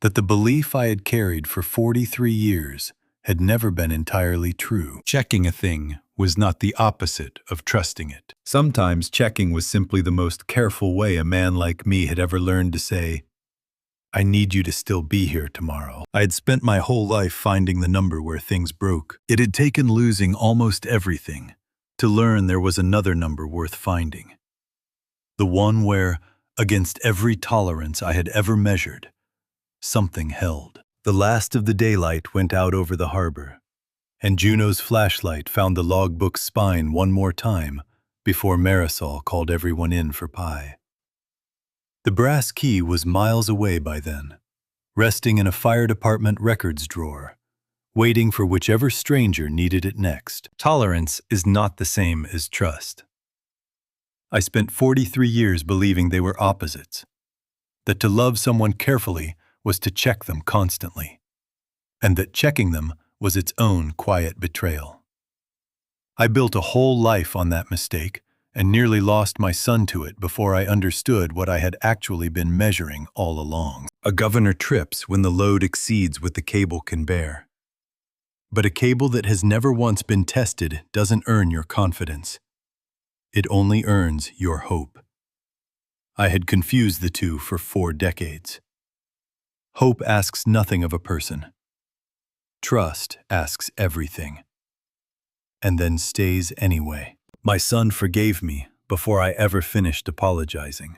that the belief I had carried for 43 years had never been entirely true. Checking a thing was not the opposite of trusting it. Sometimes checking was simply the most careful way a man like me had ever learned to say, "I need you to still be here tomorrow." I had spent my whole life finding the number where things broke. It had taken losing almost everything to learn there was another number worth finding. The one where, against every tolerance I had ever measured, something held. The last of the daylight went out over the harbor, and Juno's flashlight found the logbook's spine one more time before Marisol called everyone in for pie. The brass key was miles away by then, resting in a fire department records drawer, waiting for whichever stranger needed it next. Tolerance is not the same as trust. I spent 43 years believing they were opposites, that to love someone carefully was to check them constantly, and that checking them was its own quiet betrayal. I built a whole life on that mistake and nearly lost my son to it before I understood what I had actually been measuring all along. A governor trips when the load exceeds what the cable can bear. But a cable that has never once been tested doesn't earn your confidence. It only earns your hope. I had confused the two for 4 decades. Hope asks nothing of a person. Trust asks everything, and then stays anyway. My son forgave me before I ever finished apologizing,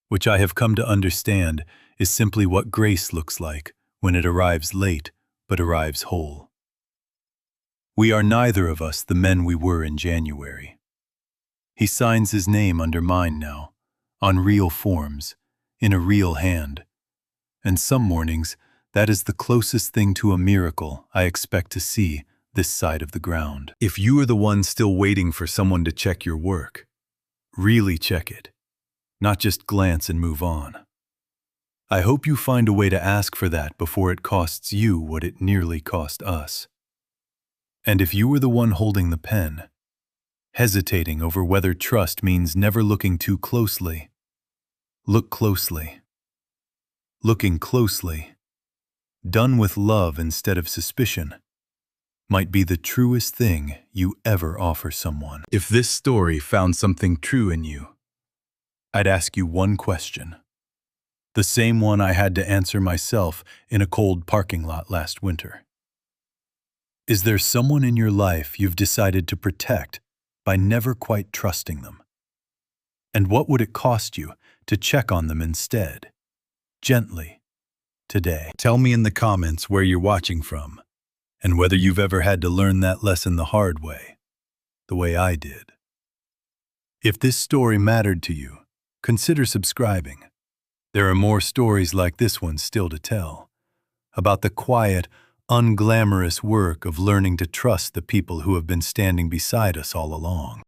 which I have come to understand is simply what grace looks like when it arrives late but arrives whole. We are neither of us the men we were in January. He signs his name under mine now, on real forms, in a real hand. And some mornings, that is the closest thing to a miracle I expect to see this side of the ground. If you are the one still waiting for someone to check your work, really check it, not just glance and move on. I hope you find a way to ask for that before it costs you what it nearly cost us. And if you were the one holding the pen, hesitating over whether trust means never looking too closely, look closely. Looking closely, done with love instead of suspicion, might be the truest thing you ever offer someone. If this story found something true in you, I'd ask you one question, the same one I had to answer myself in a cold parking lot last winter. Is there someone in your life you've decided to protect by never quite trusting them? And what would it cost you to check on them instead? Gently, today. Tell me in the comments where you're watching from, and whether you've ever had to learn that lesson the hard way, the way I did. If this story mattered to you, consider subscribing. There are more stories like this one still to tell, about the quiet, unglamorous work of learning to trust the people who have been standing beside us all along.